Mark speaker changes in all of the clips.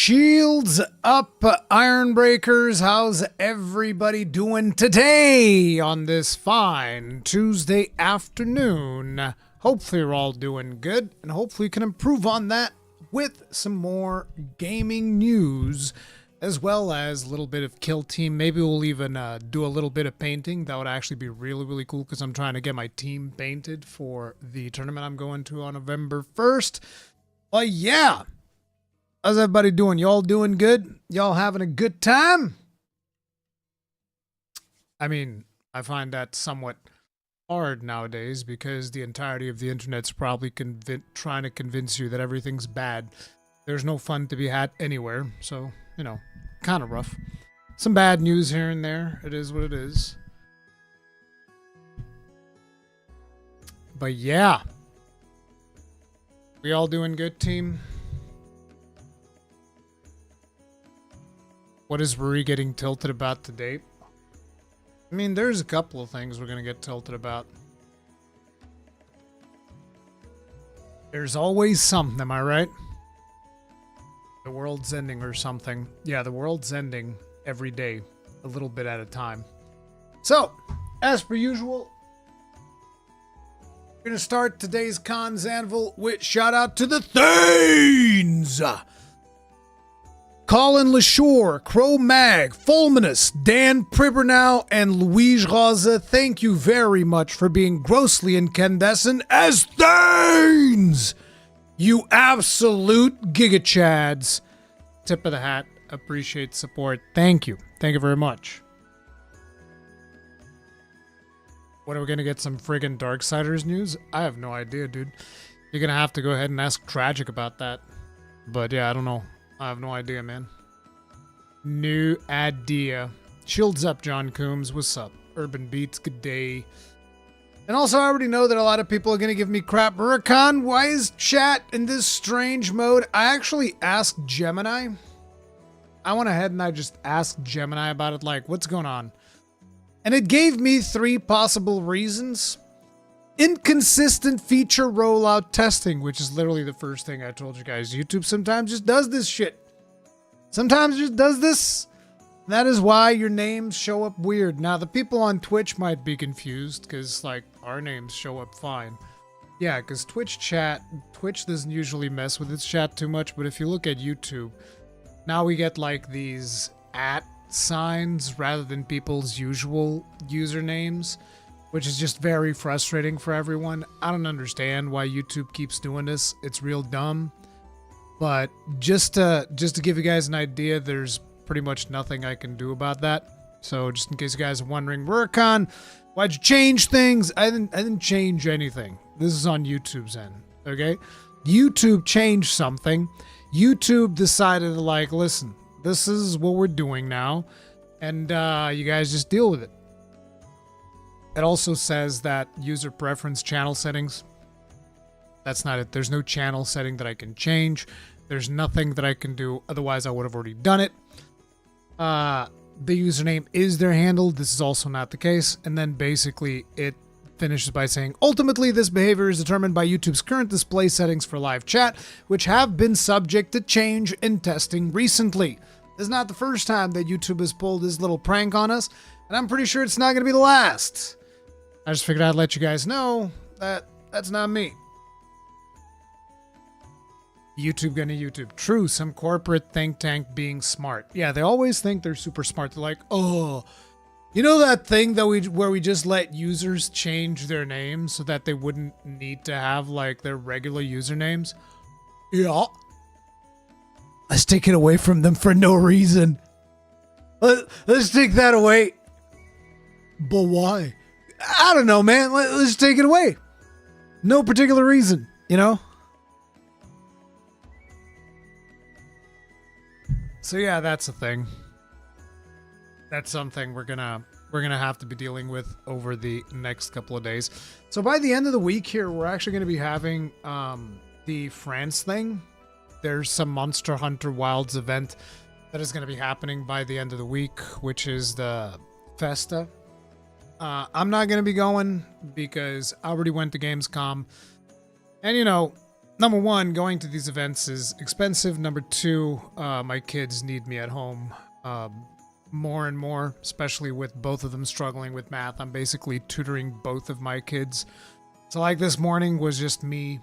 Speaker 1: Shields up, Ironbreakers. How's everybody doing today on this fine Tuesday afternoon? Hopefully you're all doing good, and hopefully you can improve on that with some more gaming news, as well as a little bit of Killteam. Maybe we'll even do a little bit of painting. That would actually be really, really cool, because I'm trying to get my team painted for the tournament I'm going to on November 1st. But yeah. How's everybody doing? Y'all doing good? Y'all having a good time? I mean, I find that somewhat hard nowadays because the entirety of the internet's probably trying to convince you that everything's bad. There's no fun to be had anywhere, so, you know, kind of rough. Some bad news here and there. It is what it is. But yeah. We all doing good, team? What is Ruri getting tilted about today? I mean, there's a couple of things we're going to get tilted about. There's always something, am I right? The world's ending or something. Yeah, the world's ending every day, a little bit at a time. So, as per usual, we're going to start today's Cons Anvil with shout out to the Thanes! Colin LaShore, Crow Mag, Fulminus, Dan Pribernow, and Louise Rosa, thank you very much for being grossly incandescent as Thanes! You absolute gigachads. Tip of the hat. Appreciate support. Thank you. Thank you very much. What, are we going to get some friggin' Darksiders news? I have no idea, dude. You're going to have to go ahead and ask Tragic about that. But yeah, I don't know. I have no idea, man. No idea. Shields up, John Coombs. What's up? Urban Beats, good day. And also, I already know that a lot of people are going to give me crap. Rurikhan, why is chat in this strange mode? I actually asked Gemini. I went ahead and I just asked Gemini about it, like, what's going on? And it gave me 3 possible reasons. Inconsistent feature rollout testing, which is literally the first thing I told you guys. YouTube sometimes just does this shit. Sometimes it just does this. That is why your names show up weird. Now, the people on Twitch might be confused because, like, our names show up fine. Yeah, because Twitch doesn't usually mess with its chat too much, but if you look at YouTube, now we get, like, these @ signs rather than people's usual usernames, which is just very frustrating for everyone. I don't understand why YouTube keeps doing this. It's real dumb. But just to give you guys an idea, there's pretty much nothing I can do about that. So just in case you guys are wondering, Rurikhan, why'd you change things? I didn't change anything. This is on YouTube's end, okay? YouTube changed something. YouTube decided to, like, listen, this is what we're doing now, and you guys just deal with it. It also says that user preference channel settings. That's not it. There's no channel setting that I can change. There's nothing that I can do. Otherwise, I would have already done it. The username is their handle. This is also not the case. And then basically it finishes by saying, ultimately, this behavior is determined by YouTube's current display settings for live chat, which have been subject to change in testing recently. This is not the first time that YouTube has pulled this little prank on us, and I'm pretty sure it's not going to be the last. I just figured I'd let you guys know that that's not me. YouTube gonna YouTube. True, some corporate think tank being smart. Yeah, they always think they're super smart. They're like, oh, you know that thing that where we just let users change their names so that they wouldn't need to have, like, their regular usernames? Yeah. Let's take it away from them for no reason. Let's take that away. But why? I don't know, man. Let's take it away. No particular reason, you know? So yeah, that's a thing. That's something we're gonna have to be dealing with over the next couple of days. So by the end of the week here, we're actually gonna be having the France thing. There's some Monster Hunter Wilds event that is gonna be happening by the end of the week, which is the Festa. I'm not going to be going because I already went to Gamescom. And, you know, number one, going to these events is expensive. Number two, my kids need me at home more and more, especially with both of them struggling with math. I'm basically tutoring both of my kids. So like this morning was just me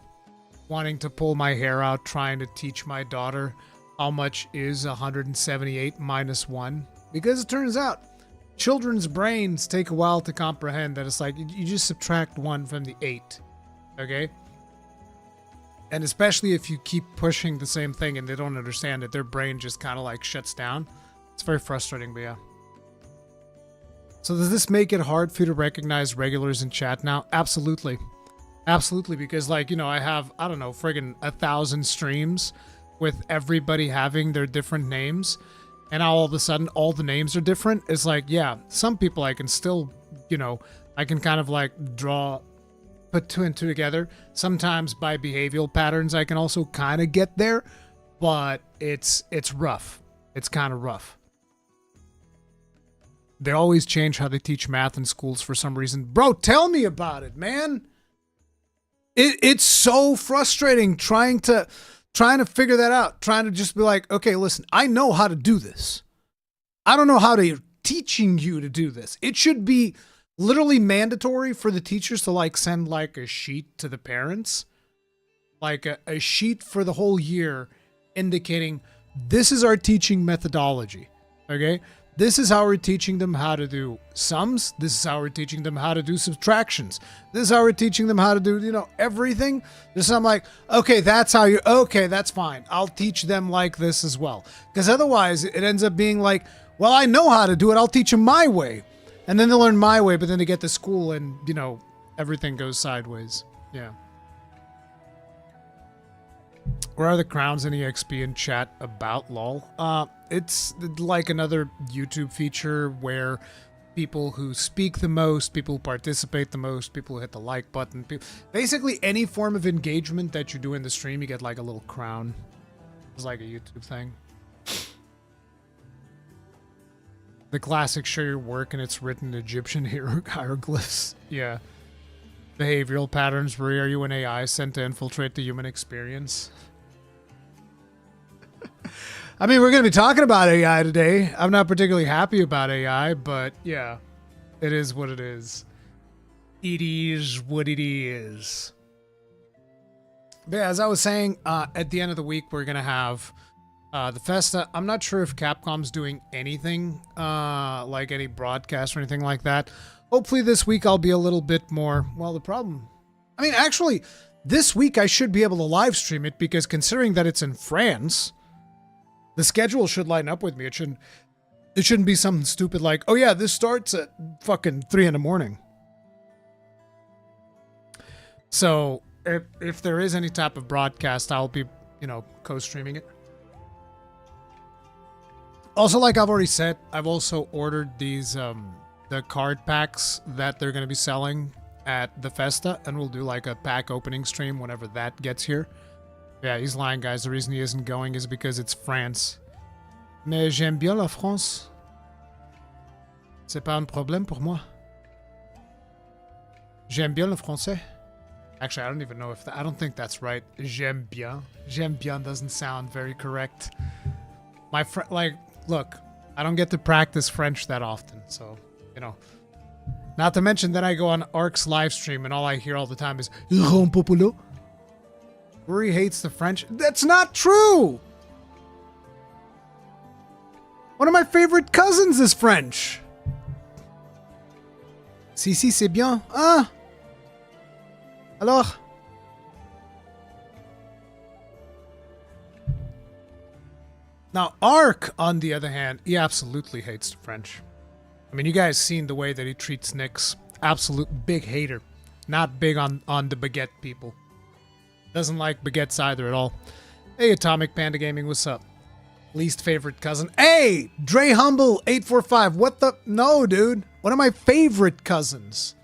Speaker 1: wanting to pull my hair out, trying to teach my daughter how much is 178 minus 1. Because it turns out children's brains take a while to comprehend that it's like you just subtract 1 from the 8. Okay? And especially if you keep pushing the same thing and they don't understand it, their brain just kind of like shuts down. It's very frustrating, but yeah. So does this make it hard for you to recognize regulars in chat now? Absolutely. Absolutely, because like, you know, I have, I don't know, friggin' 1,000 streams with everybody having their different names. And now all of a sudden all the names are different. It's like, yeah, some people I can still, you know, I can kind of like put 2 and 2 together. Sometimes by behavioral patterns I can also kind of get there, but it's rough. It's kind of rough. They always change how they teach math in schools for some reason. Bro, tell me about it, man. It's so frustrating trying to figure that out. Trying to just be like, okay, listen, I know how to do this. I don't know how to teaching you to do this. It should be literally mandatory for the teachers to like send like a sheet to the parents. Like a sheet for the whole year indicating this is our teaching methodology. Okay? This is how we're teaching them how to do sums. This is how we're teaching them how to do subtractions. This is how we're teaching them how to do, you know, everything. Just I'm like, okay, that's how you're, okay, that's fine. I'll teach them like this as well. Because otherwise it ends up being like, well, I know how to do it. I'll teach them my way. And then they'll learn my way, but then they get to school and, you know, everything goes sideways. Yeah. Where are the crowns in EXP in chat about lol? It's like another YouTube feature where people who speak the most, people who participate the most, people who hit the like button, basically any form of engagement that you do in the stream, you get like a little crown. It's like a YouTube thing. The classic show your work and it's written in Egyptian hieroglyphs. Yeah. Behavioral patterns. Are you an AI sent to infiltrate the human experience? I mean, we're going to be talking about AI today. I'm not particularly happy about AI, but yeah, it is what it is. It is what it is. But yeah, as I was saying, at the end of the week, we're going to have the Festa. I'm not sure if Capcom's doing anything, like any broadcast or anything like that. Hopefully this week I'll be a little bit more, well, the problem. I mean, actually, this week I should be able to live stream it because considering that it's in France, the schedule should line up with me. It shouldn't be something stupid like, oh yeah, this starts at fucking 3 in the morning. So if there is any type of broadcast, I'll be, you know, co-streaming it. Also, like I've already said, I've also ordered these, the card packs that they're going to be selling at the Festa, and we'll do like a pack opening stream whenever that gets here. Yeah, he's lying, guys. The reason he isn't going is because it's France. Mais j'aime bien la France. C'est pas un problème pour moi. J'aime bien le français. Actually, I don't even know if I don't think that's right. J'aime bien. J'aime bien doesn't sound very correct. My like, look, I don't get to practice French that often, so, you know. Not to mention that I go on Ark's live stream and all I hear all the time is Rurikhan Popolo. Ruri hates the French. That's not true! One of my favorite cousins is French. Si, c'est bien. Ah! Alors? Now, Ark, on the other hand, he absolutely hates the French. I mean, you guys seen the way that he treats Nyx. Absolute big hater. Not big on the baguette people. Doesn't like baguettes either at all. Hey, Atomic Panda Gaming, what's up? Least favorite cousin. Hey, Dre Humble 845. What the? No, dude. One of my favorite cousins.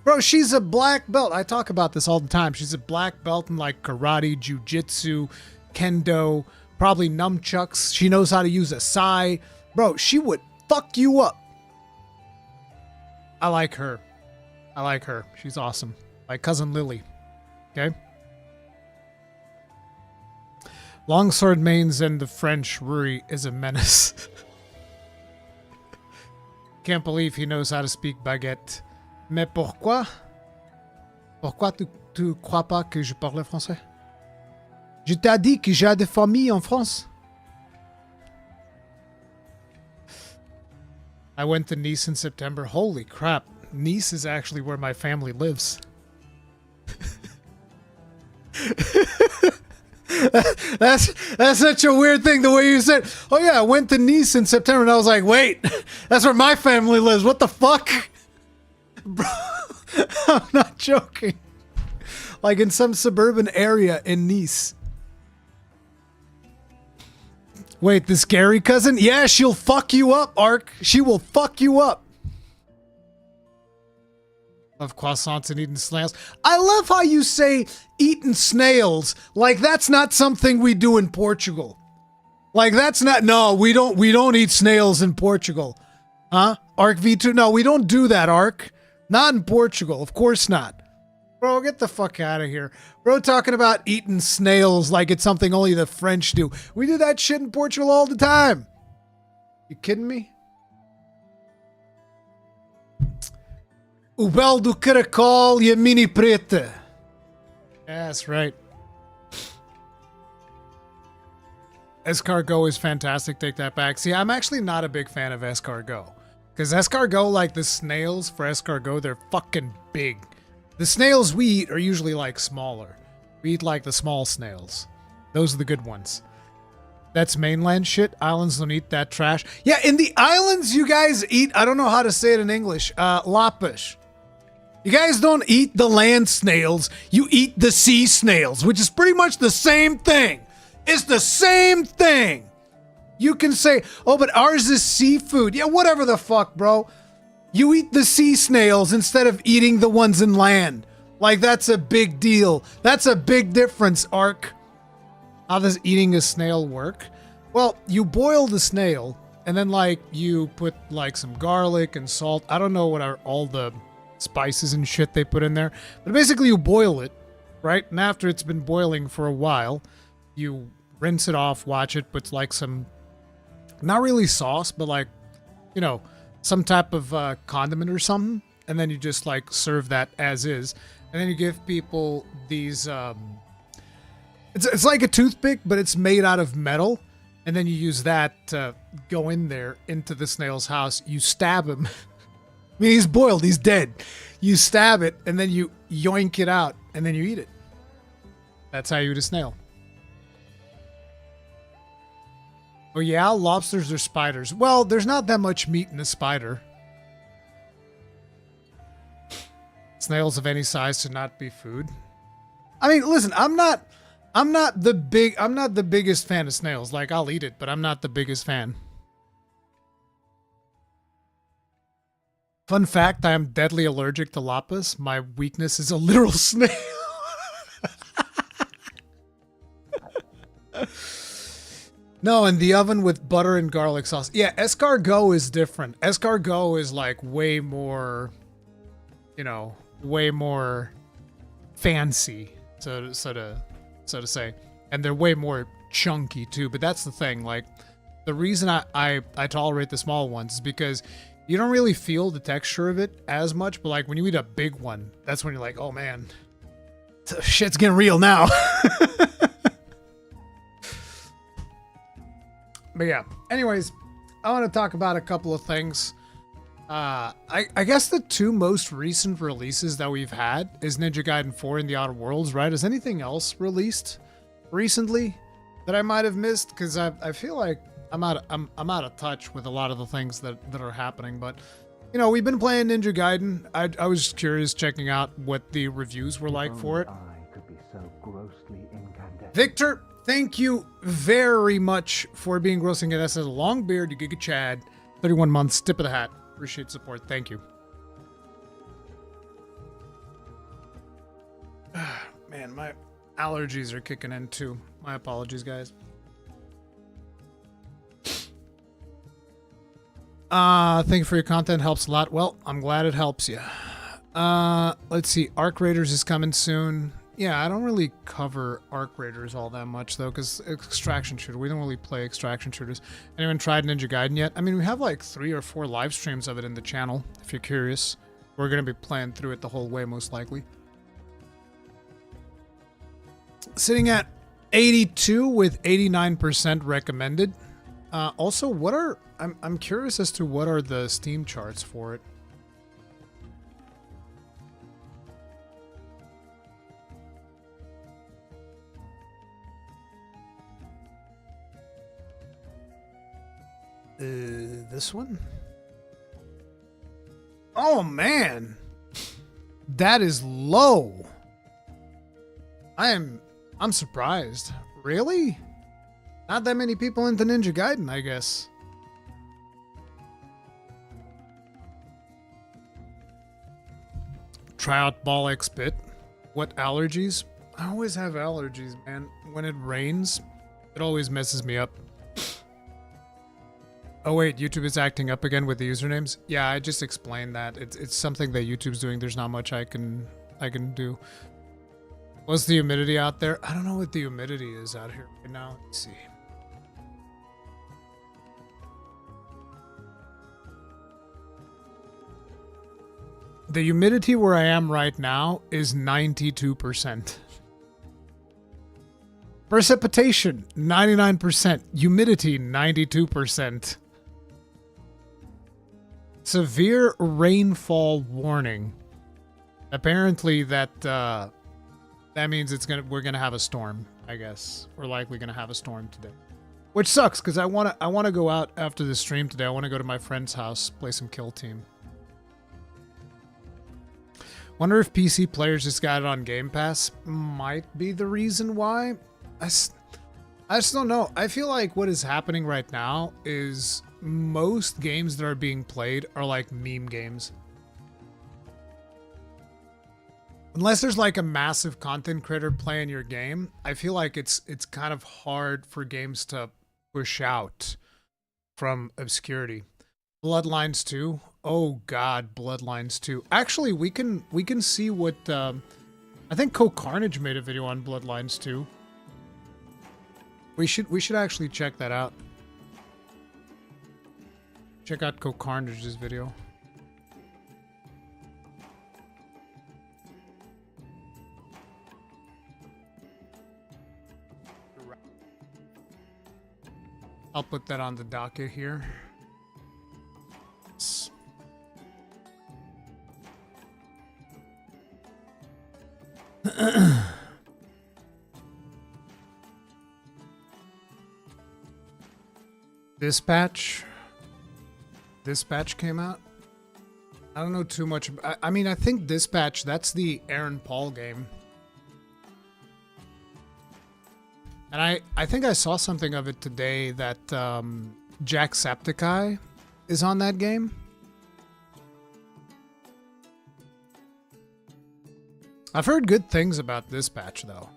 Speaker 1: Bro, she's a black belt. I talk about this all the time. She's a black belt in like karate, jujitsu, kendo, probably nunchucks. She knows how to use a sai. Bro, she would fuck you up. I like her. I like her. She's awesome. My cousin Lily. Okay? Longsword mains and the French Ruri is a menace. Can't believe he knows how to speak baguette. Mais pourquoi? Pourquoi tu crois pas que je parle français? Je t'ai dit que j'ai des familles en France. I went to Nice in September. Holy crap. Nice is actually where my family lives. That's such a weird thing, the way you said, oh yeah, I went to Nice in September, and I was like, wait, that's where my family lives. What the fuck? Bro, I'm not joking. Like in some suburban area in Nice. Wait, the scary cousin? Yeah, she'll fuck you up, Ark. She will fuck you up. Love croissants and eating snails. I love how you say eating snails like that's not something we do in Portugal. Like that's not, no, we don't eat snails in Portugal. Huh? Ark V2? No, we don't do that, Ark. Not in Portugal. Of course not. Bro, get the fuck out of here. Bro, talking about eating snails like it's something only the French do. We do that shit in Portugal all the time. You kidding me? O belo do caracol e a mini preta. Yeah, that's right. Escargot is fantastic. Take that back. See, I'm actually not a big fan of escargot. Because escargot, like the snails for escargot, they're fucking big. The snails we eat are usually like smaller. We eat like the small snails. Those are the good ones. That's mainland shit. Islands don't eat that trash. Yeah, in the islands you guys eat, I don't know how to say it in English, lapish. You guys don't eat the land snails. You eat the sea snails, which is pretty much the same thing. It's the same thing. You can say, oh, but ours is seafood. Yeah, whatever the fuck, bro. You eat the sea snails instead of eating the ones in land. Like, that's a big deal. That's a big difference, Ark. How does eating a snail work? Well, you boil the snail, and then, like, you put, like, some garlic and salt. I don't know what are all the spices and shit they put in there. But basically, you boil it, right? And after it's been boiling for a while, you rinse it off, watch it, put, like, some, not really sauce, but, like, you know, some type of condiment or something, and then you just like serve that as is, and then you give people these it's like a toothpick, but it's made out of metal, and then you use that to go in there into the snail's house. You stab him. I mean, he's boiled, he's dead. You stab it, and then you yoink it out, and then you eat it. That's how you eat a snail. Oh yeah, lobsters or spiders. Well, there's not that much meat in a spider. Snails of any size should not be food. I mean, listen, I'm not the biggest fan of snails. Like, I'll eat it, but I'm not the biggest fan. Fun fact, I am deadly allergic to lapis. My weakness is a literal snail. No, in the oven with butter and garlic sauce. Yeah, escargot is different. Escargot is like way more, you know, way more fancy, so to say. And they're way more chunky too. But that's the thing. Like, the reason I tolerate the small ones is because you don't really feel the texture of it as much. But like when you eat a big one, that's when you're like, oh man, shit's getting real now. But yeah, anyways, I want to talk about a couple of things. I guess the two most recent releases that we've had is Ninja Gaiden 4 and The Outer Worlds, right? Has anything else released recently that I might have missed? Because I feel like I'm out of touch with a lot of the things that are happening. But, you know, we've been playing Ninja Gaiden. I was just curious checking out what the reviews were like for it. Victor, thank you very much for being grossing at us as a long beard. You Giga Chad, 31 months, tip of the hat. Appreciate support. Thank you. Man, my allergies are kicking in too. My apologies, guys. Thank you for your content. Helps a lot. Well, I'm glad it helps you. Let's see. Arc Raiders is coming soon. Yeah, I don't really cover arc raiders all that much though, because extraction shooter. We don't really play extraction shooters. Anyone tried Ninja Gaiden yet? I mean, we have like 3 or 4 live streams of it in the channel. If you're curious, we're gonna be playing through it the whole way, most likely. Sitting at 82 with 89% recommended. Also, what are I'm curious as to what are the Steam charts for it. This one? Oh man, that is low. I'm surprised. Really? Not that many people into Ninja Gaiden, I guess. Try out Ball X Bit. What allergies? I always have allergies, man. When it rains, it always messes me up. Oh wait, YouTube is acting up again with the usernames? Yeah, I just explained that. It's something that YouTube's doing. There's not much I can do. What's the humidity out there? I don't know what the humidity is out here right now. Let's see. The humidity where I am right now is 92%. Precipitation, 99%. Humidity, 92%. Severe rainfall warning. Apparently that means we're gonna have a storm, I guess. We're likely gonna have a storm today. Which sucks, because I wanna go out after the stream today. I wanna go to my friend's house, play some Killteam. Wonder if PC players just got it on Game Pass. Might be the reason why. I just don't know. I feel like what is happening right now is most games that are being played are like meme games. Unless there's like a massive content creator playing your game, I feel like it's kind of hard for games to push out from obscurity. Bloodlines 2. Oh god, Bloodlines 2. Actually, we can see what I think Carnage made a video on Bloodlines 2. We should actually check that out. Check out Carnage's video. I'll put that on the docket here. Dispatch came out. I don't know too much. I mean, I think Dispatch, that's the Aaron Paul game. And I think I saw something of it today that Jacksepticeye is on that game. I've heard good things about Dispatch, though.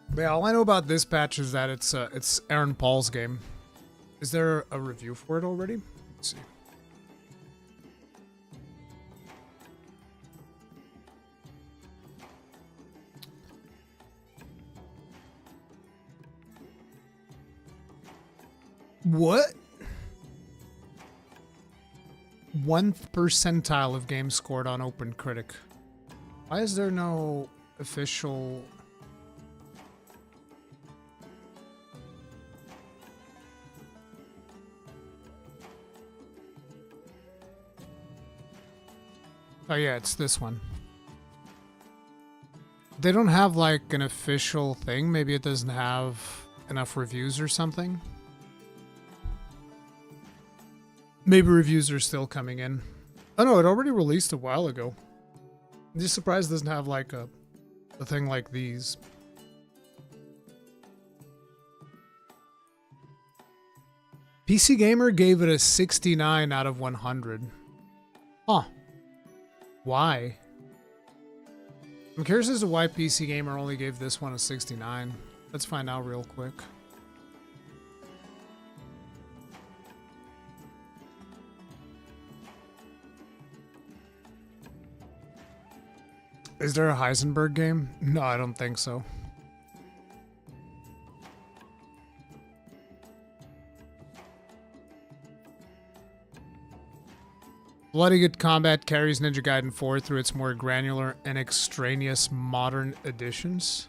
Speaker 1: But yeah, all I know about Dispatch is that it's Aaron Paul's game. Is there a review for it already? Let's see. What? 1th percentile of games scored on OpenCritic. Why is there no official... Oh yeah, it's this one. They don't have like an official thing. Maybe it doesn't have enough reviews or something. Maybe reviews are still coming in. Oh no, it already released a while ago. I'm just surprised it doesn't have like a thing like these. PC Gamer gave it a 69 out of 100. Huh. Why? I'm curious as to why PC Gamer only gave this one a 69. Let's find out real quick. Is there a Heisenberg game? No, I don't think so. Bloody Good Combat carries Ninja Gaiden 4 through its more granular and extraneous modern editions.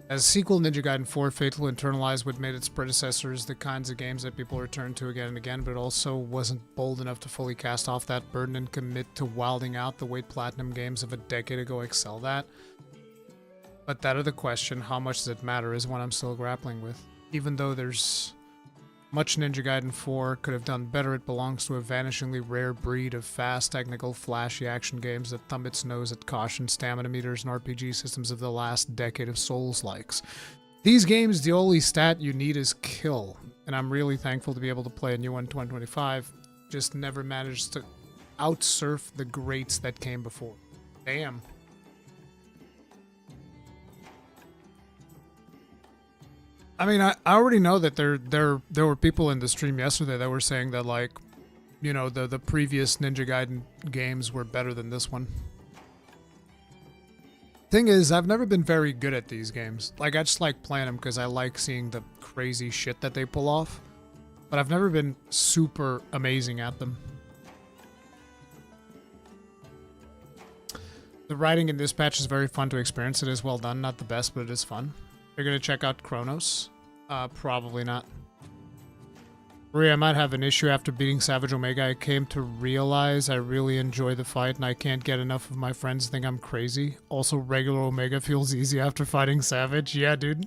Speaker 1: As a sequel, Ninja Gaiden 4 faithfully internalized what made its predecessors the kinds of games that people return to again and again, but it also wasn't bold enough to fully cast off that burden and commit to wilding out the way Platinum games of a decade ago excelled at. But that other question, how much does it matter, is one I'm still grappling with. Even though there's much Ninja Gaiden 4 could have done better, it belongs to a vanishingly rare breed of fast, technical, flashy action games that thumb its nose at caution, stamina meters, and RPG systems of the last decade of Souls-likes. These games, the only stat you need is kill, and I'm really thankful to be able to play a new one in 2025. Just never managed to outsurf the greats that came before. Damn. I mean, I already know that there were people in the stream yesterday that were saying that, like, you know, the previous Ninja Gaiden games were better than this one. Thing is, I've never been very good at these games. Like, I just like playing them because I like seeing the crazy shit that they pull off. But I've never been super amazing at them. The writing in this patch is very fun to experience. It is well done. Not the best, but it is fun. You're gonna check out Chronos? Probably not. Maria, I might have an issue after beating Savage Omega. I came to realize I really enjoy the fight and I can't get enough of my friends think I'm crazy. Also, regular Omega feels easy after fighting Savage. Yeah, dude.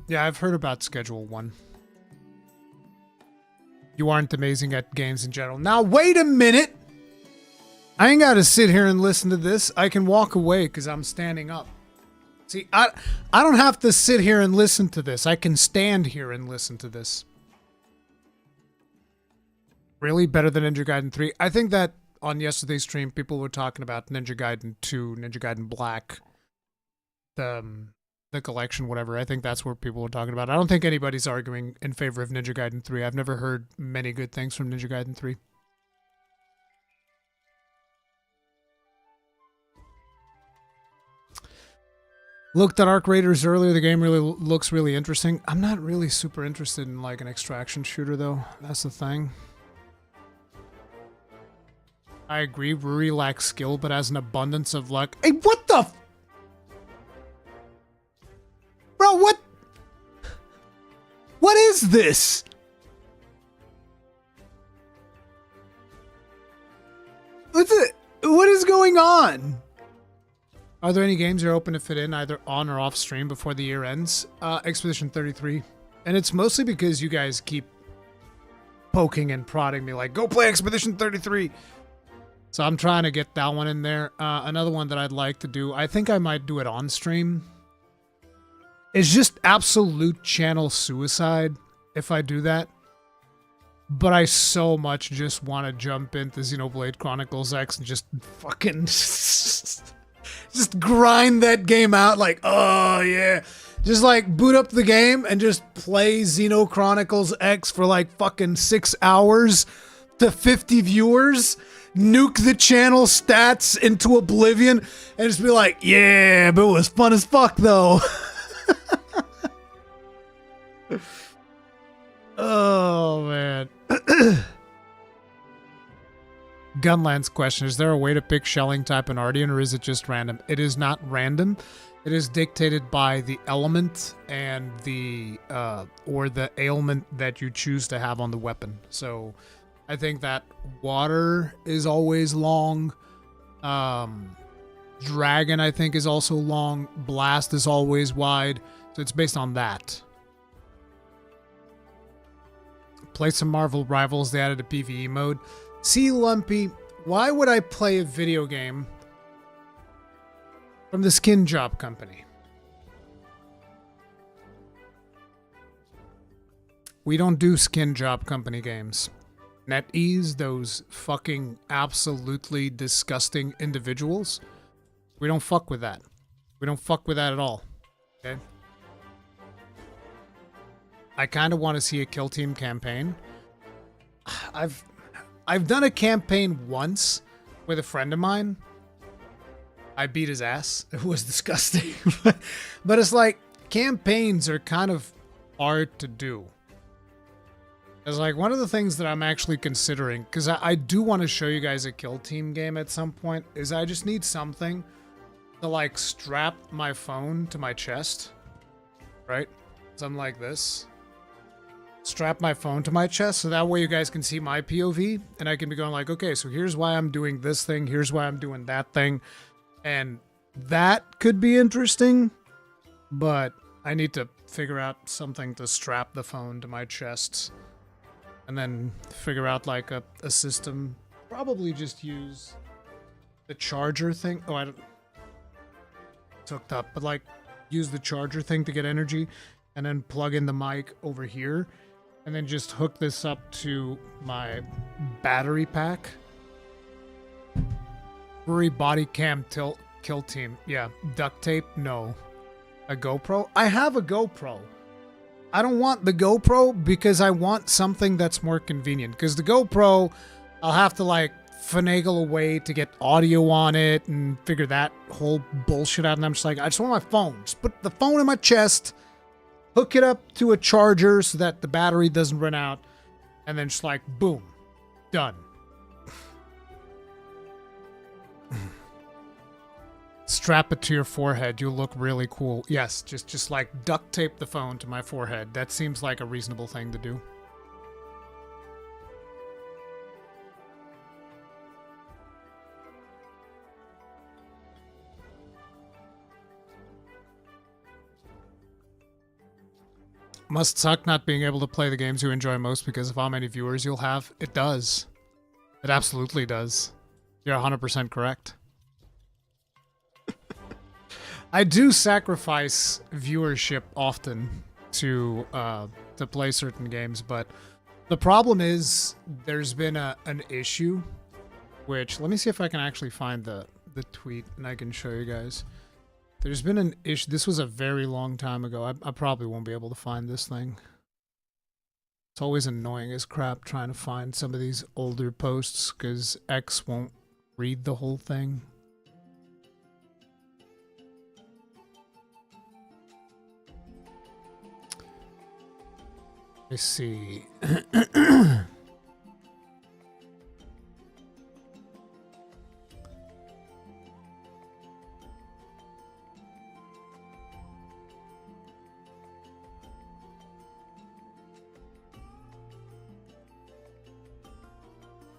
Speaker 1: Yeah, I've heard about Schedule 1. You aren't amazing at games in general. Now, wait a minute! I ain't gotta sit here and listen to this. I can walk away because I'm standing up. See, I don't have to sit here and listen to this. I can stand here and listen to this. Really? Better than Ninja Gaiden 3? I think that on yesterday's stream, people were talking about Ninja Gaiden 2, Ninja Gaiden Black, the collection, whatever. I think that's what people were talking about. I don't think anybody's arguing in favor of Ninja Gaiden 3. I've never heard many good things from Ninja Gaiden 3. Looked at Arc Raiders earlier. The game really looks really interesting. I'm not really super interested in like an extraction shooter though. That's the thing. I agree, Ruri lacks skill but has an abundance of luck. Hey, what the f— Bro, what? What is this? What's it? What is going on? Are there any games you're open to fit in either on or off stream before the year ends? Expedition 33. And it's mostly because you guys keep poking and prodding me like, go play Expedition 33. So I'm trying to get that one in there. Another one that I'd like to do, I think I might do it on stream. It's just absolute channel suicide if I do that. But I so much just want to jump into Xenoblade Chronicles X and just fucking just grind that game out like, oh yeah. Just like boot up the game and just play Xeno Chronicles X for like fucking 6 hours to 50 viewers. Nuke the channel stats into oblivion and just be like, yeah, but it was fun as fuck though. Oh, man. Gunland's question, is there a way to pick shelling type in Ardean, or is it just random? It is not random. It is dictated by the element and the, or the ailment that you choose to have on the weapon. So, I think that water is always long. Dragon, I think, is also long. Blast is always wide. So it's based on that. Play some Marvel Rivals. They added a PvE mode. See, Lumpy, why would I play a video game from the Skin Job Company? We don't do Skin Job Company games. NetEase, those fucking absolutely disgusting individuals, we don't fuck with that. We don't fuck with that at all. Okay? I kind of want to see a Killteam campaign. I've done a campaign once with a friend of mine. I beat his ass. It was disgusting. But it's like, campaigns are kind of hard to do. It's like one of the things that I'm actually considering, because I do want to show you guys a Killteam game at some point, is I just need something to like strap my phone to my chest. Right? Something like this. Strap my phone to my chest so that way you guys can see my POV and I can be going like, okay, so here's why I'm doing this thing, here's why I'm doing that thing. And that could be interesting, but I need to figure out something to strap the phone to my chest and then figure out like a system. Probably just use the charger thing. Oh, I don't... It's hooked up, but like use the charger thing to get energy and then plug in the mic over here and then just hook this up to my battery pack. Ruri body cam Killteam. Yeah. Duct tape? No. A GoPro? I have a GoPro. I don't want the GoPro because I want something that's more convenient. Because the GoPro, I'll have to like finagle a way to get audio on it and figure that whole bullshit out. And I'm just like, I just want my phone. Just put the phone in my chest, hook it up to a charger so that the battery doesn't run out, and then just like, boom, done. Strap it to your forehead. You'll look really cool. Yes, just like duct tape the phone to my forehead. That seems like a reasonable thing to do. Must suck not being able to play the games you enjoy most because of how many viewers you'll have. It does. It absolutely does. You're 100% correct. I do sacrifice viewership often to play certain games, but the problem is there's been an issue, which, let me see if I can actually find the tweet and I can show you guys. There's been an issue. This was a very long time ago. I probably won't be able to find this thing. It's always annoying as crap trying to find some of these older posts because X won't read the whole thing. Let's see.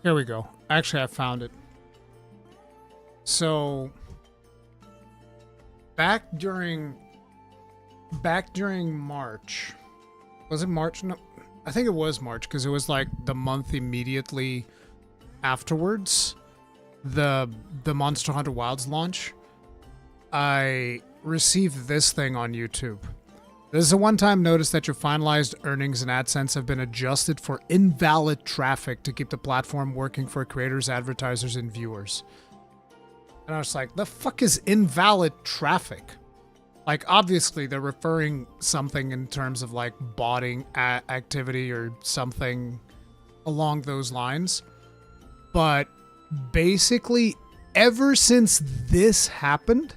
Speaker 1: Here we go. Actually, I found it. So, back during March, was it March? No, I think it was March because it was like the month immediately afterwards, the Monster Hunter Wilds launch. I received this thing on YouTube. This is a one-time notice that your finalized earnings and AdSense have been adjusted for invalid traffic to keep the platform working for creators, advertisers, and viewers. And I was like, the fuck is invalid traffic? Like, obviously, they're referring something in terms of, like, botting activity or something along those lines. But basically, ever since this happened,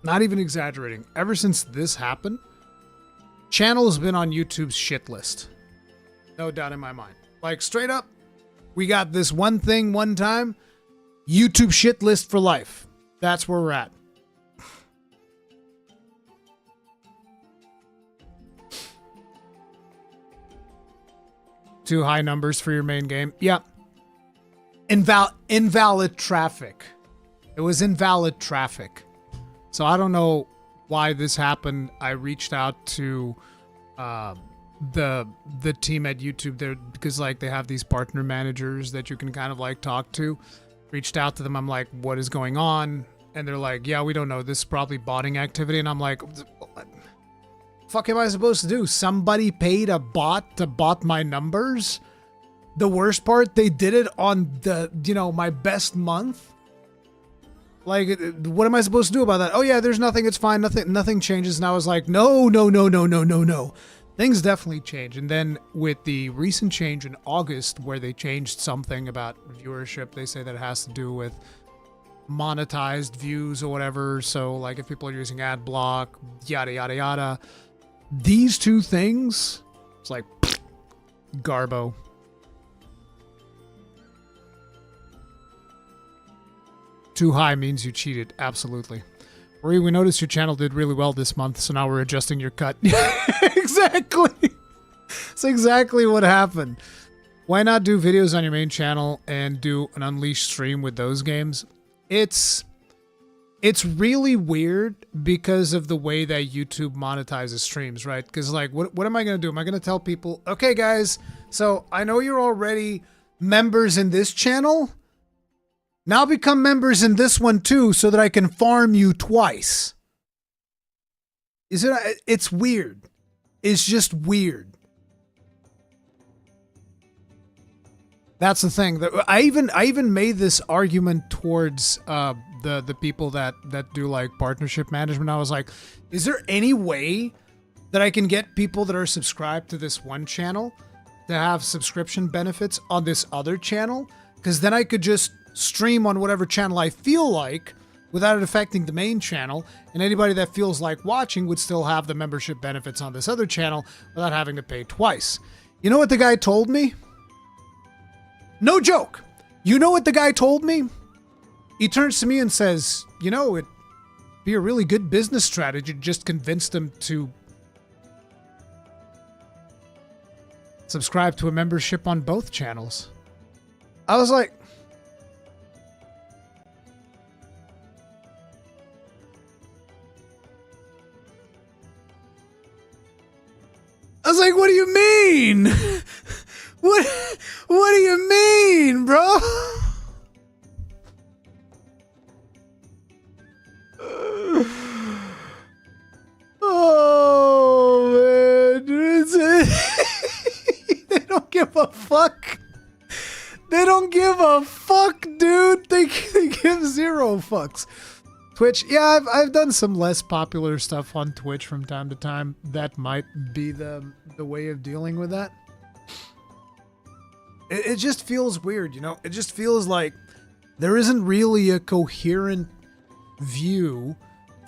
Speaker 1: not even exaggerating, ever since this happened, channel has been on YouTube's shit list. No doubt in my mind. Like, straight up, we got this one thing one time, YouTube shit list for life. That's where we're at. Too high numbers for your main game. Yeah. Invalid traffic. It was invalid traffic. So I don't know why this happened. I reached out to the team at YouTube there because like they have these partner managers that you can kind of like talk to. Reached out to them. I'm like, what is going on? And they're like, yeah, we don't know. This is probably botting activity. And I'm like, what the fuck am I supposed to do? Somebody paid a bot to bot my numbers? The worst part, they did it on the, my best month. Like, what am I supposed to do about that? Oh yeah, there's nothing. It's fine. Nothing changes. And I was like, no. Things definitely change. And then with the recent change in August, where they changed something about viewership, they say that it has to do with monetized views or whatever. So like if people are using ad block, yada, yada, yada. These two things, it's like garbo. Too high means you cheated. Absolutely. Rui, we noticed your channel did really well this month, so now we're adjusting your cut. Exactly. That's exactly what happened. Why not do videos on your main channel and do an Unleashed stream with those games? It's really weird because of the way that YouTube monetizes streams, right? Because like, what am I going to do? Am I going to tell people, okay, guys, so I know you're already members in this channel. Now become members in this one too, so that I can farm you twice. It's weird. It's just weird. That's the thing. I even made this argument towards the people that do like partnership management. I was like, is there any way that I can get people that are subscribed to this one channel to have subscription benefits on this other channel? Because then I could just stream on whatever channel I feel like without it affecting the main channel, and anybody that feels like watching would still have the membership benefits on this other channel without having to pay twice. You know what the guy told me? No joke. You know what the guy told me? He turns to me and says, you know, it'd be a really good business strategy to just convince them to subscribe to a membership on both channels. I was like, what do you mean? What do you mean, bro? Oh, man. They don't give a fuck. They don't give a fuck, dude. They give zero fucks. Twitch, yeah, I've done some less popular stuff on Twitch from time to time. That might be the way of dealing with that. It just feels weird, you know? It just feels like there isn't really a coherent view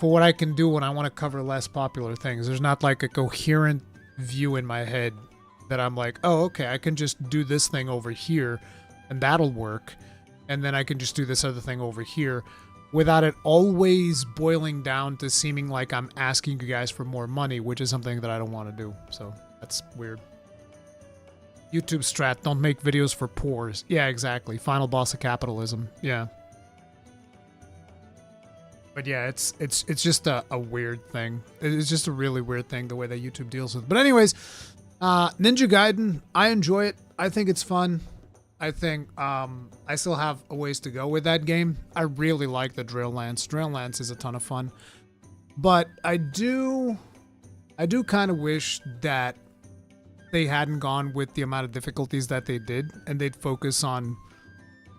Speaker 1: for what I can do when I want to cover less popular things. There's not like a coherent view in my head that I'm like, oh, okay, I can just do this thing over here and that'll work. And then I can just do this other thing over here, without it always boiling down to seeming like I'm asking you guys for more money, which is something that I don't want to do. So that's weird. YouTube strat, don't make videos for poors. Yeah, exactly. Final boss of capitalism. Yeah. But yeah, it's just a weird thing. It's just a really weird thing, the way that YouTube deals with it. But anyways, Ninja Gaiden, I enjoy it. I think it's fun. I think I still have a ways to go with that game. I really like the Drill Lance. Drill Lance is a ton of fun. But I do kind of wish that they hadn't gone with the amount of difficulties that they did, and they'd focus on...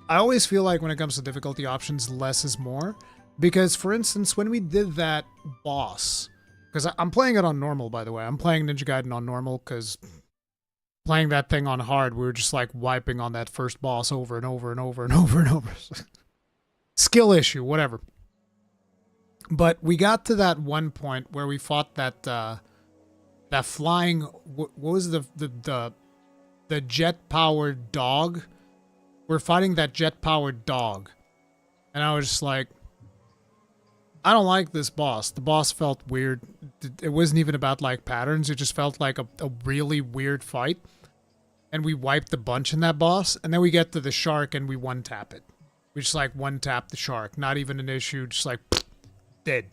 Speaker 1: I always feel like when it comes to difficulty options, less is more. Because, for instance, when we did that boss... Because I'm playing it on normal, by the way. I'm playing Ninja Gaiden on normal, because... playing that thing on hard, we were just like wiping on that first boss over and over and over and over and over. Skill issue, whatever. But we got to that one point where we fought that that flying, what was the jet-powered dog? We're fighting that jet-powered dog. And I was just like, I don't like this boss. The boss felt weird. It wasn't even about like patterns. It just felt like a really weird fight. And we wiped a bunch in that boss, and then we get to the shark and we one-tap it. We just like one-tap the shark. Not even an issue, just like dead.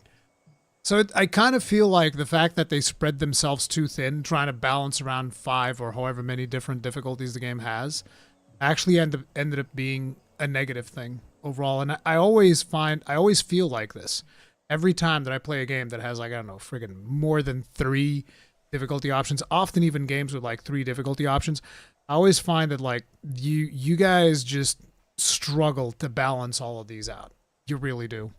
Speaker 1: So I kind of feel like the fact that they spread themselves too thin, trying to balance around 5 or however many different difficulties the game has, actually ended up being a negative thing overall. And I always feel like this. Every time that I play a game that has like, I don't know, friggin' more than 3 difficulty options, often even games with like 3 difficulty options, I always find that like you guys just struggle to balance all of these out. You really do.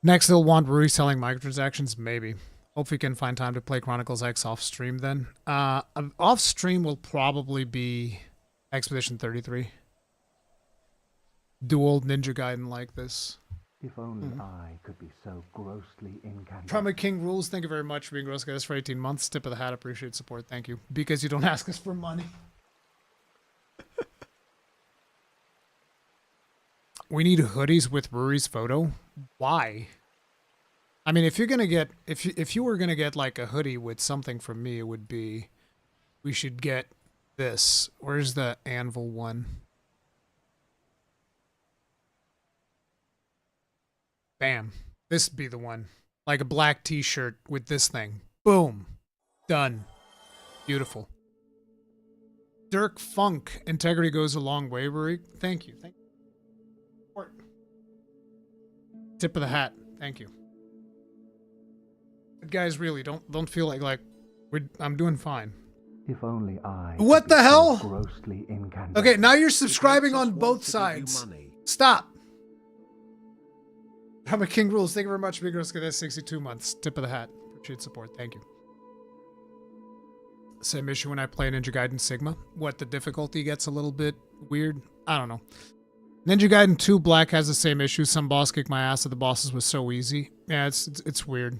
Speaker 1: Next, they'll want Ruri selling microtransactions? Maybe. Hope we can find time to play Chronicles X off stream then. Off stream will probably be Expedition 33. Do old Ninja Gaiden like this.
Speaker 2: If only I could be so grossly incandescent.
Speaker 1: Prima King Rules, thank you very much for being gross guys for 18 months. Tip of the hat, appreciate support. Thank you. Because you don't ask us for money. We need hoodies with Ruri's photo. Why? I mean, if you're gonna get, if you were gonna get like a hoodie with something from me, it would be, we should get this. Where's the Anvil one? Bam. This would be the one. Like a black t-shirt with this thing. Boom. Done. Beautiful. Dirk Funk. Integrity goes a long way, Ruri. Thank you. Thank you. Tip of the hat. Thank you. But guys, really, don't feel like I'm doing fine.
Speaker 2: If only I.
Speaker 1: What the hell?
Speaker 2: Grossly incandescent.
Speaker 1: Okay, now you're subscribing on both sides. Stop. I'm a King Rules. Thank you very much, Big Girls. Get that 62 months. Tip of the hat. Appreciate support. Thank you. Same issue when I play Ninja Gaiden Sigma. What, the difficulty gets a little bit weird? I don't know. Ninja Gaiden 2 Black has the same issue. Some boss kicked my ass that the bosses was so easy. Yeah, it's weird.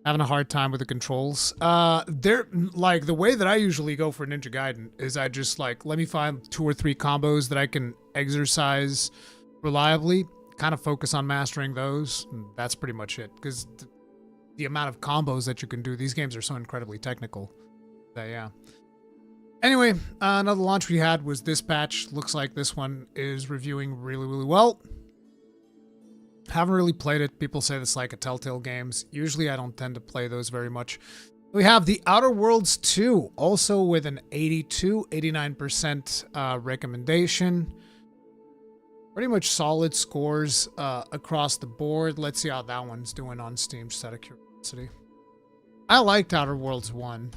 Speaker 1: Having a hard time with the controls. They're like the way that I usually go for Ninja Gaiden is I just like let me find 2 or 3 combos that I can exercise reliably. Kind of focus on mastering those. And that's pretty much it. Because the amount of combos that you can do, these games are so incredibly technical. That yeah. Anyway, another launch we had was this patch. Looks like this one is reviewing really, really well. Haven't really played it. People say this like a Telltale games. Usually I don't tend to play those very much. We have The Outer Worlds 2, also with an 89% recommendation. Pretty much solid scores across the board. Let's see how that one's doing on Steam, just out of curiosity. I liked Outer Worlds 1.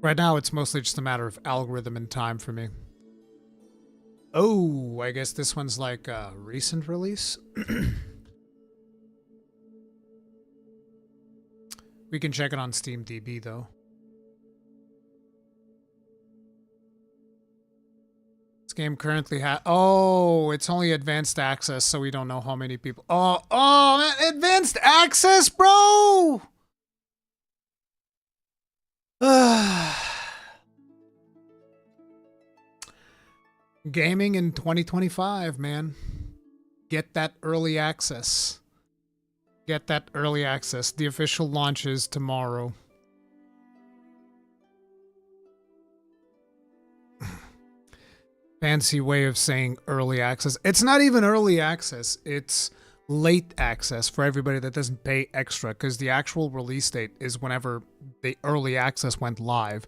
Speaker 1: Right now, it's mostly just a matter of algorithm and time for me. Oh, I guess this one's like a recent release. We can check it on SteamDB, though. This game currently has... Oh, it's only advanced access, so we don't know how many people... Oh, man, advanced access, bro! Gaming in 2025, man. Get that early access. Get that early access. The official launch is tomorrow. Fancy way of saying early access. It's not even early access. It's late access for everybody that doesn't pay extra, because the actual release date is whenever the early access went live.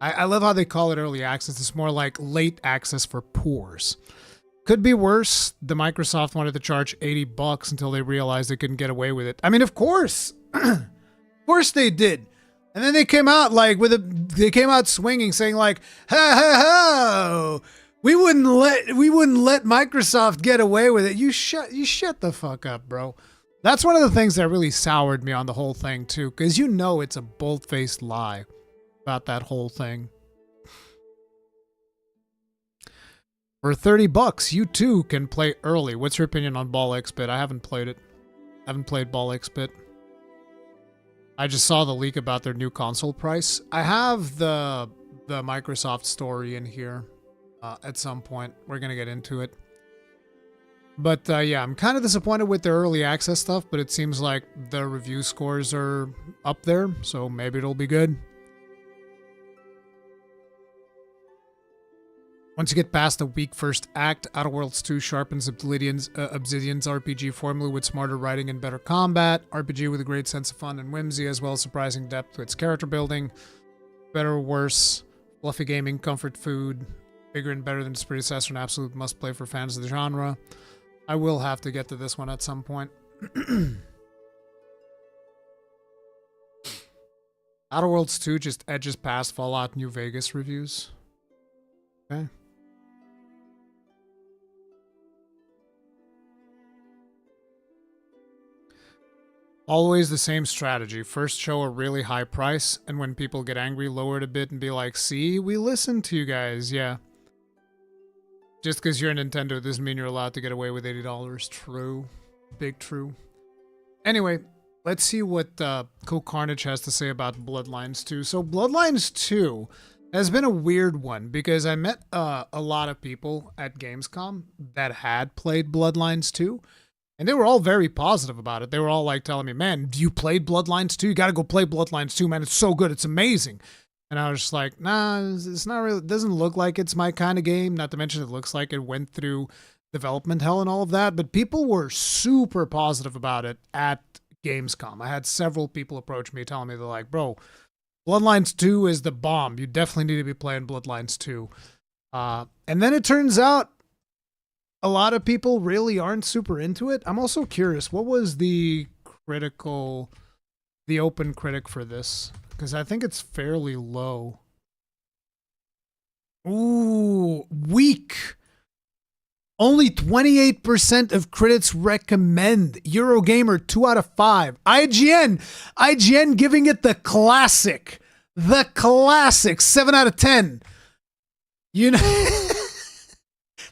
Speaker 1: I love how they call it early access. It's more like late access for poors. Could be worse. The Microsoft wanted to charge $80 until they realized they couldn't get away with it. I mean, of course. Of course they did. And then they came out like they came out swinging, saying like, "Ha ha ha! We wouldn't let Microsoft get away with it." You shut the fuck up, bro. That's one of the things that really soured me on the whole thing too, because you know it's a bold-faced lie about that whole thing. For $30, you too can play early. What's your opinion on Ball X-Bit? I haven't played it. I haven't played Ball X-Bit. I just saw the leak about their new console price. I have the Microsoft story in here. At some point, we're gonna get into it. But yeah, I'm kind of disappointed with their early access stuff, but it seems like the review scores are up there, so maybe it'll be good. Once you get past the weak first act, Outer Worlds 2 sharpens Obsidian's RPG formula with smarter writing and better combat. RPG with a great sense of fun and whimsy, as well as surprising depth to its character building. Better or worse, fluffy gaming, comfort food, bigger and better than its predecessor, an absolute must-play for fans of the genre. I will have to get to this one at some point. Outer Worlds 2 just edges past Fallout New Vegas reviews. Okay. Always the same strategy. First show a really high price, and when people get angry, lower it a bit and be like, see, we listened to you guys. Yeah. Just because you're a Nintendo doesn't mean you're allowed to get away with $80. True. Big true. Anyway, let's see what Carnage has to say about Bloodlines 2. So Bloodlines 2 has been a weird one because I met a lot of people at Gamescom that had played Bloodlines 2. And they were all very positive about it. They were all like telling me, man, you played Bloodlines 2? You got to go play Bloodlines 2, man. It's so good. It's amazing. And I was just like, nah, it's not really, it doesn't look like it's my kind of game. Not to mention it looks like it went through development hell and all of that. But people were super positive about it at Gamescom. I had several people approach me telling me, they're like, bro, Bloodlines 2 is the bomb. You definitely need to be playing Bloodlines 2. And then it turns out, a lot of people really aren't super into it. I'm also curious, what was the open critic for this? Because I think it's fairly low. Ooh, weak. Only 28% of critics recommend. Eurogamer, 2 out of 5. IGN giving it the classic. 7 out of 10. You know...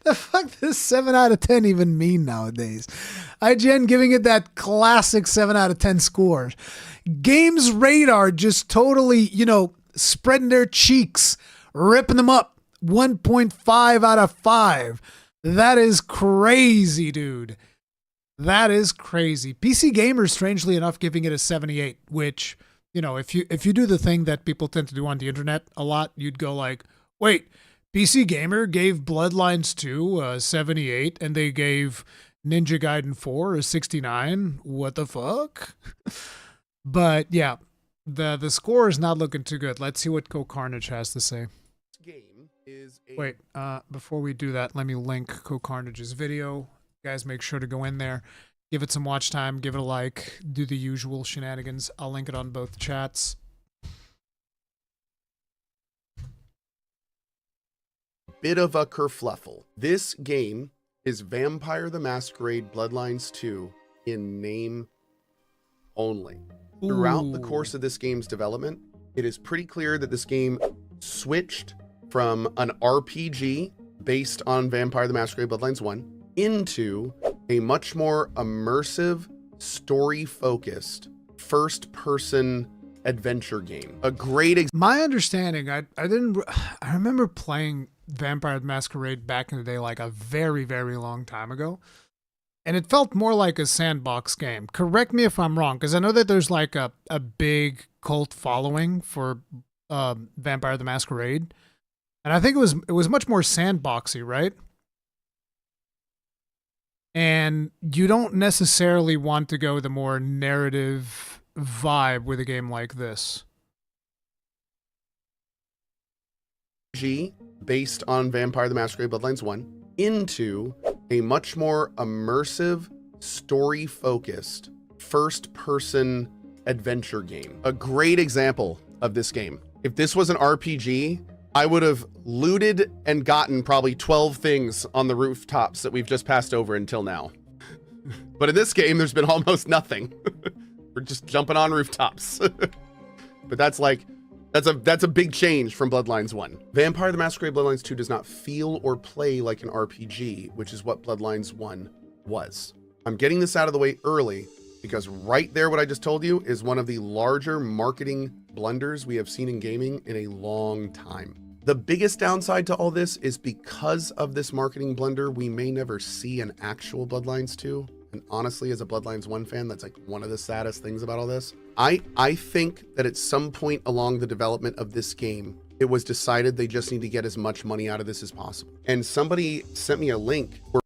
Speaker 1: The fuck does 7 out of 10 even mean nowadays? IGN giving it that classic 7 out of 10 score. Games Radar just totally, spreading their cheeks, ripping them up. 1.5 out of 5. That is crazy, dude. That is crazy. PC Gamer, strangely enough, giving it a 78, which, if you do the thing that people tend to do on the internet a lot, you'd go like, wait, PC Gamer gave Bloodlines 2 a 78, and they gave Ninja Gaiden 4 a 69. What the fuck? But yeah, the score is not looking too good. Let's see what Carnage has to say. Wait, before we do that, let me link Carnage's video. Guys, make sure to go in there, give it some watch time, give it a like, do the usual shenanigans. I'll link it on both chats.
Speaker 3: Bit of a kerfluffle. This game is Vampire the Masquerade Bloodlines 2 in name only. Throughout the course of this game's development, it is pretty clear that this game switched from an RPG based on Vampire the Masquerade Bloodlines 1 into a much more immersive, story-focused, first-person adventure game. A great
Speaker 1: my understanding, I remember playing Vampire the Masquerade back in the day, like a very, very long time ago. And it felt more like a sandbox game. Correct me if I'm wrong, because I know that there's like a big cult following for Vampire the Masquerade. And I think it was much more sandboxy, right? And you don't necessarily want to go the more narrative vibe with a game like this.
Speaker 3: Based on Vampire the Masquerade Bloodlines 1 into a much more immersive, story-focused, first-person adventure game. A great example of this game. If this was an RPG, I would have looted and gotten probably 12 things on the rooftops that we've just passed over until now. But in this game, there's been almost nothing. We're just jumping on rooftops. But that's a big change from Bloodlines 1. Vampire the Masquerade Bloodlines 2 does not feel or play like an RPG, which is what Bloodlines 1 was. I'm getting this out of the way early because right there, what I just told you is one of the larger marketing blunders we have seen in gaming in a long time. The biggest downside to all this is because of this marketing blunder, we may never see an actual Bloodlines 2. And honestly, as a Bloodlines 1 fan, that's like one of the saddest things about all this. I think that at some point along the development of this game, it was decided they just need to get as much money out of this as possible. And somebody sent me a link where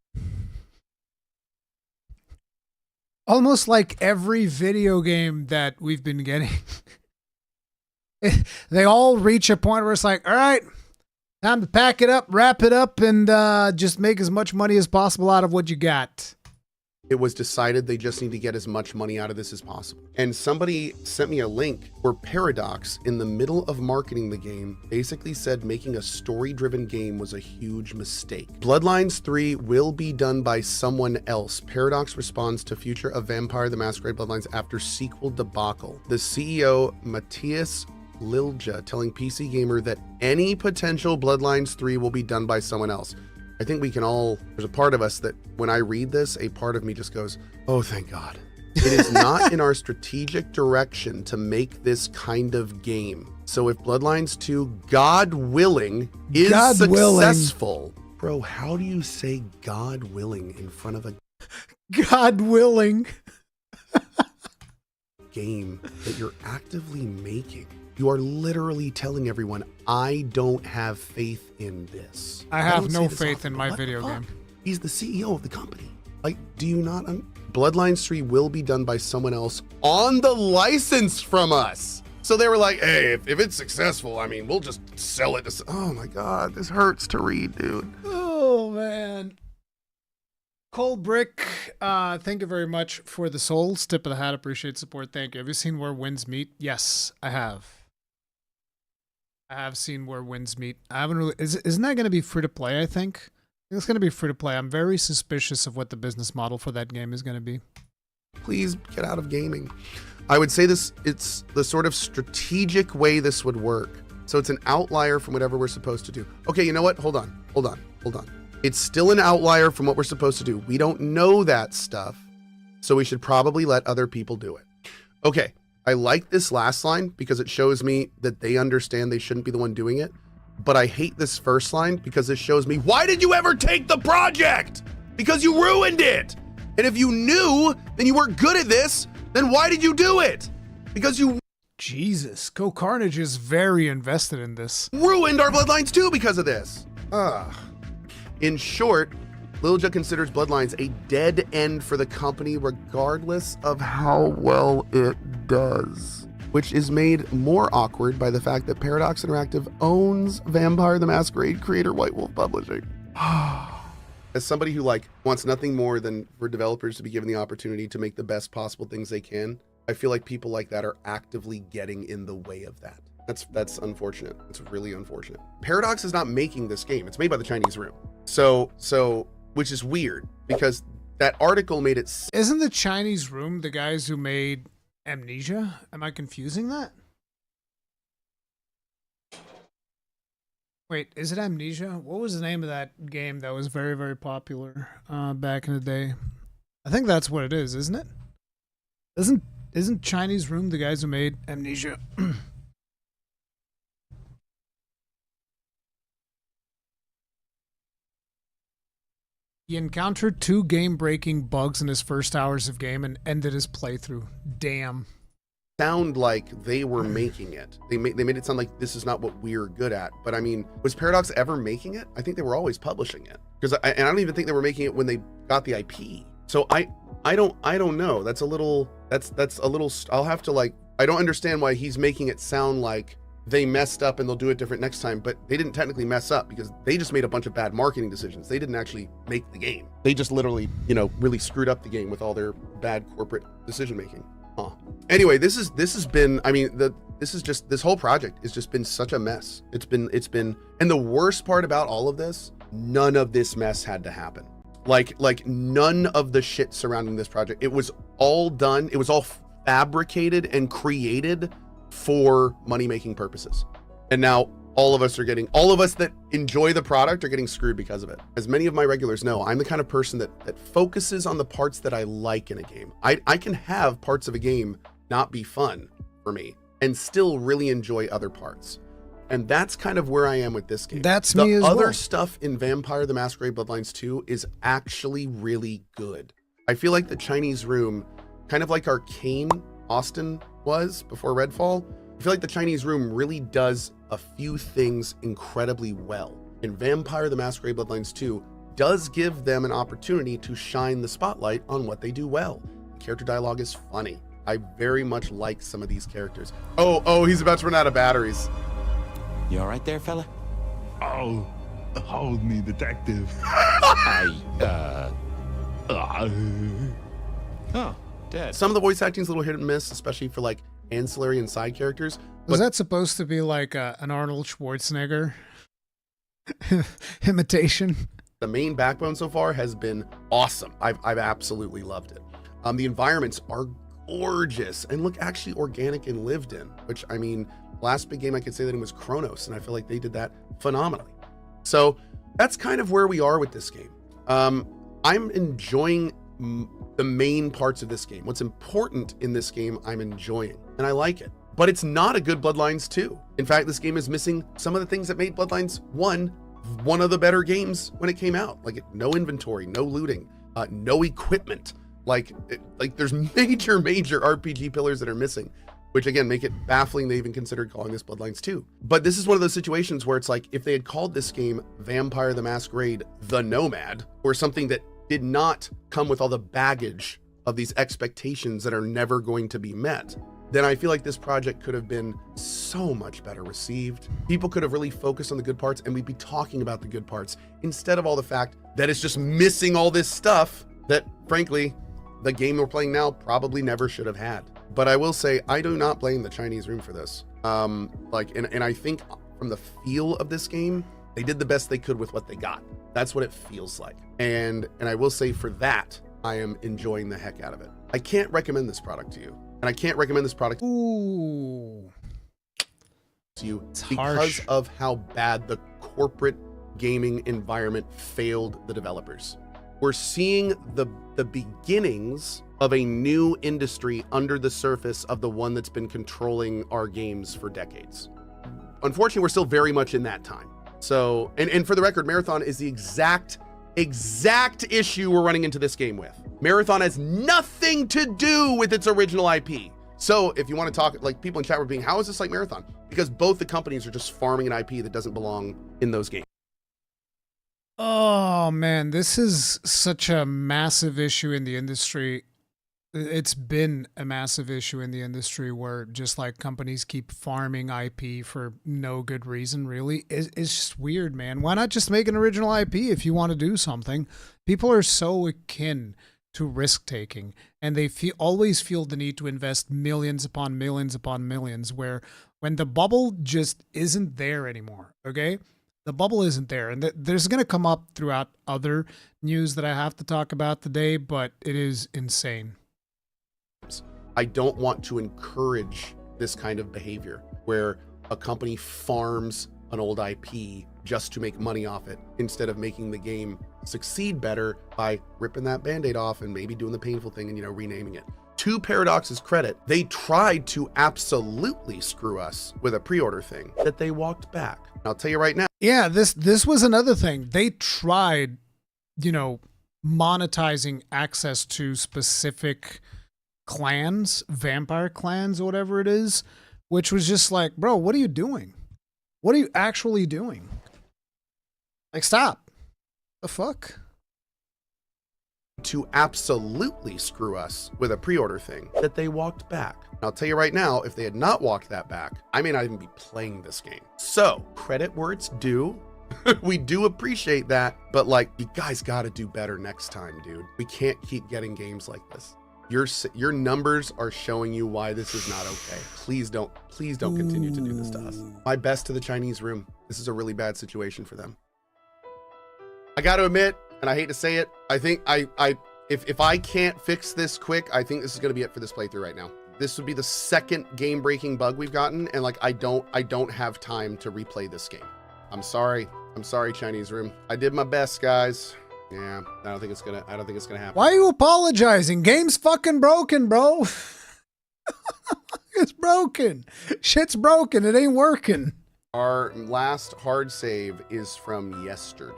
Speaker 1: almost like every video game that we've been getting, they all reach a point where it's like, all right, time to pack it up, wrap it up, and just make as much money as possible out of what you got.
Speaker 3: It was decided they just need to get as much money out of this as possible. And somebody sent me a link where Paradox, in the middle of marketing the game, basically said making a story-driven game was a huge mistake. Bloodlines 3 will be done by someone else. Paradox responds to future of Vampire the Masquerade Bloodlines after sequel debacle. The CEO, Matthias Lilja, telling PC Gamer that any potential Bloodlines 3 will be done by someone else. I think we can all, there's a part of us that when I read this, a part of me just goes, oh, thank God. It is not in our strategic direction to make this kind of game. So if Bloodlines 2, God willing, is successful. Bro, how do you say God willing in front of a
Speaker 1: God willing
Speaker 3: game that you're actively making? You are literally telling everyone, I don't have faith in this.
Speaker 1: I have no faith in my video game.
Speaker 3: He's the CEO of the company. Like, do you not? Bloodlines 3 will be done by someone else on the license from us. So they were like, hey, if it's successful, I mean, we'll just sell it to. Oh my God, this hurts to read, dude.
Speaker 1: Oh, man. Cole Brick, thank you very much for the souls. Tip of the hat, appreciate support. Thank you. Have you seen Where Winds Meet? Yes, I have. I have seen Where Winds Meet. I haven't really. Isn't that going to be free to play? I think it's going to be free to play. I'm very suspicious of what the business model for that game is going to be.
Speaker 3: Please get out of gaming. I would say this. It's the sort of strategic way this would work. So it's an outlier from whatever we're supposed to do. Okay, you know what? Hold on. It's still an outlier from what we're supposed to do. We don't know that stuff, so we should probably let other people do it. Okay. I like this last line because it shows me that they understand they shouldn't be the one doing it. But I hate this first line because it shows me, why did you ever take the project? Because you ruined it. And if you knew, then you weren't good at this, then why did you do it? Because you...
Speaker 1: Jesus, Go Carnage is very invested in this.
Speaker 3: Ruined our Bloodlines 2 because of this. In short, Lilja considers Bloodlines a dead end for the company regardless of how well it does, which is made more awkward by the fact that Paradox Interactive owns Vampire the Masquerade creator White Wolf Publishing. As somebody who wants nothing more than for developers to be given the opportunity to make the best possible things they can, I feel like people like that are actively getting in the way of that. That's unfortunate. It's really unfortunate. Paradox is not making this game. It's made by the Chinese Room. So which is weird because that article made it.
Speaker 1: Isn't the Chinese Room the guys who made Amnesia? Am I confusing that? Wait, is it Amnesia? What was the name of that game that was very, very popular back in the day? I think that's what it is, isn't it? Isn't Chinese Room the guys who made Amnesia? He encountered 2 game-breaking bugs in his first hours of game and ended his playthrough. Damn.
Speaker 3: Sound like they were making it. They made it sound like this is not what we're good at. But I mean, was Paradox ever making it? I think they were always publishing it. I don't even think they were making it when they got the IP. So I don't know. That's a little. I'll have to I don't understand why he's making it sound like they messed up and they'll do it different next time, but they didn't technically mess up because they just made a bunch of bad marketing decisions. They didn't actually make the game. They just literally, really screwed up the game with all their bad corporate decision making. Anyway, this has been, this whole project has just been such a mess. It's been, and the worst part about all of this, none of this mess had to happen. Like none of the shit surrounding this project. It was all done. It was all fabricated and created for money-making purposes. And now all of us that enjoy the product are getting screwed because of it. As many of my regulars know, I'm the kind of person that focuses on the parts that I like in a game. I can have parts of a game not be fun for me and still really enjoy other parts. And that's kind of where I am with this game.
Speaker 1: That's me as well.
Speaker 3: The other stuff in Vampire the Masquerade Bloodlines 2 is actually really good. I feel like the Chinese Room, kind of like Arcane Austin was before Redfall, I feel like the Chinese Room really does a few things incredibly well. And Vampire the Masquerade Bloodlines 2 does give them an opportunity to shine the spotlight on what they do well. The character dialogue is funny. I very much like some of these characters. Oh, he's about to run out of batteries.
Speaker 4: You all right there, fella?
Speaker 5: Oh, hold me, detective.
Speaker 4: Oh, dead.
Speaker 3: Some of the voice acting's a little hit and miss, especially for like ancillary and side characters.
Speaker 1: Was that supposed to be like an Arnold Schwarzenegger imitation?
Speaker 3: The main backbone so far has been awesome. I've absolutely loved it. The environments are gorgeous and look actually organic and lived in, which, I mean, last big game I could say that it was Chronos, and I feel like they did that phenomenally. So that's kind of where we are with this game. I'm enjoying the main parts of this game. What's important in this game, I'm enjoying, and I like it. But it's not a good Bloodlines 2. In fact, this game is missing some of the things that made Bloodlines 1 one of the better games when it came out. Like no inventory, no looting, no equipment. Like there's major RPG pillars that are missing, which again make it baffling they even considered calling this Bloodlines 2. But this is one of those situations where it's like if they had called this game Vampire the Masquerade The Nomad, or something that did not come with all the baggage of these expectations that are never going to be met, then I feel like this project could have been so much better received. People could have really focused on the good parts, and we'd be talking about the good parts instead of all the fact that it's just missing all this stuff that, frankly, the game we're playing now probably never should have had. But I will say, I do not blame the Chinese room for this. And I think from the feel of this game, they did the best they could with what they got. That's what it feels like. And I will say for that, I am enjoying the heck out of it. I can't recommend this product to you. And I can't recommend this product
Speaker 1: Ooh.
Speaker 3: to you
Speaker 1: It's
Speaker 3: because
Speaker 1: harsh.
Speaker 3: of how bad the corporate gaming environment failed the developers. We're seeing the beginnings of a new industry under the surface of the one that's been controlling our games for decades. Unfortunately, we're still very much in that time. So, and for the record, Marathon is the exact issue we're running into this game with. Marathon has nothing to do with its original IP. So if you want to talk, like people in chat were being, how is this like Marathon? Because both the companies are just farming an IP that doesn't belong in those games.
Speaker 1: Oh man, this is such a massive issue in the industry. It's been a massive issue in the industry where just like companies keep farming IP for no good reason, really. It's just weird, man. Why not just make an original IP if you want to do something? People are so akin to risk taking, and they always feel the need to invest millions upon millions upon millions, where when the bubble just isn't there anymore, okay? The bubble isn't there, and there's going to come up throughout other news that I have to talk about today, but it is insane.
Speaker 3: I don't want to encourage this kind of behavior where a company farms an old IP just to make money off it instead of making the game succeed better by ripping that band-aid off and maybe doing the painful thing and, renaming it. To Paradox's credit, they tried to absolutely screw us with a pre-order thing that they walked back. I'll tell you right now.
Speaker 1: Yeah, this was another thing. They tried, monetizing access to specific clans, vampire clans or whatever it is, which was just like, bro, what are you doing? What are you actually doing? Like, stop. The fuck?
Speaker 3: To absolutely screw us with a pre-order thing that they walked back. I'll tell you right now, if they had not walked that back, I may not even be playing this game. So, credit where it's due. We do appreciate that, but you guys got to do better next time, dude. We can't keep getting games like this. Your numbers are showing you why this is not okay. Please don't continue to do this to us. My best to the Chinese room. This is a really bad situation for them. I got to admit, and I hate to say it, I think if I can't fix this quick, I think this is going to be it for this playthrough right now. This would be the second game-breaking bug we've gotten, and I don't have time to replay this game. I'm sorry, Chinese room. I did my best, guys. Yeah, I don't think it's gonna happen.
Speaker 1: Why are you apologizing? Game's fucking broken, bro. It's broken. Shit's broken. It ain't working.
Speaker 3: Our last hard save is from yesterday.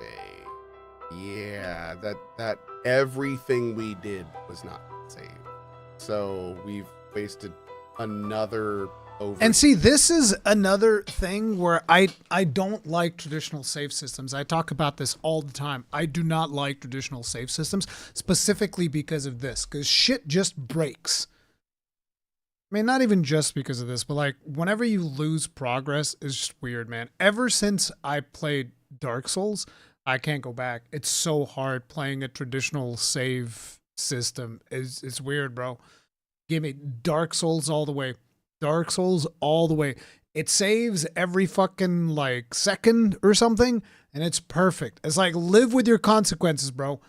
Speaker 3: Yeah, that everything we did was not saved. So we've wasted another over.
Speaker 1: And see, this is another thing where I don't like traditional save systems. I talk about this all the time. I do not like traditional save systems, specifically because of this, because shit just breaks. I mean, not even just because of this, but whenever you lose progress, it's just weird, man. Ever since I played Dark Souls, I can't go back. It's so hard playing a traditional save system is it's weird, bro. Give me Dark Souls all the way. Dark Souls all the way. It saves every fucking like second or something, and it's perfect. It's like live with your consequences, bro.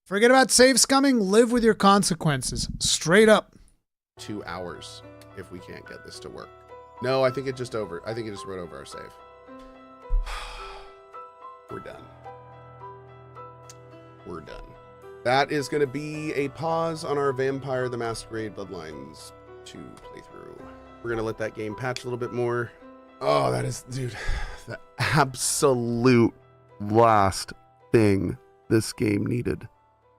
Speaker 1: Forget about save scumming, live with your consequences. Straight up.
Speaker 3: 2 hours if we can't get this to work. No, I think it just wrote over our save. We're done. We're done. That is going to be a pause on our Vampire the Masquerade Bloodlines 2 playthrough. We're going to let that game patch a little bit more. Oh, that is, dude, the absolute last thing this game needed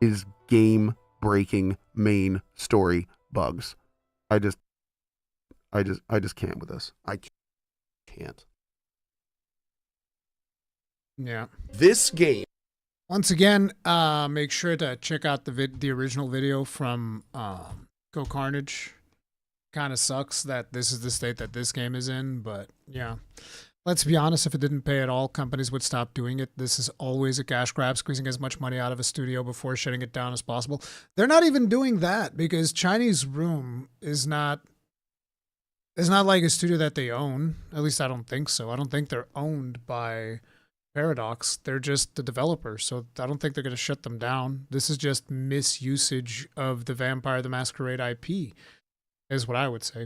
Speaker 3: is game-breaking main story bugs. I just can't with this. I can't.
Speaker 1: Yeah.
Speaker 3: This game.
Speaker 1: Once again, make sure to check out the original video from Go Carnage. Kind of sucks that this is the state that this game is in, but yeah. Let's be honest, if it didn't pay at all, companies would stop doing it. This is always a cash grab, squeezing as much money out of a studio before shutting it down as possible. They're not even doing that because Chinese Room is not like a studio that they own. At least I don't think so. I don't think they're owned by Paradox. They're just the developer, so I don't think they're going to shut them down. This is just misusage of the Vampire the Masquerade IP, is what I would say.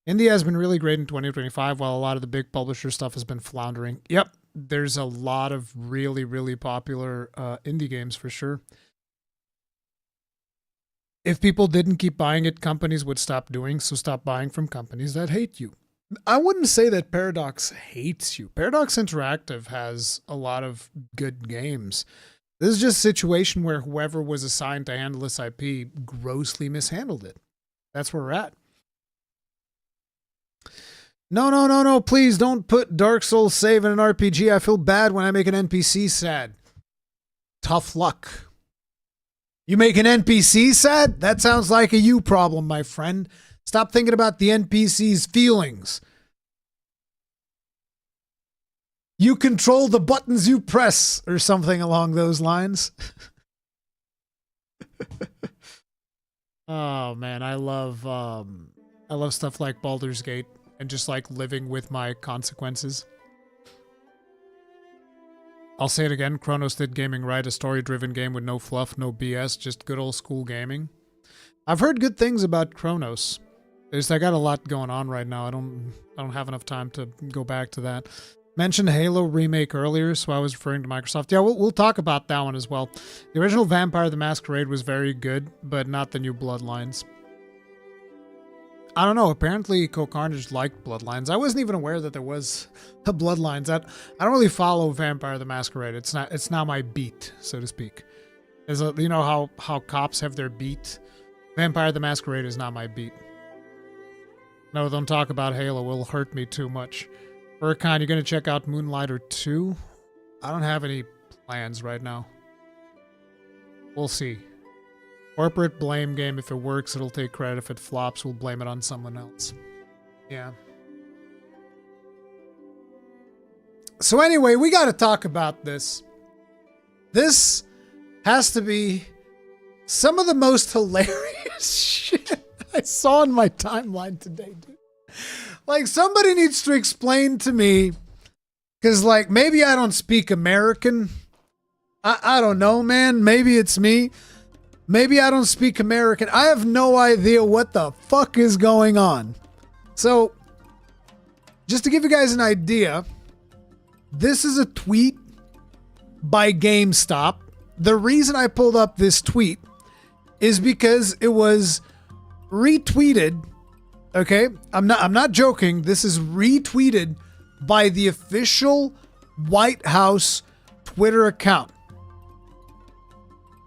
Speaker 1: Indie has been really great in 2025, while a lot of the big publisher stuff has been floundering. Yep, there's a lot of really, really popular indie games for sure. If people didn't keep buying it, companies would stop doing, so stop buying from companies that hate you. I wouldn't say that Paradox hates you. Paradox Interactive has a lot of good games. This is just a situation where whoever was assigned to handle this IP grossly mishandled it. That's where we're at. No, please don't put Dark Souls save in an RPG. I feel bad when I make an NPC sad. Tough luck. You make an NPC sad? That sounds like a you problem, my friend. Stop thinking about the NPC's feelings. You control the buttons you press, or something along those lines. Oh man, I love stuff like Baldur's Gate and just like living with my consequences. I'll say it again, Chronos did gaming right, a story-driven game with no fluff, no BS, just good old school gaming. I've heard good things about Chronos. I got a lot going on right now. I don't have enough time to go back to that. Mentioned Halo remake earlier, so I was referring to Microsoft. Yeah, we'll talk about that one as well. The original Vampire the Masquerade was very good, but not the new Bloodlines. I don't know. Apparently, Carnage liked Bloodlines. I wasn't even aware that there was a Bloodlines. I don't really follow Vampire the Masquerade. It's not my beat, so to speak. You know how cops have their beat? Vampire the Masquerade is not my beat. No, don't talk about Halo. It will hurt me too much. Rurikhan, you're going to check out Moonlighter 2? I don't have any plans right now. We'll see. Corporate blame game. If it works, it'll take credit. If it flops, we'll blame it on someone else. Yeah. So anyway, we got to talk about this. This has to be some of the most hilarious shit I saw in my timeline today, dude. Like, somebody needs to explain to me, because, like, maybe I don't speak American. I don't know, man. Maybe it's me. Maybe I don't speak American. I have no idea what the fuck is going on. So, just to give you guys an idea, this is a tweet by GameStop. The reason I pulled up this tweet is because it was retweeted. Okay, I'm not joking. This is retweeted by the official White House Twitter account.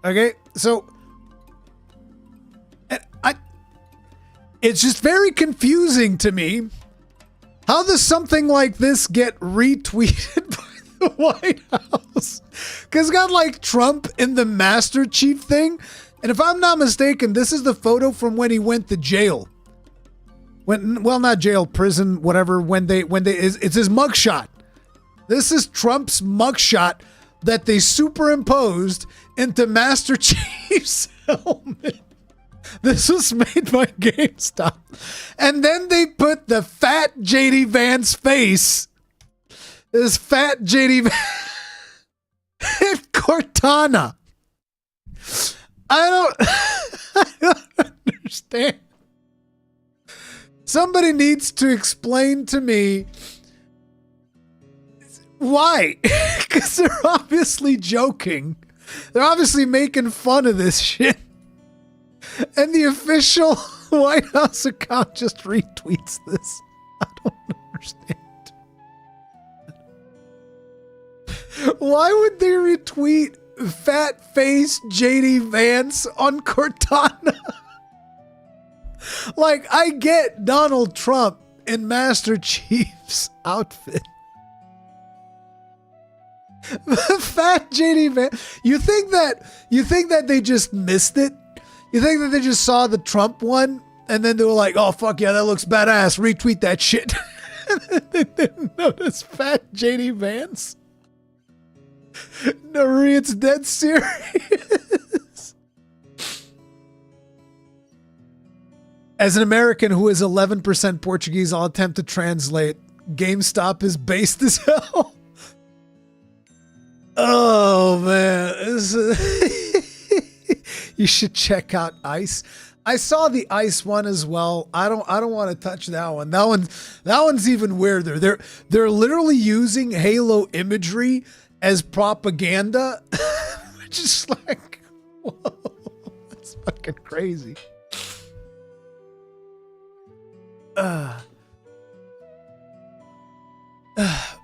Speaker 1: Okay, so it's just very confusing to me. How does something like this get retweeted by the White House? Because it's got like Trump in the Master Chief thing, and if I'm not mistaken, this is the photo from when he went to jail. Well, not jail, prison, whatever. It's his mugshot. This is Trump's mugshot that they superimposed into Master Chief's helmet. This was made by GameStop. And then they put the fat JD Vance face. This fat JD Vance in Cortana. I don't understand. Somebody needs to explain to me why. Because they're obviously joking. They're obviously making fun of this shit. And the official White House account just retweets this. I don't understand. Why would they retweet fat face JD Vance on Cortana? Like, I get Donald Trump in Master Chief's outfit. Fat JD Vance. You think that they just missed it? You think that they just saw the Trump one and then they were like, oh, fuck yeah, that looks badass. Retweet that shit. They didn't notice fat JD Vance? No, it's dead serious. As an American who is 11% Portuguese, I'll attempt to translate. GameStop is based as hell. Oh, man. You should check out Ice. I saw the Ice one as well. I don't want to touch that one. That one's even weirder. They're literally using Halo imagery as propaganda, which is like, whoa, that's fucking crazy.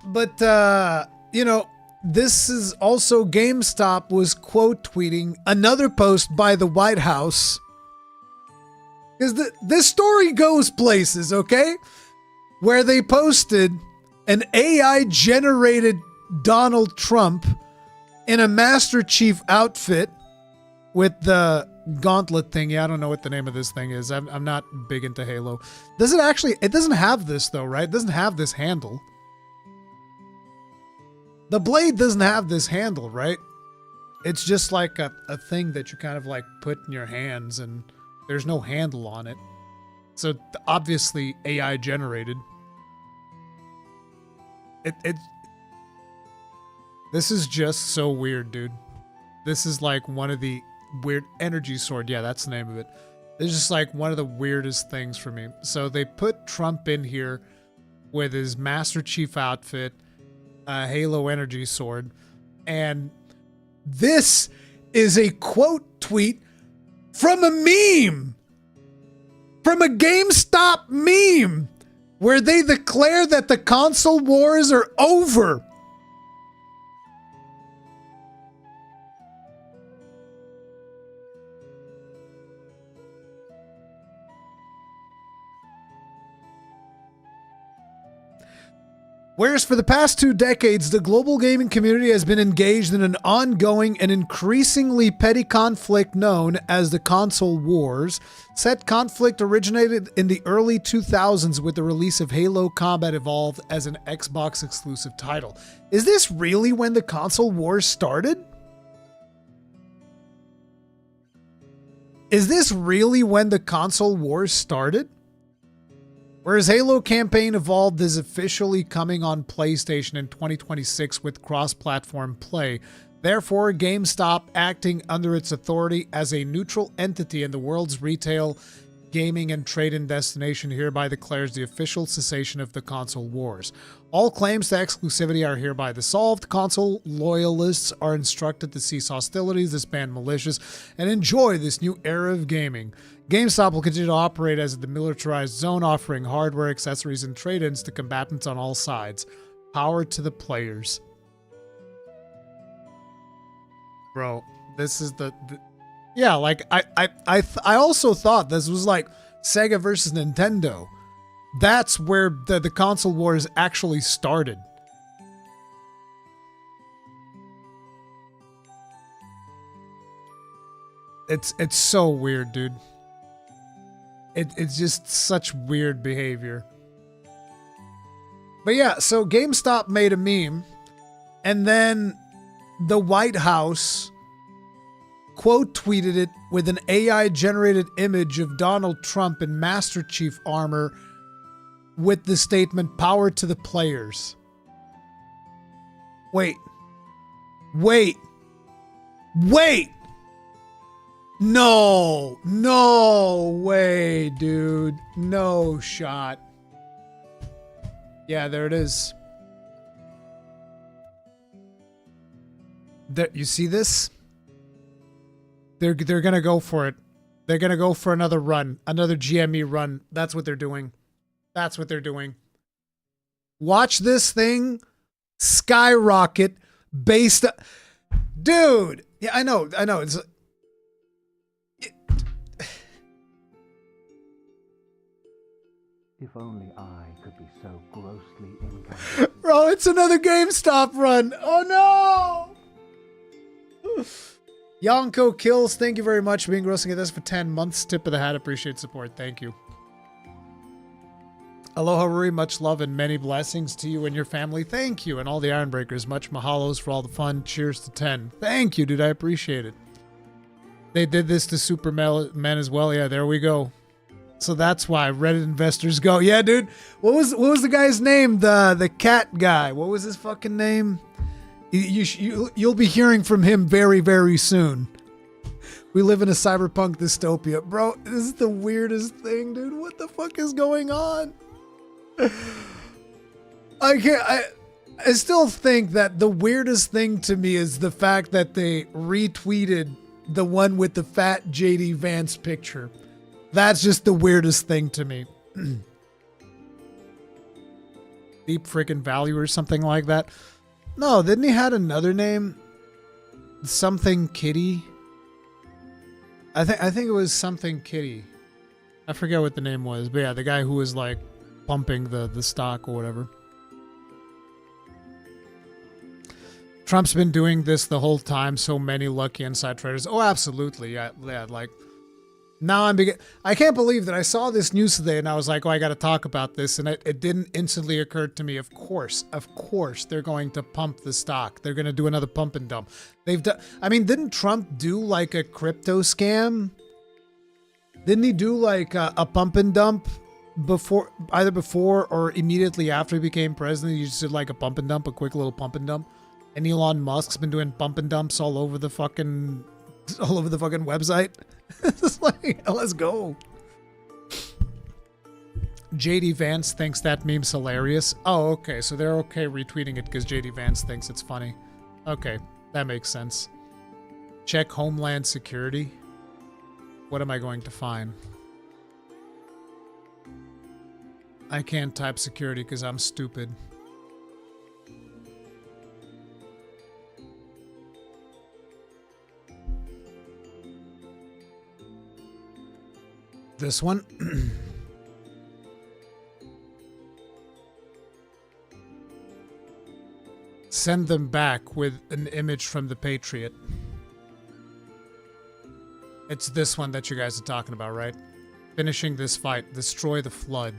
Speaker 1: But you know, this is also GameStop was quote tweeting another post by the White House. Because this story goes places, okay? Where they posted an AI generated Donald Trump in a Master Chief outfit with the gauntlet thing. Yeah, I don't know what the name of this thing is. I'm not big into Halo. Does it actually? It doesn't have this though, right? It doesn't have this handle. The blade doesn't have this handle, right? It's just like a thing that you kind of like put in your hands and there's no handle on it. So obviously AI generated. This is just so weird, dude. This is like one of the weird energy sword. Yeah, that's the name of it. It's just like one of the weirdest things for me. So they put Trump in here with his Master Chief outfit, Halo energy sword, and this is a quote tweet from a meme, from a GameStop meme, where they declare that the console wars are over. Whereas for the past 2 decades, the global gaming community has been engaged in an ongoing and increasingly petty conflict known as the console wars. Said conflict originated in the early 2000s with the release of Halo Combat Evolved as an Xbox exclusive title. Is this really when the console wars started? Is this really when the console wars started? Whereas Halo Campaign Evolved is officially coming on PlayStation in 2026 with cross-platform play. Therefore, GameStop, acting under its authority as a neutral entity in the world's retail, gaming, and trade-in destination, hereby declares the official cessation of the console wars. All claims to exclusivity are hereby dissolved. Console loyalists are instructed to cease hostilities, disband militias, and enjoy this new era of gaming. GameStop will continue to operate as a demilitarized zone, offering hardware, accessories, and trade-ins to combatants on all sides. Power to the players. Bro, this is the yeah, like I also thought this was like Sega versus Nintendo. That's where the console wars actually started. It's so weird, dude. It's just such weird behavior. But yeah, so GameStop made a meme, and then the White House quote tweeted it with an AI-generated image of Donald Trump in Master Chief armor with the statement, "Power to the players." Wait. No way, dude. No shot. Yeah, there it is. There, you see this? They're gonna go for it. They're gonna go for another run, another GME run. That's what they're doing. That's what they're doing. Watch this thing skyrocket based. Dude, yeah, I know. It's.
Speaker 2: If only I could be so grossly incompetent.
Speaker 1: Bro, it's another GameStop run. Oh no! Yonko Kills, thank you very much for being grossing at this for 10 months. Tip of the hat, appreciate support. Thank you. Aloha Ruri, much love and many blessings to you and your family. Thank you. And all the Ironbreakers, much mahalos for all the fun. Cheers to 10. Thank you, dude. I appreciate it. They did this to Superman as well. Yeah, there we go. So that's why Reddit investors go, yeah, dude. What was the guy's name? The cat guy. What was his fucking name? You'll be hearing from him very, very soon. We live in a cyberpunk dystopia. Bro, this is the weirdest thing, dude. What the fuck is going on? I still think that the weirdest thing to me is the fact that they retweeted the one with the fat JD Vance picture. That's just the weirdest thing to me. Deep freaking value or something like that. No, didn't he had another name? Something Kitty. I think it was something Kitty. I forget what the name was, but yeah, the guy who was like pumping the stock or whatever. Trump's been doing this the whole time. So many lucky inside traders. Oh, absolutely. Yeah, like now I can't believe that I saw this news today and I was like, oh, I got to talk about this. And it didn't instantly occur to me. Of course, they're going to pump the stock. They're going to do another pump and dump. They've done. I mean, didn't Trump do like a crypto scam? Didn't he do like a pump and dump either before or immediately after he became president? He just did like a pump and dump, a quick little pump and dump. And Elon Musk's been doing pump and dumps all over the fucking website. It's like, let's go. JD Vance thinks that meme's hilarious. Oh, okay. So they're okay retweeting it because JD Vance thinks it's funny. Okay, that makes sense. Check Homeland Security. What am I going to find? I can't type security because I'm stupid. This one. Send them back with an image from the Patriot. It's this one that you guys are talking about, right? Finishing this fight. Destroy the flood.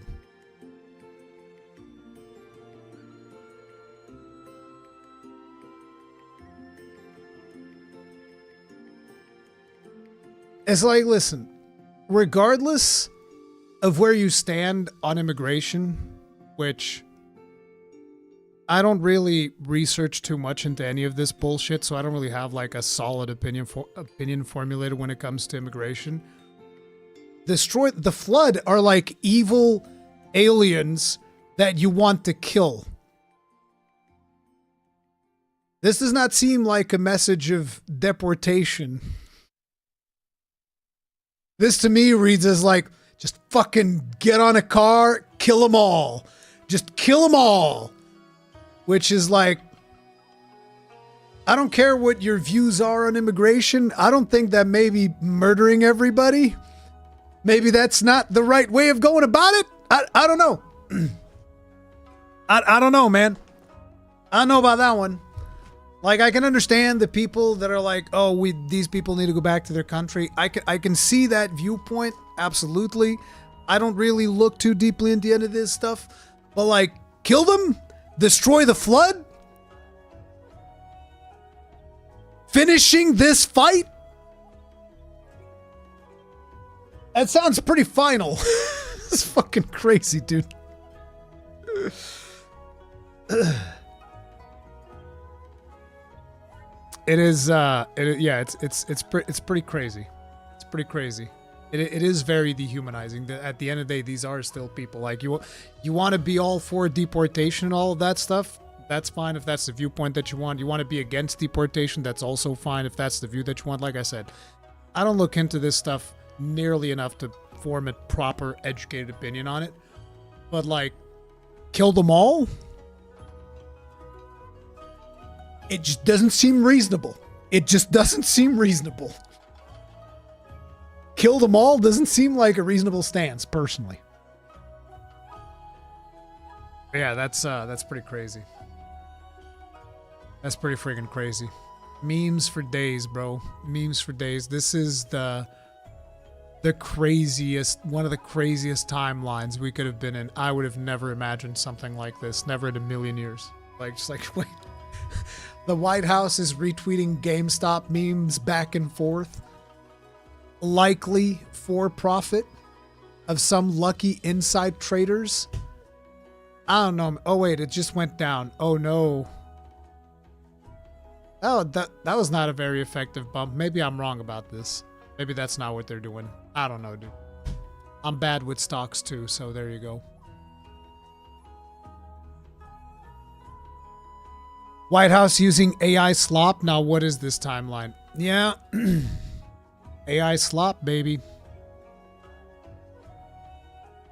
Speaker 1: It's like, listen. Regardless of where you stand on immigration, which I don't really research too much into any of this bullshit, so I don't really have like a solid opinion formulated when it comes to immigration. The flood are like evil aliens that you want to kill. This does not seem like a message of deportation. This to me reads as like, just fucking get on a car, kill them all. Just kill them all. Which is like, I don't care what your views are on immigration. I don't think that maybe murdering everybody, maybe that's not the right way of going about it. I don't know. I don't know, man. I don't know about that one. Like, I can understand the people that are like, oh, these people need to go back to their country. I can see that viewpoint, absolutely. I don't really look too deeply into any of this stuff. But, like, kill them? Destroy the flood? Finishing this fight? That sounds pretty final. It's fucking crazy, dude. It is, yeah, it's pretty crazy. It's pretty crazy. It is very dehumanizing. At the end of the day, these are still people. Like, you want to be all for deportation and all of that stuff? That's fine if that's the viewpoint that you want. You want to be against deportation? That's also fine if that's the view that you want. Like I said, I don't look into this stuff nearly enough to form a proper, educated opinion on it. But, like, kill them all? It just doesn't seem reasonable. It just doesn't seem reasonable. Kill them all doesn't seem like a reasonable stance, personally. Yeah, that's pretty crazy. That's pretty freaking crazy. Memes for days, bro. Memes for days. This is the craziest, one of the craziest timelines we could have been in. I would have never imagined something like this. Never in a million years. Like, just like, wait. The White House is retweeting GameStop memes back and forth. Likely for profit of some lucky inside traders. I don't know. Oh, wait, it just went down. Oh, no. Oh, that was not a very effective bump. Maybe I'm wrong about this. Maybe that's not what they're doing. I don't know, dude. I'm bad with stocks, too, so there you go. White House using AI slop. Now, what is this timeline? Yeah. AI slop, baby.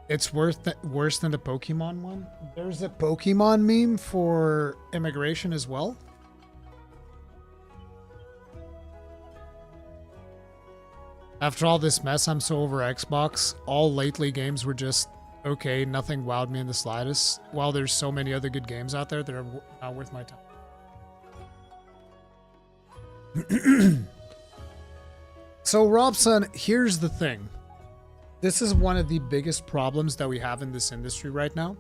Speaker 1: It's worse than the Pokemon one. There's a Pokemon meme for immigration as well. After all this mess, I'm so over Xbox. All lately games were just okay. Nothing wowed me in the slightest. While there's so many other good games out there that are not worth my time. So, Robson, here's the thing. This is one of the biggest problems that we have in this industry right now.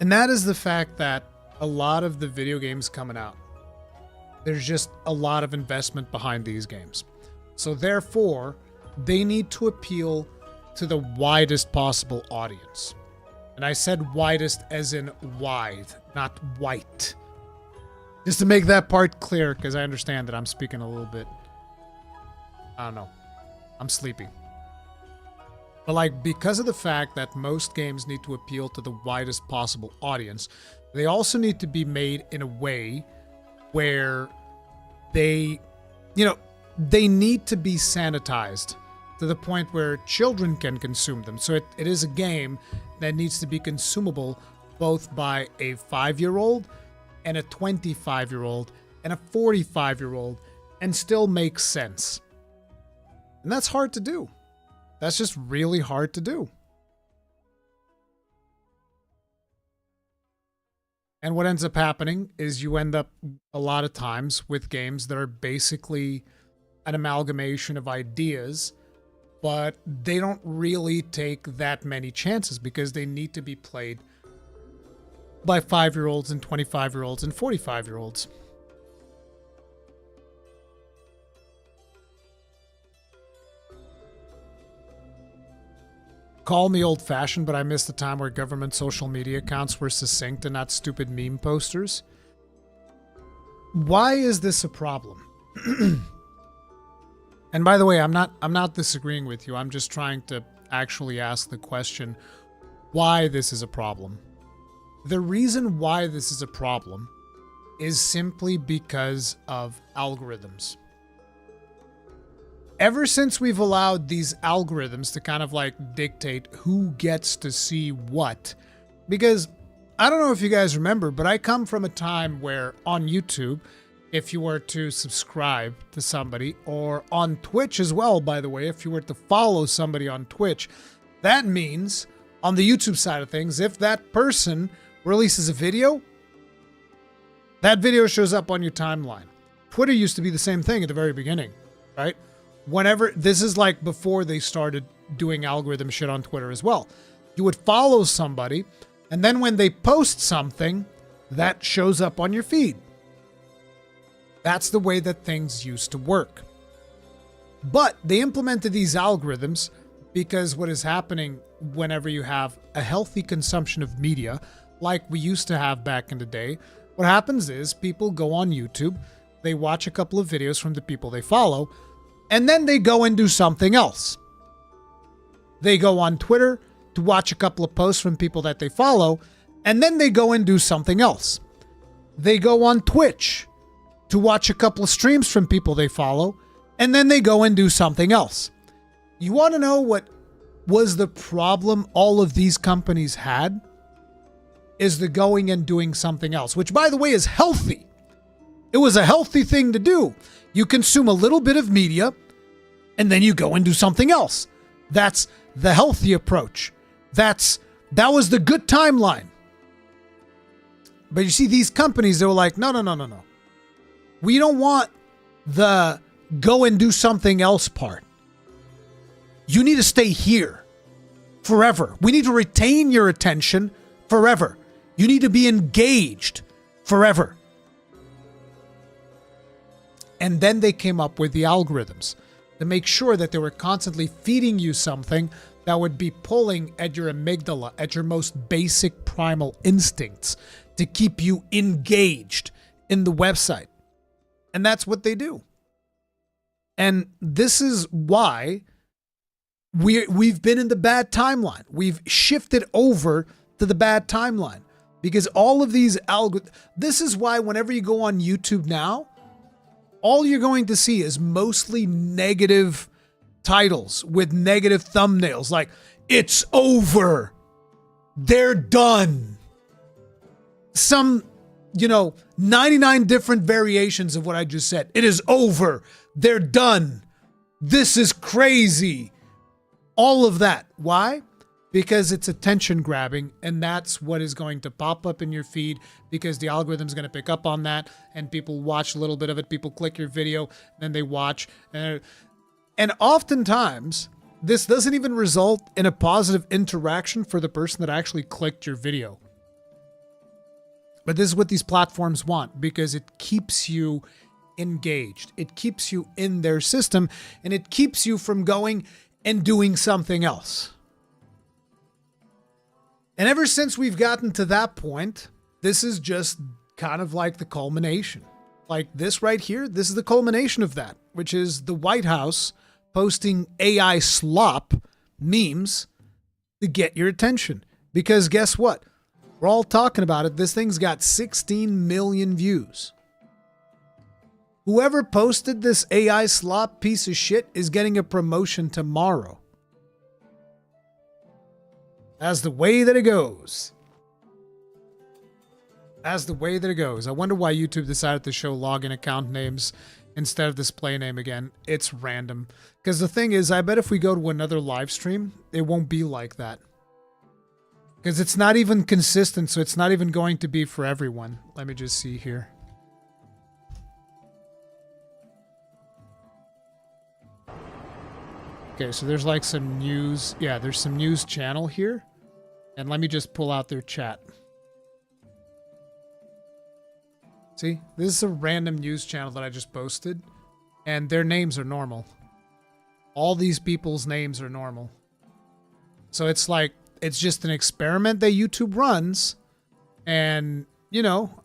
Speaker 1: And that is the fact that a lot of the video games coming out, there's just a lot of investment behind these games. So therefore, they need to appeal to the widest possible audience. And I said widest as in wide, not white. Just to make that part clear, because I understand that I'm speaking a little bit, I don't know, I'm sleepy. But like, because of the fact that most games need to appeal to the widest possible audience, they also need to be made in a way where they, they need to be sanitized to the point where children can consume them. So it is a game that needs to be consumable both by a 5-year-old and a 25-year-old and a 45-year-old and still make sense. And that's hard to do. That's just really hard to do. And what ends up happening is you end up a lot of times with games that are basically an amalgamation of ideas, but they don't really take that many chances because they need to be played by 5-year-olds and 25-year-olds and 45-year-olds. Call me old-fashioned, but I miss the time where government social media accounts were succinct and not stupid meme posters. Why is this a problem? And by the way, I'm not disagreeing with you. I'm just trying to actually ask the question why this is a problem. The reason why this is a problem is simply because of algorithms. Ever since we've allowed these algorithms to kind of like dictate who gets to see what, because I don't know if you guys remember, but I come from a time where on YouTube, if you were to subscribe to somebody, or on Twitch as well, by the way, if you were to follow somebody on Twitch, that means on the YouTube side of things, if that person releases a video, that video shows up on your timeline. Twitter used to be the same thing at the very beginning, right? Whenever, this is like before they started doing algorithm shit on Twitter as well. You would follow somebody, and then when they post something, that shows up on your feed. That's the way that things used to work. But they implemented these algorithms Because what is happening whenever you have a healthy consumption of media, like we used to have back in the day, what happens is people go on YouTube, they watch a couple of videos from the people they follow, and then they go and do something else. They go on Twitter to watch a couple of posts from people that they follow, and then they go and do something else. They go on Twitch to watch a couple of streams from people they follow, and then they go and do something else. You want to know what was the problem all of these companies had? Is the going and doing something else, which, by the way, is healthy. It was a healthy thing to do. You consume a little bit of media, and then you go and do something else. That's the healthy approach. That was the good timeline. But you see, these companies, they were like, no. We don't want the go and do something else part. You need to stay here forever. We need to retain your attention forever. You need to be engaged forever. And then they came up with the algorithms to make sure that they were constantly feeding you something that would be pulling at your amygdala, at your most basic primal instincts to keep you engaged in the website. And that's what they do. And this is why we've been in the bad timeline. We've shifted over to the bad timeline because all of these this is why whenever you go on YouTube now, all you're going to see is mostly negative titles with negative thumbnails like, it's over. They're done. Some, 99 different variations of what I just said. It is over. They're done. This is crazy. All of that. Why? Because it's attention grabbing, and that's what is going to pop up in your feed because the algorithm's going to pick up on that, and people watch a little bit of it. People click your video, then they watch. And oftentimes, this doesn't even result in a positive interaction for the person that actually clicked your video. But this is what these platforms want because it keeps you engaged. It keeps you in their system, and it keeps you from going and doing something else. And ever since we've gotten to that point, this is just kind of like the culmination. Like this right here, this is the culmination of that, which is the White House posting AI slop memes to get your attention. Because guess what? We're all talking about it. This thing's got 16 million views. Whoever posted this AI slop piece of shit is getting a promotion tomorrow. That's the way that it goes. That's the way that it goes. I wonder why YouTube decided to show login account names instead of display name again. It's random. Because the thing is, I bet if we go to another live stream, it won't be like that. Because it's not even consistent, so it's not even going to be for everyone. Let me just see here. Okay, so there's like some news. Yeah, there's some news channel here. And let me just pull out their chat. See, this is a random news channel that I just posted. And their names are normal. All these people's names are normal. So it's like, it's just an experiment that YouTube runs. And,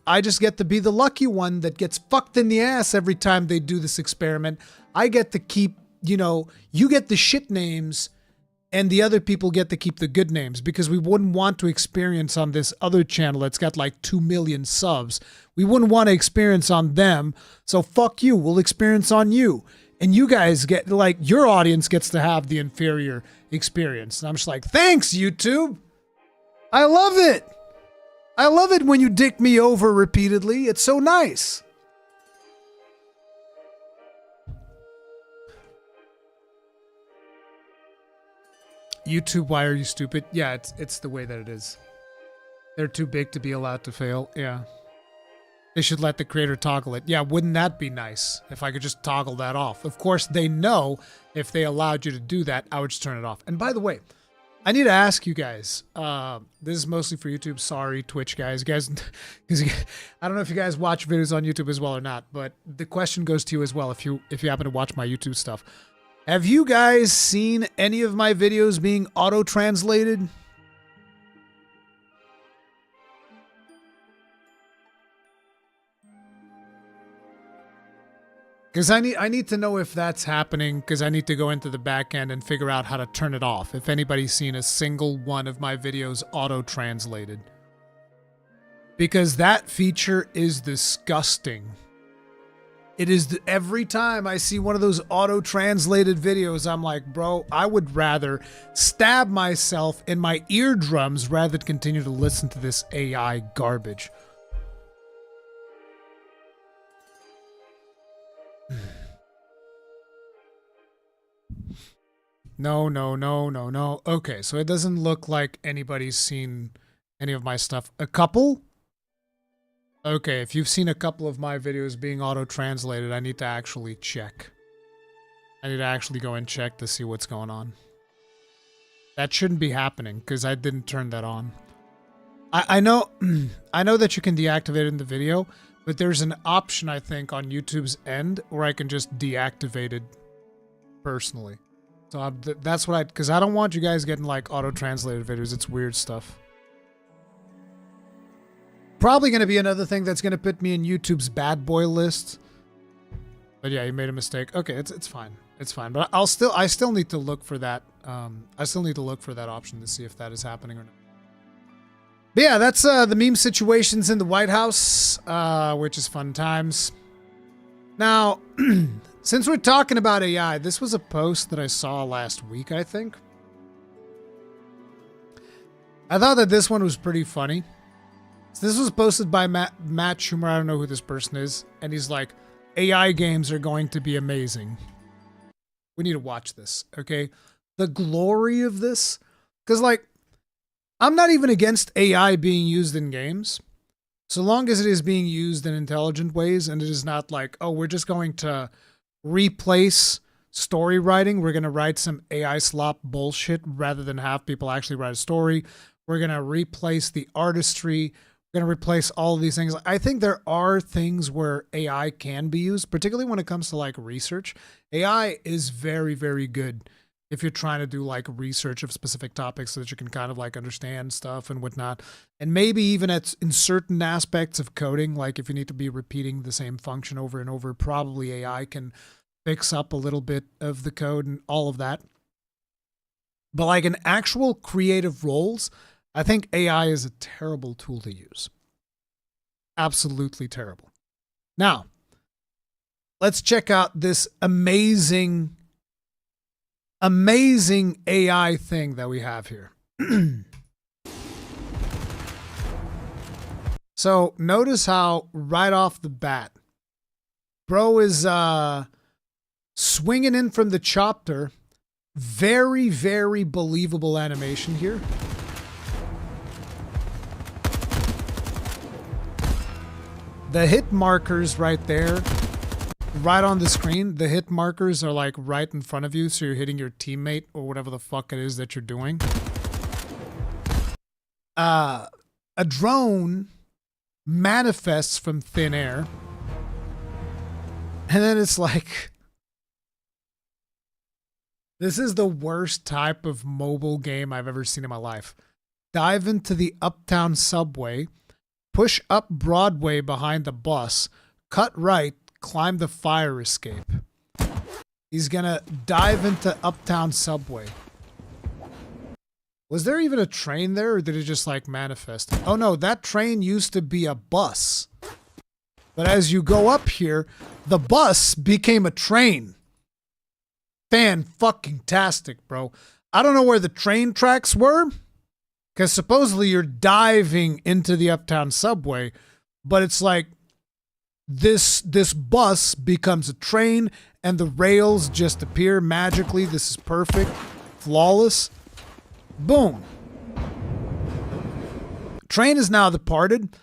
Speaker 1: I just get to be the lucky one that gets fucked in the ass every time they do this experiment. I get to keep, you get the shit names and the other people get to keep the good names because we wouldn't want to experience on this other channel that's got like 2 million subs. We wouldn't want to experience on them. So fuck you. We'll experience on you. And you guys get, like, your audience gets to have the inferior experience. And I'm just like, thanks, YouTube. I love it. I love it when you dick me over repeatedly. It's so nice. YouTube, why are you stupid? Yeah, it's the way that it is. They're too big to be allowed to fail. Yeah. They should let the creator toggle it. Yeah, wouldn't that be nice if I could just toggle that off? Of course, they know if they allowed you to do that, I would just turn it off. And by the way, I need to ask you guys. This is mostly for YouTube. Sorry, Twitch guys. Because I don't know if you guys watch videos on YouTube as well or not, but the question goes to you as well if you happen to watch my YouTube stuff. Have you guys seen any of my videos being auto-translated? Because I need to know if that's happening, because I need to go into the back end and figure out how to turn it off. If anybody's seen a single one of my videos auto-translated. Because that feature is disgusting. It is every time I see one of those auto-translated videos, I'm like, bro, I would rather stab myself in my eardrums rather than continue to listen to this AI garbage. No. Okay, so it doesn't look like anybody's seen any of my stuff. A couple? Okay, if you've seen a couple of my videos being auto-translated, I need to actually check. I need to actually go and check to see what's going on. That shouldn't be happening, because I didn't turn that on. I know I know that you can deactivate it in the video, but there's an option, I think, on YouTube's end where I can just deactivate it personally. So that's what because I don't want you guys getting like auto-translated videos. It's weird stuff. Probably going to be another thing that's going to put me in YouTube's bad boy list. But yeah, you made a mistake. Okay, it's fine. It's fine. But I still need to look for that. I still need to look for that option to see if that is happening or not. But yeah, that's the meme situations in the White House, which is fun times. Now, since we're talking about AI, this was a post that I saw last week, I think. I thought that this one was pretty funny. So this was posted by Matt Schumer. I don't know who this person is. And he's like, AI games are going to be amazing. We need to watch this, okay? The glory of this. Because, like, I'm not even against AI being used in games. So long as it is being used in intelligent ways and it is not like, oh, we're just going to replace story writing. We're going to write some AI slop bullshit rather than have people actually write a story. We're going to replace the artistry. We're going to replace all of these things. I think there are things where AI can be used, particularly when it comes to like research. AI is very, very good if you're trying to do like research of specific topics so that you can kind of like understand stuff and whatnot. And maybe even in certain aspects of coding, like if you need to be repeating the same function over and over, probably AI can fix up a little bit of the code and all of that. But like in actual creative roles, I think AI is a terrible tool to use. Absolutely terrible. Now, let's check out this amazing AI thing that we have here. So notice how right off the bat, bro is swinging in from the chopper. Very, very believable animation here. The hit markers right there, right on the screen, the hit markers are like right in front of you, so you're hitting your teammate or whatever the fuck it is that you're doing. A drone manifests from thin air, and then it's like, this is the worst type of mobile game I've ever seen in my life. Dive into the Uptown subway, push up Broadway behind the bus, cut right, climb the fire escape. He's gonna dive into Uptown subway. Was there even a train there, or did it just like manifest? Oh no, that train used to be a bus. But as you go up here, the bus became a train. Fan-fucking-tastic, bro. I don't know where the train tracks were, because supposedly you're diving into the Uptown subway, but it's like this bus becomes a train and the rails just appear magically. This is perfect. Flawless. Boom. Train is now departed.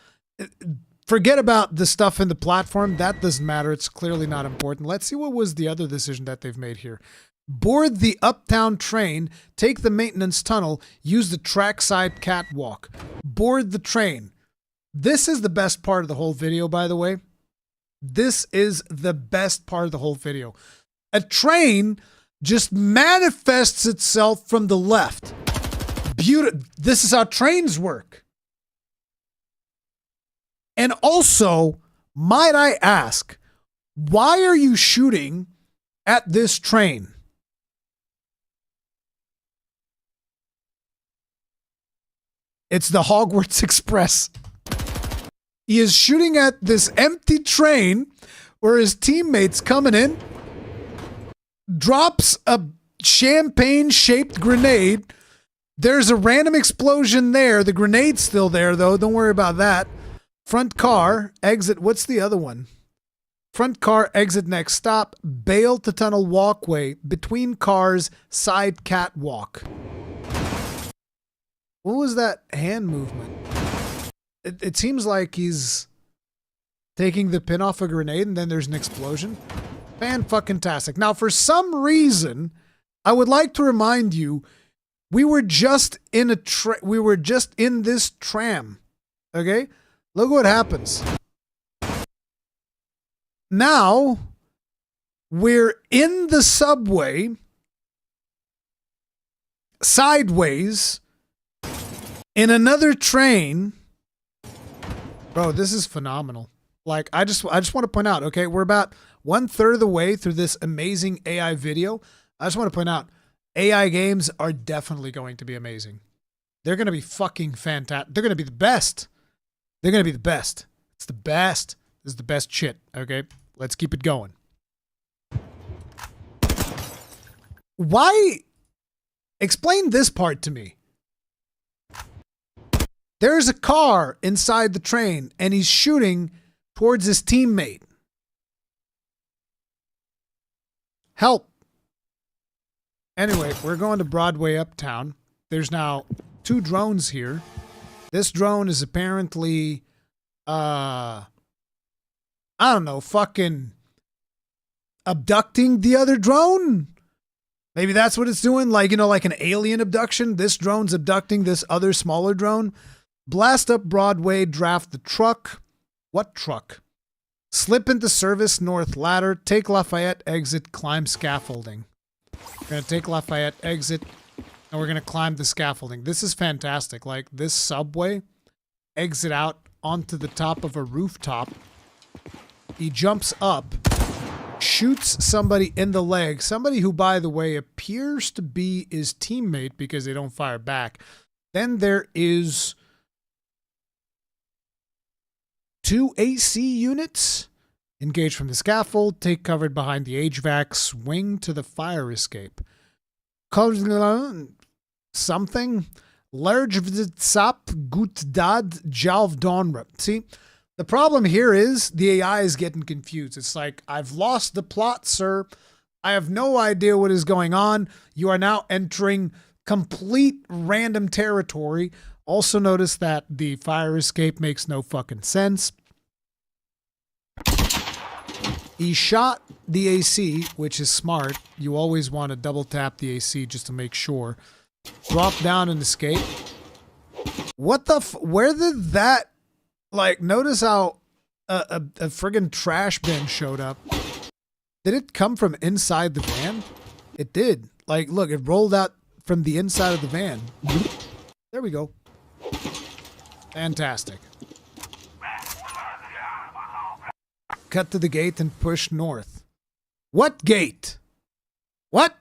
Speaker 1: Forget about the stuff in the platform. That doesn't matter. It's clearly not important. Let's see what was the other decision that they've made here. Board the Uptown train, take the maintenance tunnel, use the trackside catwalk. Board the train. This is the best part of the whole video, by the way. This is the best part of the whole video. A train just manifests itself from the left. This is how trains work. And also, might I ask, why are you shooting at this train? It's the Hogwarts Express. He is shooting at this empty train where his teammate's coming in, drops a champagne-shaped grenade. There's a random explosion there. The grenade's still there, though. Don't worry about that. Front car, exit. What's the other one? Front car, exit next stop. Bail to tunnel walkway. Between cars, side catwalk. What was that hand movement? It seems like he's taking the pin off a grenade and then there's an explosion. Fan-fucking-tastic. Now, for some reason, I would like to remind you, we were just in this tram. Okay? Look what happens. Now, we're in the subway, sideways, in another train. Bro, this is phenomenal. Like, I just want to point out, okay, we're about 1/3 of the way through this amazing AI video. I just want to point out, AI games are definitely going to be amazing. They're going to be fucking fantastic. They're going to be the best. They're going to be the best. It's the best. This is the best shit, okay? Let's keep it going. Why? Explain this part to me. There's a car inside the train and he's shooting towards his teammate. Help. Anyway, we're going to Broadway Uptown. There's now 2 drones here. This drone is apparently, I don't know, fucking abducting the other drone? Maybe that's what it's doing, like, you know, like an alien abduction. This drone's abducting this other smaller drone. Blast up Broadway, draft the truck. What truck? Slip into service, north ladder, take Lafayette, exit, climb scaffolding. We're going to take Lafayette, exit, and we're going to climb the scaffolding. This is fantastic. Like, this subway, exit out onto the top of a rooftop. He jumps up, shoots somebody in the leg. Somebody who, by the way, appears to be his teammate because they don't fire back. Then there is 2 AC units. Engage from the scaffold, take cover behind the HVAC, swing to the fire escape. Something. Lerjvsap gut dad jalvdonra. See, the problem here is the AI is getting confused. It's like, I've lost the plot, sir. I have no idea what is going on. You are now entering complete random territory. Also notice that the fire escape makes no fucking sense. He shot the AC, which is smart. You always want to double tap the AC just to make sure. Drop down and escape. What the where did that, like, notice how a friggin' trash bin showed up. Did it come from inside the van? It did. Like, look, it rolled out from the inside of the van. There we go. Fantastic. Cut to the gate and push north. What gate? What?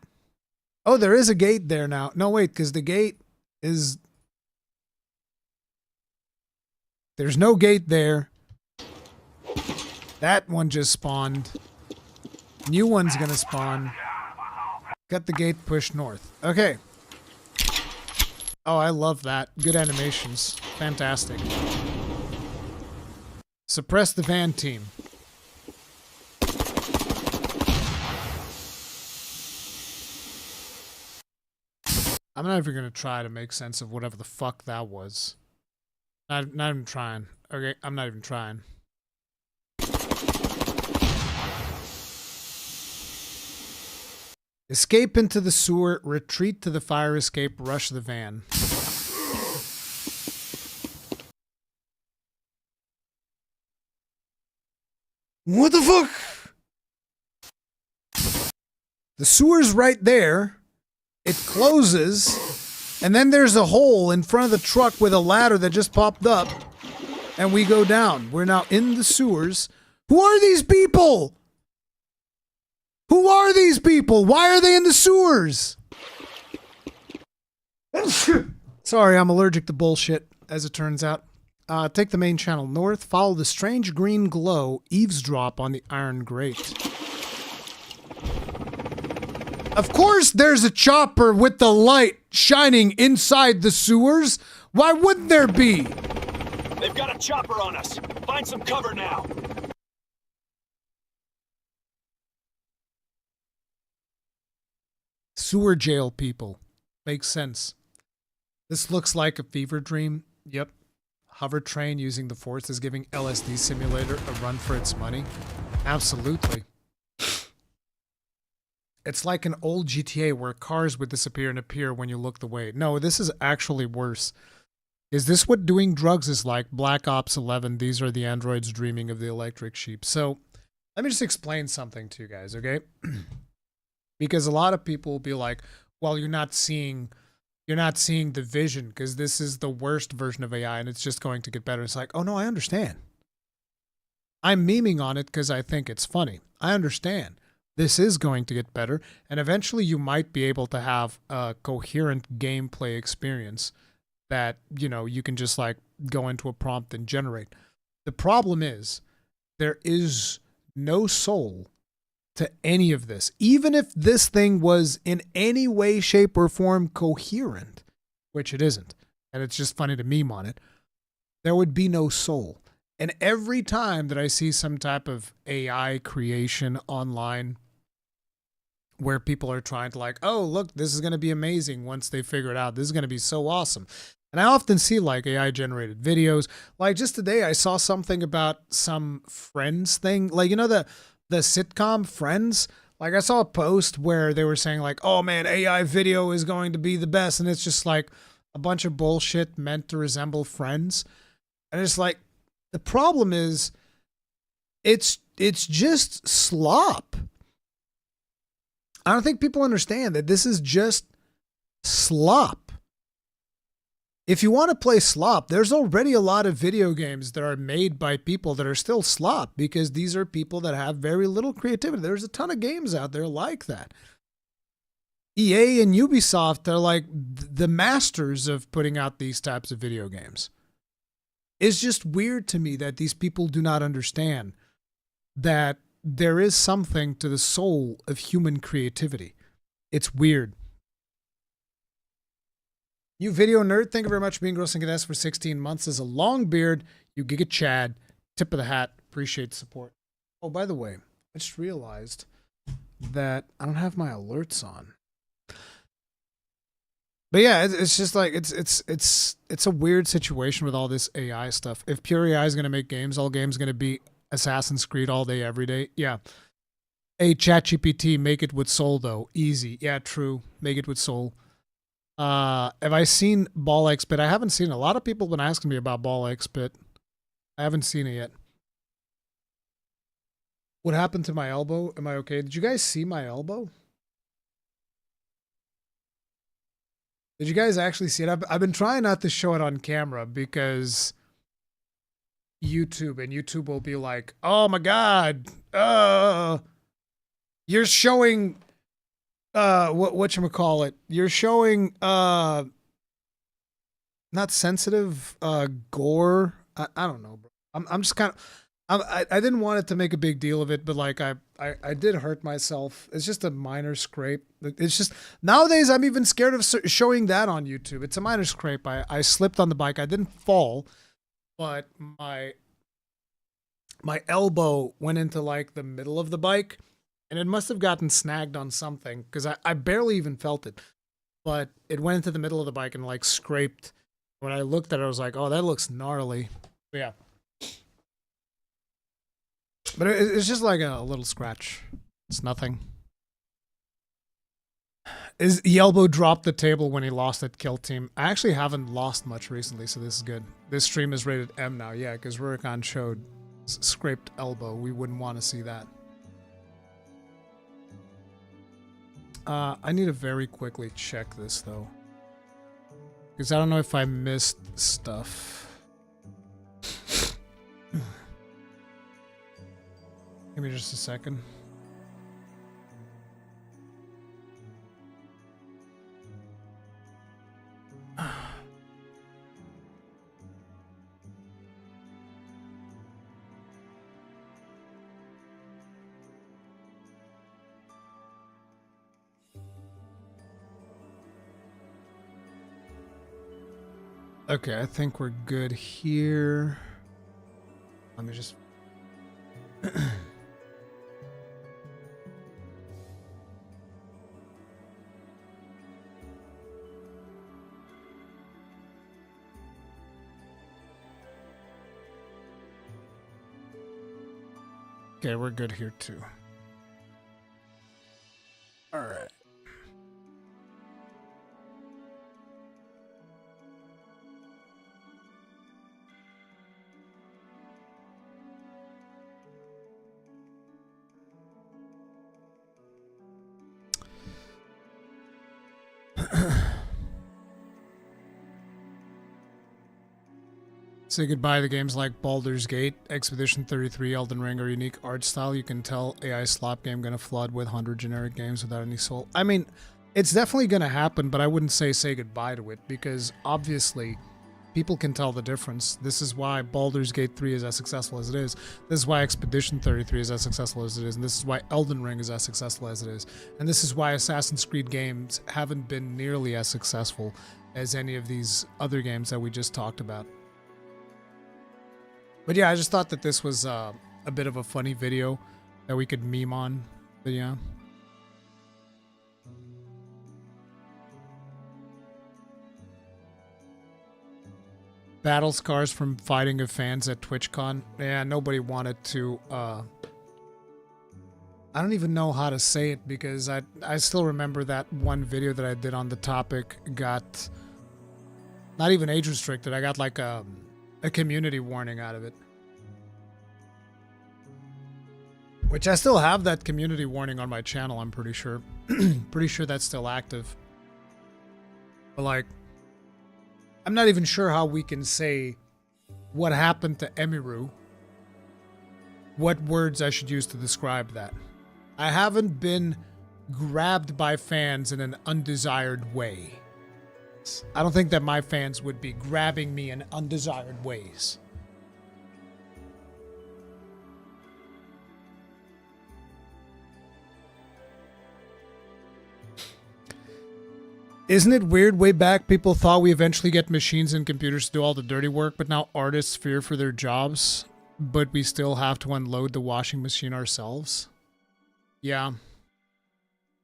Speaker 1: Oh, there is a gate there now. No, wait, because the gate is... There's no gate there. That one just spawned. New one's gonna spawn. Cut the gate, push north. Okay. Oh, I love that. Good animations. Fantastic. Suppress the van team. I'm not even going to try to make sense of whatever the fuck that was. Not even trying. Okay, I'm not even trying. Escape into the sewer, retreat to the fire escape, rush the van. What the fuck? The sewer's right there. It closes, and then there's a hole in front of the truck with a ladder that just popped up, and we go down. We're now in the sewers. Who are these people? Who are these people? Why are they in the sewers? Sorry, I'm allergic to bullshit, as it turns out. Take the main channel north, follow the strange green glow, eavesdrop on the iron grate. Of course there's a chopper with the light shining inside the sewers. Why wouldn't there be?
Speaker 5: They've got a chopper on us. Find some cover now.
Speaker 1: Sewer jail people. Makes sense. This looks like a fever dream. Yep. Hover train using the force is giving LSD simulator a run for its money. Absolutely. It's like an old GTA where cars would disappear and appear when you looked away. No, this is actually worse. Is this what doing drugs is like? Black Ops 11, these are the androids dreaming of the electric sheep. So, let me just explain something to you guys, okay? Because a lot of people will be like, well, you're not seeing the vision because this is the worst version of AI and it's just going to get better. It's like, oh no, I understand. I'm memeing on it because I think it's funny. I understand. This is going to get better, and eventually you might be able to have a coherent gameplay experience that, you know, you can just like go into a prompt and generate. The problem is there is no soul to any of this. Even if this thing was in any way, shape, or form coherent, which it isn't, and it's just funny to meme on it, there would be no soul. And every time that I see some type of AI creation online where people are trying to like, oh, look, this is going to be amazing once they figure it out. This is going to be so awesome. And I often see like AI generated videos. Like just today I saw something about some Friends thing. Like, you know, the sitcom Friends? Like I saw a post where they were saying like, oh man, AI video is going to be the best. And it's just like a bunch of bullshit meant to resemble Friends. And it's like, the problem is it's just slop. I don't think people understand that this is just slop. If you want to play slop, there's already a lot of video games that are made by people that are still slop because these are people that have very little creativity. There's a ton of games out there like that. EA and Ubisoft are like the masters of putting out these types of video games. It's just weird to me that these people do not understand that there is something to the soul of human creativity. It's weird. You video nerd, thank you very much for being Gross and Ganes for 16 months. As a long beard, you Giga Chad. Tip of the hat. Appreciate the support. Oh, by the way, I just realized that I don't have my alerts on. But yeah, it's just like it's a weird situation with all this AI stuff. If pure AI is going to make games, all games going to be Assassin's Creed all day, every day. Yeah. Hey, ChatGPT, make it with soul though. Easy. Yeah, true. Make it with soul. Have I seen Ball X-Bit? I haven't seen it. A lot of people have been asking me about Ball X-Bit. I haven't seen it yet. What happened to my elbow? Am I okay? Did you guys see my elbow? Did you guys actually see it? I've been trying not to show it on camera because YouTube will be like, oh my God, you're showing, whatchamacallit? You're showing, not sensitive, gore. I don't know, bro. I'm just kind of, I didn't want it to make a big deal of it, but like I did hurt myself. It's just a minor scrape. It's just nowadays I'm even scared of showing that on YouTube. It's a minor scrape. I slipped on the bike. I didn't fall, but my elbow went into like the middle of the bike, and it must have gotten snagged on something because I barely even felt it, but it went into the middle of the bike and like scraped. When I looked at it, I was like, oh, that looks gnarly. But yeah. But it's just like a little scratch. It's nothing. Yelbo dropped the table when he lost at Killteam. I actually haven't lost much recently, so this is good. This stream is rated M now, yeah, because Rurikhan showed scraped elbow. We wouldn't want to see that. I need to very quickly check this though, because I don't know if I missed stuff. Give me just a second. Okay, I think we're good here. Let me just... Okay, we're good here too. All right. Say goodbye to games like Baldur's Gate, Expedition 33, Elden Ring, or unique art style. You can tell AI slop game gonna flood with 100 generic games without any soul. I mean, it's definitely gonna happen, but I wouldn't say goodbye to it, because obviously people can tell the difference. This is why Baldur's Gate 3 is as successful as it is. This is why Expedition 33 is as successful as it is. And this is why Elden Ring is as successful as it is. And this is why Assassin's Creed games haven't been nearly as successful as any of these other games that we just talked about. But yeah, I just thought that this was a bit of a funny video that we could meme on. But yeah. Battle scars from fighting of fans at TwitchCon. Yeah, nobody wanted to... I don't even know how to say it, because I still remember that one video that I did on the topic got... Not even age restricted. I got like a community warning out of it. Which I still have that community warning on my channel, I'm pretty sure. Pretty sure that's still active. But like, I'm not even sure how we can say what happened to Emiru. What words I should use to describe that. I haven't been grabbed by fans in an undesired way. I don't think that my fans would be grabbing me in undesired ways. Isn't it weird? Way back, people thought we eventually get machines and computers to do all the dirty work, but now artists fear for their jobs, but we still have to unload the washing machine ourselves. Yeah.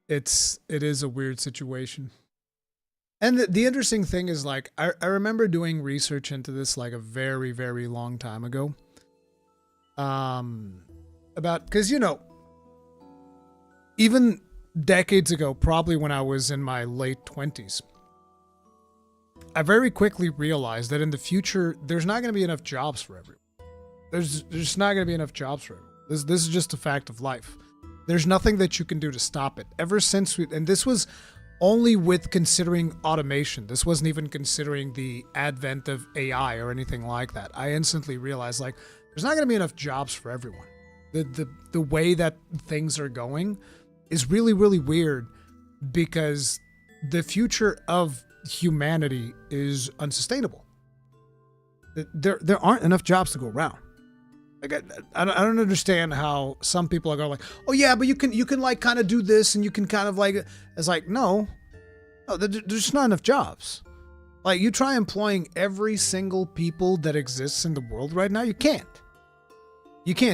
Speaker 1: It is a weird situation. And the interesting thing is, like, I remember doing research into this like a very, very long time ago. Because, you know, even decades ago, probably when I was in my late 20s, I very quickly realized that in the future, there's not going to be enough jobs for everyone. There's just not going to be enough jobs for everyone. This is just a fact of life. There's nothing that you can do to stop it. Ever since and this was only with considering automation. This wasn't even considering the advent of AI or anything like that. I instantly realized, like, there's not going to be enough jobs for everyone. The way that things are going is really, really weird, because the future of humanity is unsustainable. There aren't enough jobs to go around. Like, I don't understand how some people are going like, oh yeah, but you can like kind of do this, and you can kind of like, it's like, no, there's just not enough jobs. Like, you try employing every single people that exists in the world right now, you can't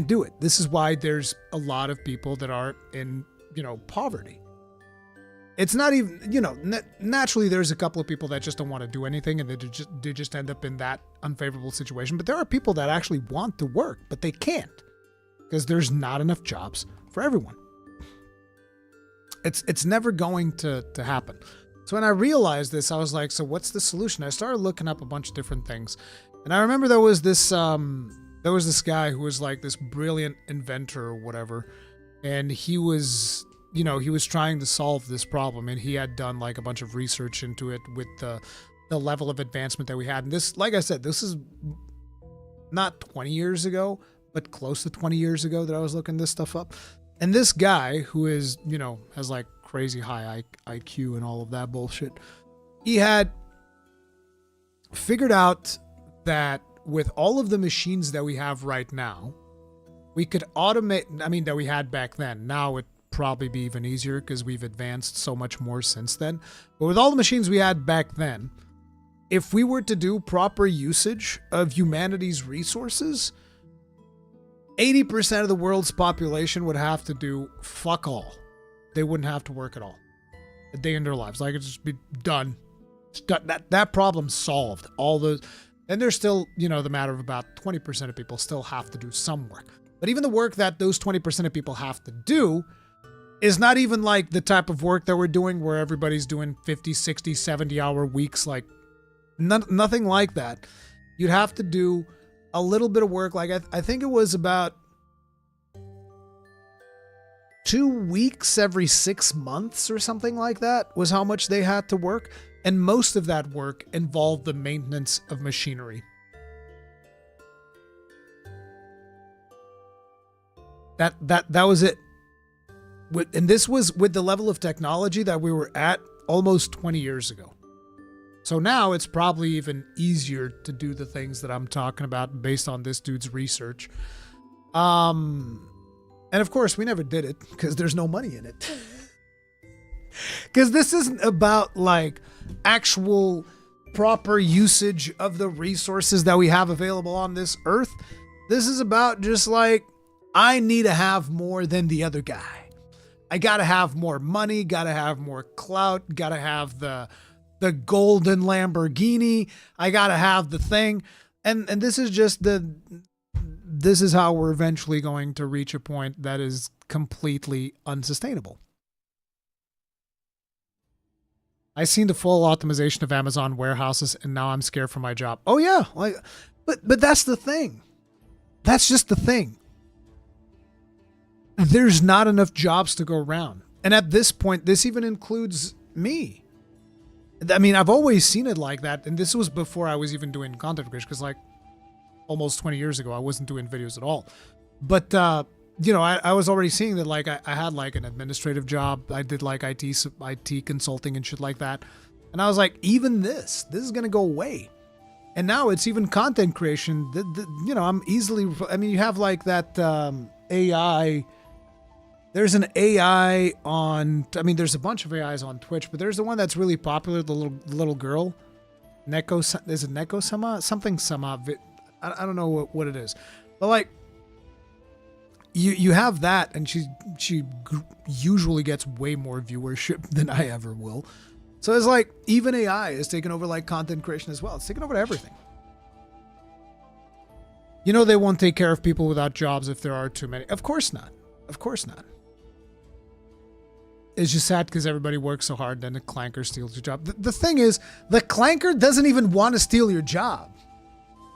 Speaker 1: do it. This is why there's a lot of people that are in, you know, poverty. It's not even, you know, naturally there's a couple of people that just don't want to do anything, and they just end up in that unfavorable situation. But there are people that actually want to work, but they can't, because there's not enough jobs for everyone. It's never going to happen. So when I realized this, I was like, so what's the solution? I started looking up a bunch of different things. And I remember there was this guy who was like this brilliant inventor or whatever. And he was you know, he was trying to solve this problem, and he had done like a bunch of research into it with the level of advancement that we had. And this, like I said, this is not 20 years ago, but close to 20 years ago that I was looking this stuff up. And this guy, who is, you know, has like crazy high IQ and all of that bullshit, he had figured out that with all of the machines that we have right now, we could automate, I mean, that we had back then. Now it'd probably be even easier because we've advanced so much more since then. But with all the machines we had back then, if we were to do proper usage of humanity's resources, 80% of the world's population would have to do fuck all. They wouldn't have to work at all a day in their lives. Like, it'd just be done. It's done. That problem's solved. All those, and there's still, you know, the matter of about 20% of people still have to do some work. But even the work that those 20% of people have to do is not even like the type of work that we're doing where everybody's doing 50, 60, 70-hour weeks. Like, nothing like that. You'd have to do a little bit of work. Like, I think it was about 2 weeks every 6 months or something like that was how much they had to work. And most of that work involved the maintenance of machinery. That was it. And this was with the level of technology that we were at almost 20 years ago. So now it's probably even easier to do the things that I'm talking about based on this dude's research. And of course, we never did it because there's no money in it. Because this isn't about like actual proper usage of the resources that we have available on this earth. This is about just like, I need to have more than the other guy. I gotta have more money, gotta have more clout, gotta have the golden Lamborghini. I gotta have the thing. And this is just this is how we're eventually going to reach a point that is completely unsustainable. I seen the full optimization of Amazon warehouses and now I'm scared for my job. Oh yeah, like, but that's the thing. That's just the thing. There's not enough jobs to go around. And at this point, this even includes me. I mean, I've always seen it like that. And this was before I was even doing content creation, because like almost 20 years ago, I wasn't doing videos at all. But, you know, I was already seeing that like I had like an administrative job. I did like IT consulting and shit like that. And I was like, even this is going to go away. And now it's even content creation. You know, I mean, you have like that AI. There's an AI on, I mean, there's a bunch of AIs on Twitch, but there's the one that's really popular, the little girl. Neko, is it Neko Sama? Something Sama. I don't know what it is. But like, you have that, and she usually gets way more viewership than I ever will. So it's like, even AI is taking over like content creation as well. It's taking over everything. You know, they won't take care of people without jobs if there are too many. Of course not. Of course not. It's just sad because everybody works so hard, then the clanker steals your job. The thing is, the clanker doesn't even want to steal your job.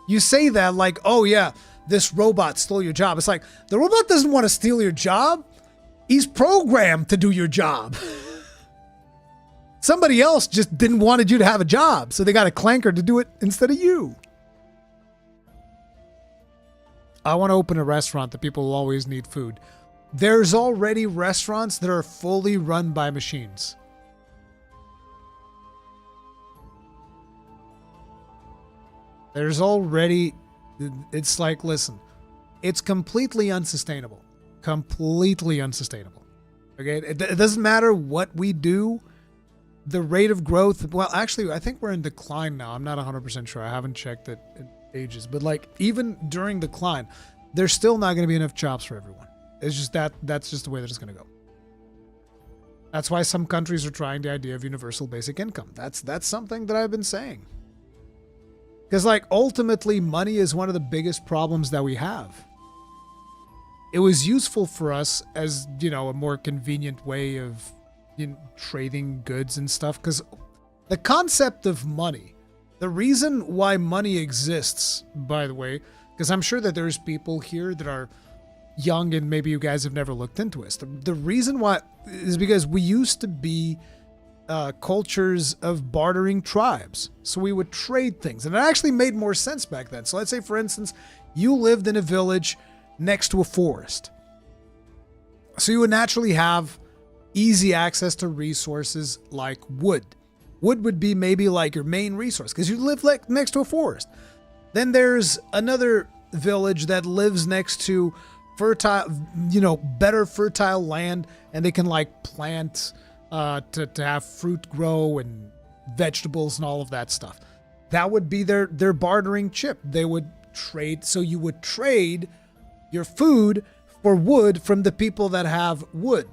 Speaker 1: You say that like, oh yeah, this robot stole your job. It's like, the robot doesn't want to steal your job. He's programmed to do your job. Somebody else just didn't want you to have a job, so they got a clanker to do it instead of you. I want to open a restaurant that people will always need food. There's already restaurants that are fully run by machines. There's already, it's like, listen, it's completely unsustainable. Completely unsustainable. Okay? It doesn't matter what we do. The rate of growth, well, actually, I think we're in decline now. I'm not 100% sure. I haven't checked it in ages. But like, even during decline, there's still not going to be enough jobs for everyone. It's just that's just the way that it's going to go. That's why some countries are trying the idea of universal basic income. That's something that I've been saying. Because like, ultimately, money is one of the biggest problems that we have. It was useful for us as, you know, a more convenient way of, you know, trading goods and stuff. Because the concept of money, the reason why money exists, by the way, because I'm sure that there's people here that are, young and maybe you guys have never looked into it. The reason why is because we used to be cultures of bartering tribes. So we would trade things. And it actually made more sense back then. So let's say, for instance, you lived in a village next to a forest. So you would naturally have easy access to resources like wood. Wood would be maybe like your main resource because you live like next to a forest. Then there's another village that lives next to fertile, better fertile land, and they can like plant to have fruit grow and vegetables and all of that stuff. That would be their bartering chip. They would trade. So you would trade your food for wood from the people that have wood,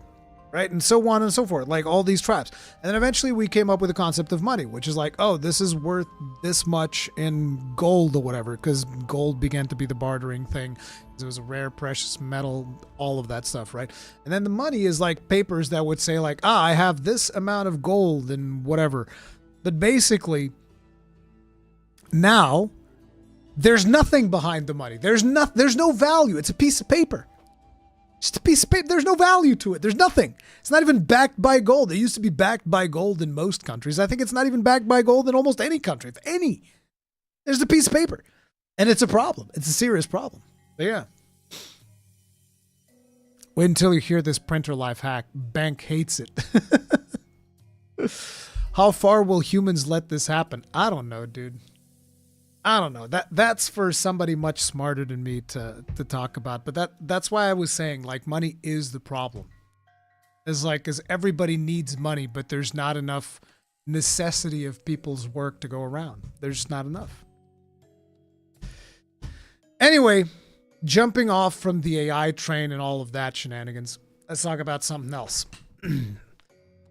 Speaker 1: right? And so on and so forth, like all these tribes. And then eventually we came up with the concept of money, which is like, oh, this is worth this much in gold or whatever, because gold began to be the bartering thing. It was a rare, precious metal, all of that stuff, right? And then the money is like papers that would say like, I have this amount of gold and whatever. But basically, now there's nothing behind the money. There's no value. It's a piece of paper. Just a piece of paper. There's no value to it. There's nothing. It's not even backed by gold. It used to be backed by gold in most countries. I think it's not even backed by gold in almost any country. If any. There's a piece of paper. And it's a problem. It's a serious problem. But yeah. Wait until you hear this printer life hack. Bank hates it. How far will humans let this happen? I don't know, dude. I don't know. That's for somebody much smarter than me to talk about. But that's why I was saying, like, money is the problem. It's like, because everybody needs money, but there's not enough necessity of people's work to go around. There's just not enough. Anyway, jumping off from the AI train and all of that shenanigans, let's talk about something else.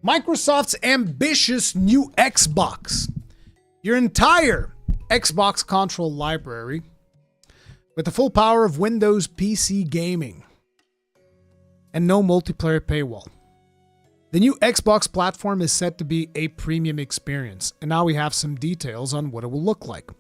Speaker 1: Microsoft's ambitious new Xbox. Your entire Xbox console library with the full power of Windows PC gaming and no multiplayer paywall. The new Xbox platform is set to be a premium experience, and now we have some details on what it will look like.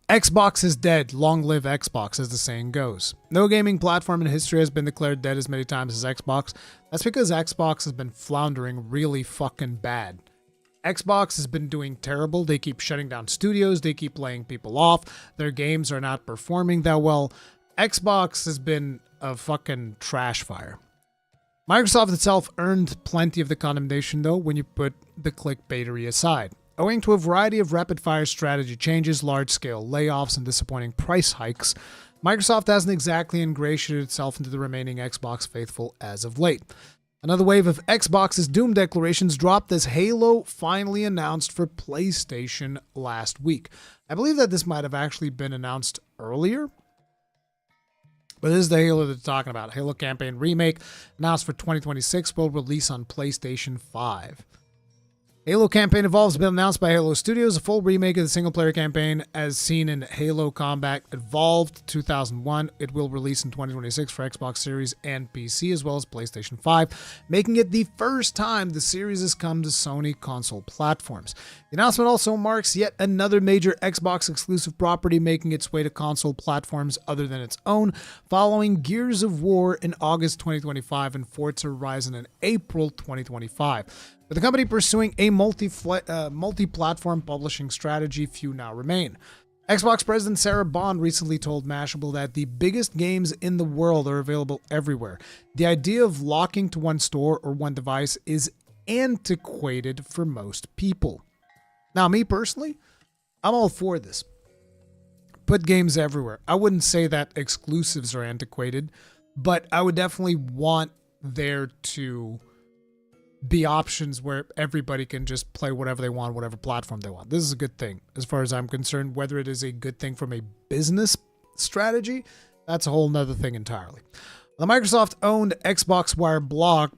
Speaker 1: Xbox is dead, long live Xbox, as the saying goes. No gaming platform in history has been declared dead as many times as Xbox. That's because Xbox has been floundering really fucking bad. Xbox has been doing terrible. They keep shutting down studios. They keep laying people off. Their games are not performing that well. Xbox has been a fucking trash fire. Microsoft itself earned plenty of the condemnation, though, when you put the clickbaitery aside. Owing to a variety of rapid-fire strategy changes, large-scale layoffs, and disappointing price hikes, Microsoft hasn't exactly ingratiated itself into the remaining Xbox faithful as of late. Another wave of Xbox's doom declarations dropped as Halo finally announced for PlayStation last week. I believe that this might have actually been announced earlier, but this is the Halo that they're talking about. Halo Campaign Remake, announced for 2026, will release on PlayStation 5. Halo Campaign Evolved has been announced by Halo Studios, a full remake of the single-player campaign as seen in Halo Combat Evolved 2001. It will release in 2026 for Xbox Series and PC, as well as PlayStation 5, making it the first time the series has come to Sony console platforms. The announcement also marks yet another major Xbox-exclusive property making its way to console platforms other than its own, following Gears of War in August 2025 and Forza Horizon in April 2025. With the company pursuing a multi-platform publishing strategy, few now remain. Xbox President Sarah Bond recently told Mashable that the biggest games in the world are available everywhere. The idea of locking to one store or one device is antiquated for most people. Now, me personally, I'm all for this. Put games everywhere. I wouldn't say that exclusives are antiquated, but I would definitely want there to be options where everybody can just play whatever they want, whatever platform they want. This is a good thing as far as I'm concerned. Whether it is a good thing from a business strategy, that's a whole nother thing entirely. The Microsoft-owned Xbox Wire blog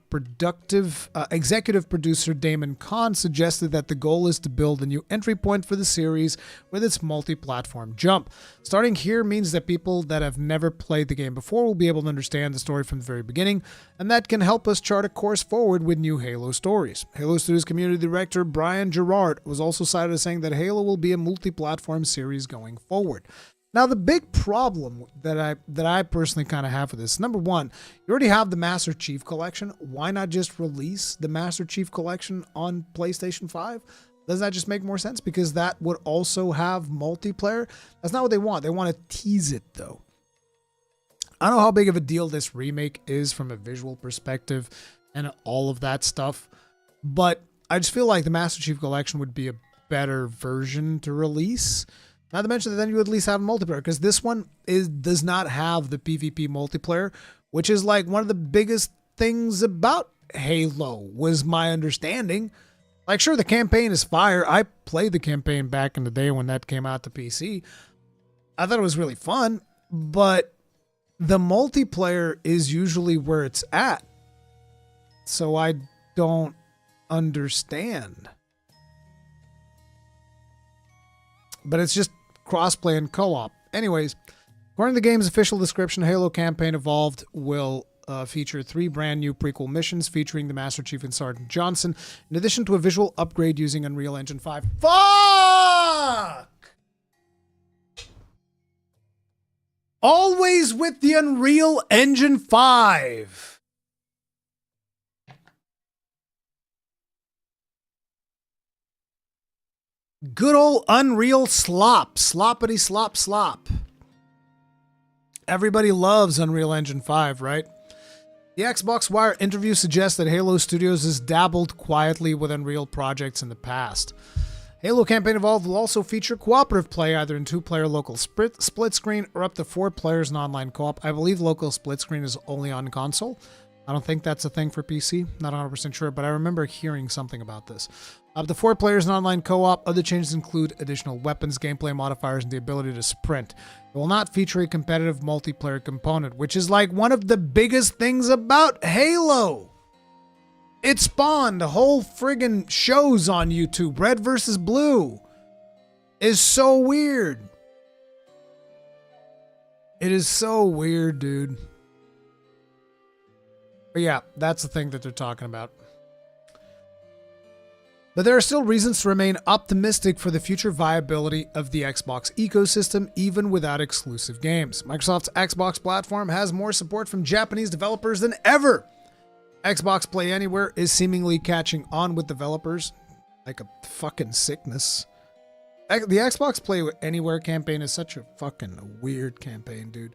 Speaker 1: executive producer Damon Kahn suggested that the goal is to build a new entry point for the series with its multi-platform jump. Starting here means that people that have never played the game before will be able to understand the story from the very beginning, and that can help us chart a course forward with new Halo stories. Halo Studios community director Brian Gerard was also cited as saying that Halo will be a multi-platform series going forward. Now, the big problem that I personally kind of have with this, number one, you already have the Master Chief Collection. Why not just release the Master Chief Collection on PlayStation 5? Doesn't that just make more sense? Because that would also have multiplayer. That's not what they want. They want to tease it, though. I don't know how big of a deal this remake is from a visual perspective and all of that stuff, but I just feel like the Master Chief Collection would be a better version to release. Not to mention that then you would at least have multiplayer, because this one does not have the PvP multiplayer, which is like one of the biggest things about Halo, was my understanding. Like, sure, the campaign is fire. I played the campaign back in the day when that came out to PC. I thought it was really fun, but the multiplayer is usually where it's at. So I don't understand. But it's just crossplay and co-op. Anyways, according to the game's official description, Halo Campaign Evolved will feature 3 brand new prequel missions featuring the Master Chief and Sergeant Johnson, in addition to a visual upgrade using Unreal Engine 5. Fuck! Always with the Unreal Engine 5. Good old Unreal slop. Sloppity slop slop. Everybody loves Unreal Engine 5, right? The Xbox Wire interview suggests that Halo Studios has dabbled quietly with Unreal projects in the past. Halo Campaign Evolved will also feature cooperative play, either in 2-player local split screen or up to 4 players in online co-op. I believe local split screen is only on console. I don't think that's a thing for PC. Not 100% sure, but I remember hearing something about this. Up to 4 players in online co-op. Other changes include additional weapons, gameplay modifiers, and the ability to sprint. It will not feature a competitive multiplayer component, which is like one of the biggest things about Halo. It spawned whole friggin' shows on YouTube. Red versus Blue is so weird. It is so weird, dude. But yeah, that's the thing that they're talking about. But there are still reasons to remain optimistic for the future viability of the Xbox ecosystem, even without exclusive games. Microsoft's Xbox platform has more support from Japanese developers than ever. Xbox Play Anywhere is seemingly catching on with developers like a fucking sickness. The Xbox Play Anywhere campaign is such a fucking weird campaign, dude.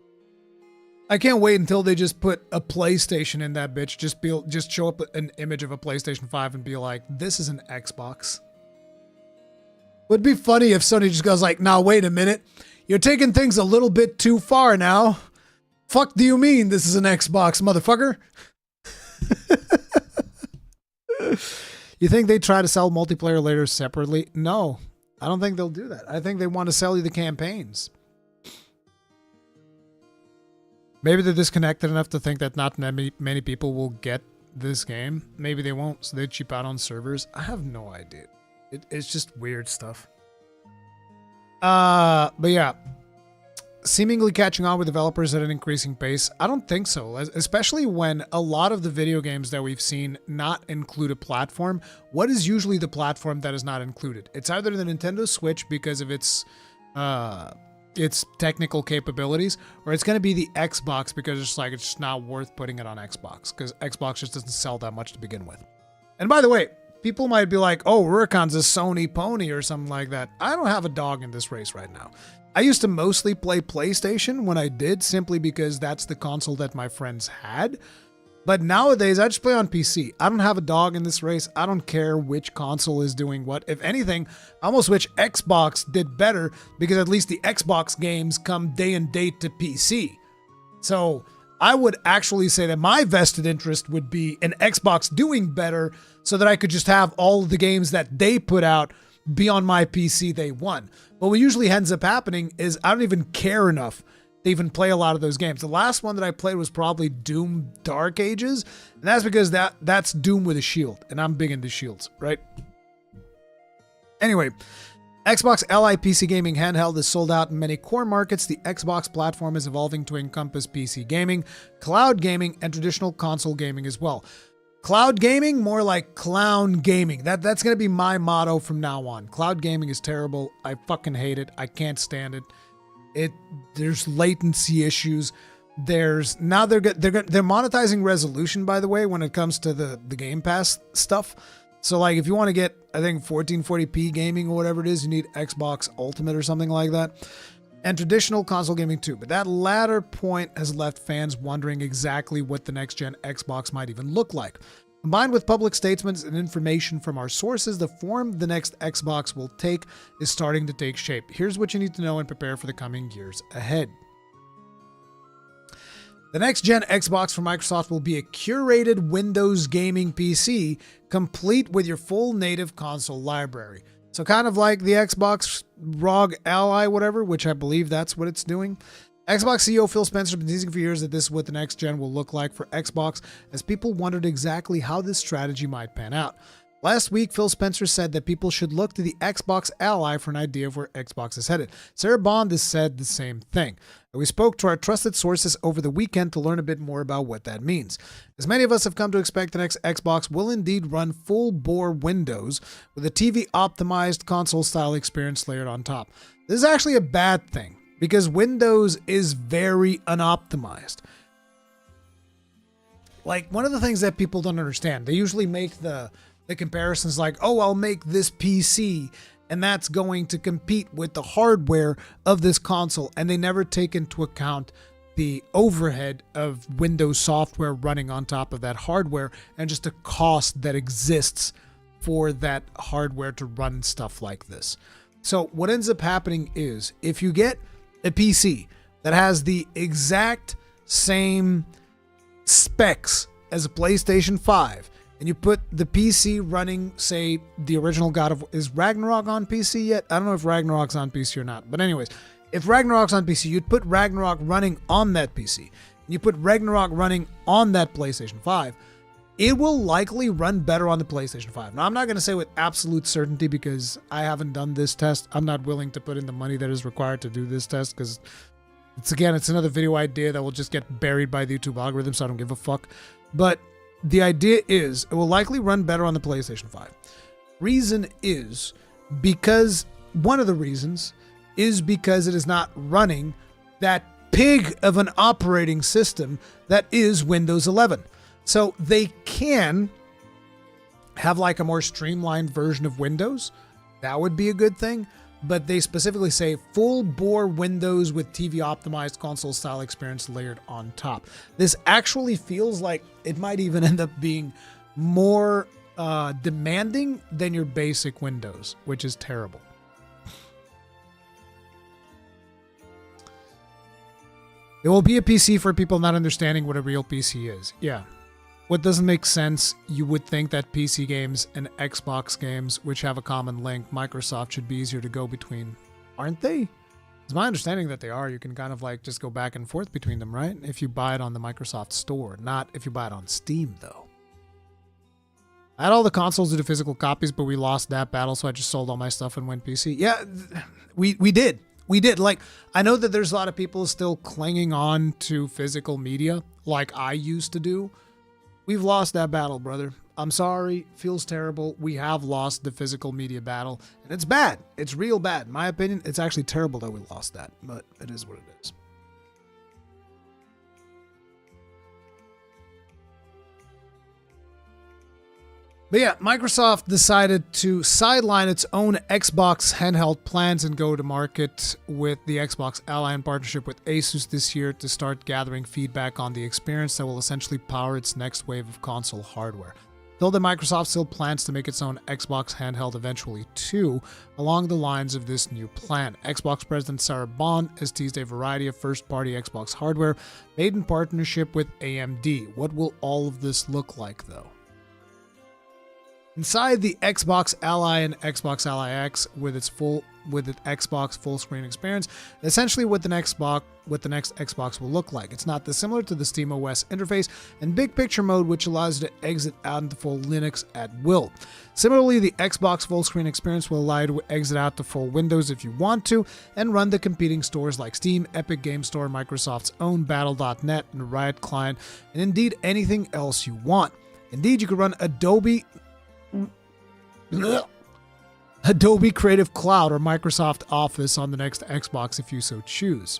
Speaker 1: I can't wait until they just put a PlayStation in that bitch. Just show up an image of a PlayStation 5 and be like, this is an Xbox. Would be funny if Sony just goes like, now wait a minute. You're taking things a little bit too far now. Fuck do you mean this is an Xbox, motherfucker? You think they try to sell multiplayer later separately? No, I don't think they'll do that. I think they want to sell you the campaigns. Maybe they're disconnected enough to think that not many people will get this game. Maybe they won't, so they cheap out on servers. I have no idea. It's just weird stuff. But yeah. Seemingly catching on with developers at an increasing pace. I don't think so, especially when a lot of the video games that we've seen not include a platform. What is usually the platform that is not included? It's either the Nintendo Switch because of its technical capabilities, or it's going to be the Xbox because it's just not worth putting it on Xbox because Xbox just doesn't sell that much to begin with. And by the way, people might be like, oh, Rurikhan's a Sony pony or something like that. I don't have a dog in this race right now. I used to mostly play PlayStation when I did, simply because that's the console that my friends had. But nowadays, I just play on PC. I don't have a dog in this race. I don't care which console is doing what. If anything, I almost wish Xbox did better, because at least the Xbox games come day and date to PC. So I would actually say that my vested interest would be an Xbox doing better so that I could just have all of the games that they put out be on my PC day one. But what usually ends up happening is I don't even care enough to even play a lot of those games. The last one that I played was probably Doom Dark Ages, and that's because that's Doom with a shield, and I'm big into shields, right? Anyway, Xbox Li PC gaming handheld is sold out in many core markets. The Xbox platform is evolving to encompass PC gaming, cloud gaming, and traditional console gaming as well. Cloud gaming, more like clown gaming. That's going to be my motto from now on. Cloud gaming is terrible. I fucking hate it. I can't stand it. There's latency issues. There's now they're monetizing resolution, by the way, when it comes to the Game Pass stuff. So like if you want to get, I think 1440p gaming or whatever it is, you need Xbox Ultimate or something like that. And traditional console gaming too. But that latter point has left fans wondering exactly what the next gen Xbox might even look like. Combined with public statements and information from our sources, the form the next Xbox will take is starting to take shape. Here's what you need to know and prepare for the coming years ahead. The next-gen Xbox from Microsoft will be a curated Windows gaming PC, complete with your full native console library. So kind of like the Xbox ROG Ally, whatever, which I believe that's what it's doing. Xbox CEO Phil Spencer has been teasing for years that this is what the next gen will look like for Xbox, as people wondered exactly how this strategy might pan out. Last week, Phil Spencer said that people should look to the Xbox Ally for an idea of where Xbox is headed. Sarah Bond has said the same thing. We spoke to our trusted sources over the weekend to learn a bit more about what that means. As many of us have come to expect, the next Xbox will indeed run full-bore Windows with a TV-optimized console-style experience layered on top. This is actually a bad thing, because Windows is very unoptimized. Like, one of the things that people don't understand, they usually make the comparisons like, oh, I'll make this PC and that's going to compete with the hardware of this console. And they never take into account the overhead of Windows software running on top of that hardware and just the cost that exists for that hardware to run stuff like this. So what ends up happening is if you get a PC that has the exact same specs as a PlayStation 5, and you put the PC running, say, the original God of... Is Ragnarok on PC yet? I don't know if Ragnarok's on PC or not. But anyways, if Ragnarok's on PC, you'd put Ragnarok running on that PC. And you put Ragnarok running on that PlayStation 5. It will likely run better on the PlayStation 5. Now, I'm not going to say with absolute certainty because I haven't done this test. I'm not willing to put in the money that is required to do this test because, it's another video idea that will just get buried by the YouTube algorithm, so I don't give a fuck. But the idea is it will likely run better on the PlayStation 5. Reason is because one of the reasons is because it is not running that pig of an operating system that is Windows 11. So they can have like a more streamlined version of Windows. That would be a good thing. But they specifically say full bore Windows with TV optimized console style experience layered on top. This actually feels like it might even end up being more demanding than your basic Windows, which is terrible. It will be a PC for people not understanding what a real PC is. Yeah. What doesn't make sense, you would think that PC games and Xbox games, which have a common link, Microsoft should be easier to go between. Aren't they? It's my understanding that they are. You can kind of like just go back and forth between them, right? If you buy it on the Microsoft Store, not if you buy it on Steam, though. I had all the consoles to do physical copies, but we lost that battle, so I just sold all my stuff and went PC. Yeah, we did. We did. Like, I know that there's a lot of people still clinging on to physical media like I used to do. We've lost that battle, brother. I'm sorry. Feels terrible. We have lost the physical media battle. And it's bad. It's real bad. In my opinion, it's actually terrible that we lost that. But it is what it is. But yeah, Microsoft decided to sideline its own Xbox handheld plans and go to market with the Xbox Ally in partnership with Asus this year to start gathering feedback on the experience that will essentially power its next wave of console hardware. Though that Microsoft still plans to make its own Xbox handheld eventually too, along the lines of this new plan. Xbox President Sarah Bond has teased a variety of first-party Xbox hardware made in partnership with AMD. What will all of this look like, though? Inside the Xbox Ally and Xbox Ally X with its Xbox full screen experience, essentially what the next Xbox will look like. It's not dissimilar to the SteamOS interface and big picture mode, which allows you to exit out into full Linux at will. Similarly, the Xbox full screen experience will allow you to exit out to full Windows if you want to and run the competing stores like Steam, Epic Game Store, Microsoft's own Battle.net and Riot Client, and indeed anything else you want. Indeed, you could run Adobe Adobe Creative Cloud or Microsoft Office on the next Xbox if you so choose.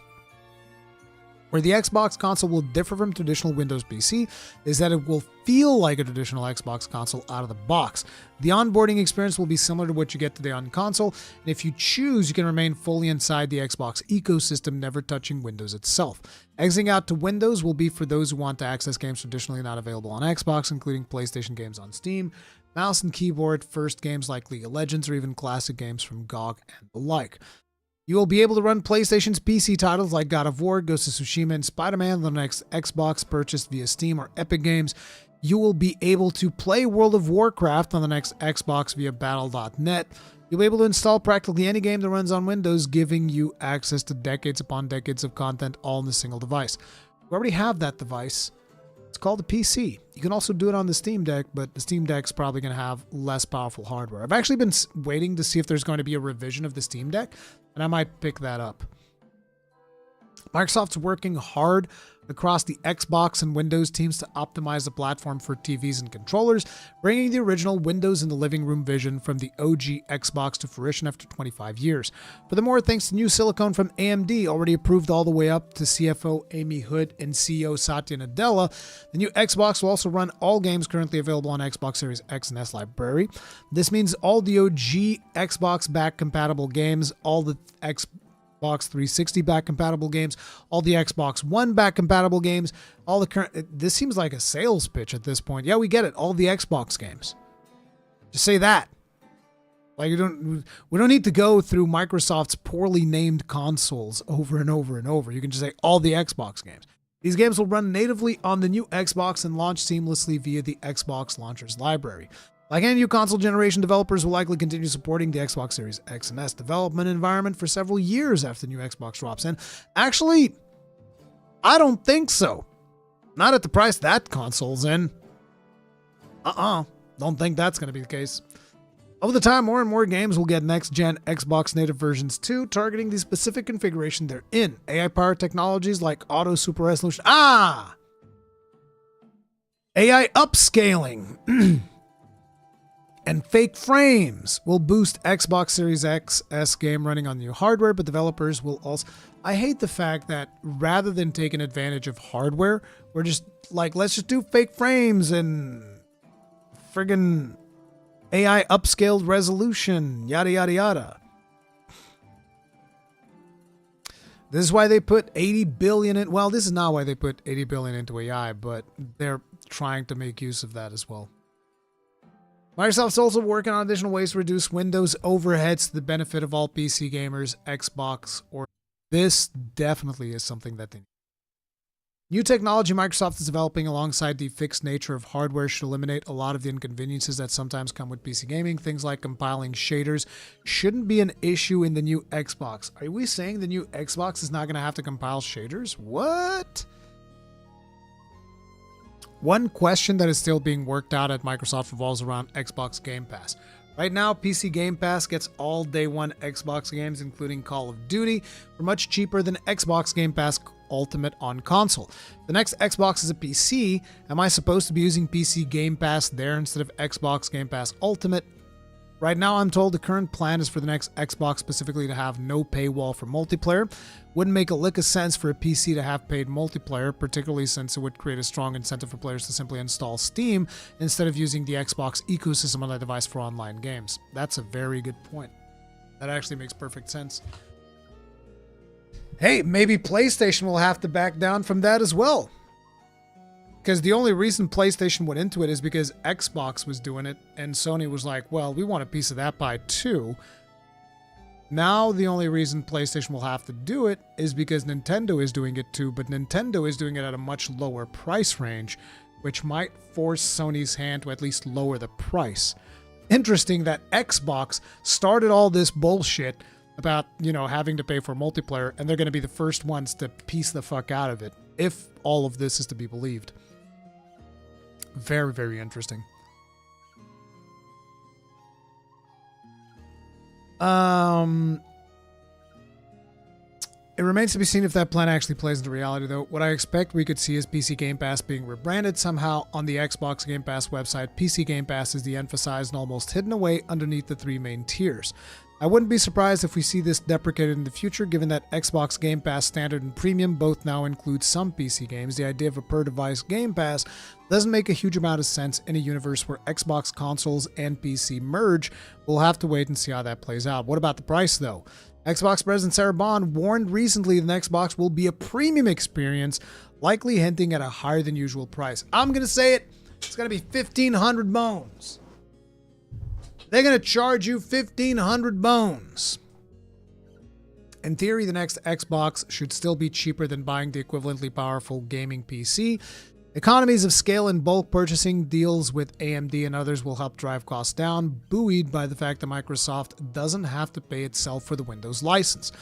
Speaker 1: Where the Xbox console will differ from traditional Windows PC is that it will feel like a traditional Xbox console out of the box. The onboarding experience will be similar to what you get today on console, and if you choose, you can remain fully inside the Xbox ecosystem, never touching Windows itself. Exiting out to Windows will be for those who want to access games traditionally not available on Xbox, including PlayStation games on Steam, mouse and keyboard, first games like League of Legends, or even classic games from GOG and the like. You will be able to run PlayStation's PC titles like God of War, Ghost of Tsushima, and Spider-Man on the next Xbox purchased via Steam or Epic Games. You will be able to play World of Warcraft on the next Xbox via Battle.net. You'll be able to install practically any game that runs on Windows, giving you access to decades upon decades of content all in a single device. We already have that device. It's called a PC. You can also do it on the Steam Deck, but the Steam Deck's probably going to have less powerful hardware. I've actually been waiting to see if there's going to be a revision of the Steam Deck, and I might pick that up. Microsoft's working hard across the Xbox and Windows teams to optimize the platform for TVs and controllers, bringing the original Windows in the living room vision from the OG Xbox to fruition after 25 years. Furthermore, thanks to new silicone from AMD, already approved all the way up to CFO Amy Hood and CEO Satya Nadella, the new Xbox will also run all games currently available on Xbox Series X and S library. This means all the OG Xbox back compatible games, all the Xbox 360 back compatible games, all the Xbox One back compatible games, all the current. This seems like a sales pitch at this point. Yeah, we get it. All the Xbox games. Just say that. Like we don't need to go through Microsoft's poorly named consoles over and over and over. You can just say all the Xbox games. These games will run natively on the new Xbox and launch seamlessly via the Xbox Launcher's library. Like any new console generation, developers will likely continue supporting the Xbox Series X and S development environment for several years after the new Xbox drops in. Actually, I don't think so. Not at the price that console's in. Don't think that's going to be the case. Over the time, more and more games will get next-gen Xbox native versions too, targeting the specific configuration they're in. AI-powered technologies like auto super resolution. AI upscaling. And fake frames will boost Xbox Series X, S game running on new hardware, but developers will also... I hate the fact that rather than taking advantage of hardware, we're just like, let's just do fake frames and friggin' AI upscaled resolution, yada, yada, yada. This is why they put $80 billion in... Well, this is not why they put $80 billion into AI, but they're trying to make use of that as well. Microsoft's also working on additional ways to reduce Windows overheads to the benefit of all PC gamers, Xbox, or... This definitely is something that they need. New technology Microsoft is developing alongside the fixed nature of hardware should eliminate a lot of the inconveniences that sometimes come with PC gaming. Things like compiling shaders shouldn't be an issue in the new Xbox. Are we saying the new Xbox is not going to have to compile shaders? What? One question that is still being worked out at Microsoft revolves around Xbox Game Pass. Right now, PC Game Pass gets all day one Xbox games, including Call of Duty, for much cheaper than Xbox Game Pass Ultimate on console. The next Xbox is a PC. Am I supposed to be using PC Game Pass there instead of Xbox Game Pass Ultimate? Right now, I'm told the current plan is for the next Xbox specifically to have no paywall for multiplayer. Wouldn't make a lick of sense for a PC to have paid multiplayer, particularly since it would create a strong incentive for players to simply install Steam instead of using the Xbox ecosystem on that device for online games. That's a very good point. That actually makes perfect sense. Hey, maybe PlayStation will have to back down from that as well. Because the only reason PlayStation went into it is because Xbox was doing it, and Sony was like, well, we want a piece of that pie too. Now the only reason PlayStation will have to do it is because Nintendo is doing it too, but Nintendo is doing it at a much lower price range, which might force Sony's hand to at least lower the price. Interesting that Xbox started all this bullshit about, having to pay for multiplayer, and they're going to be the first ones to piece the fuck out of it, if all of this is to be believed. Very, very interesting. It remains to be seen if that plan actually plays into reality, though. What I expect we could see is PC Game Pass being rebranded somehow on the Xbox Game Pass website. PC Game Pass is de-emphasized and almost hidden away underneath the 3 main tiers. I wouldn't be surprised if we see this deprecated in the future, given that Xbox Game Pass Standard and Premium both now include some PC games. The idea of a per-device Game Pass doesn't make a huge amount of sense in a universe where Xbox consoles and PC merge. We'll have to wait and see how that plays out. What about the price, though? Xbox President Sarah Bond warned recently that Xbox will be a premium experience, likely hinting at a higher than usual price. I'm going to say it. It's going to be 1,500 bones. They're going to charge you 1,500 bones. In theory, the next Xbox should still be cheaper than buying the equivalently powerful gaming PC. Economies of scale and bulk purchasing deals with AMD and others will help drive costs down, buoyed by the fact that Microsoft doesn't have to pay itself for the Windows license.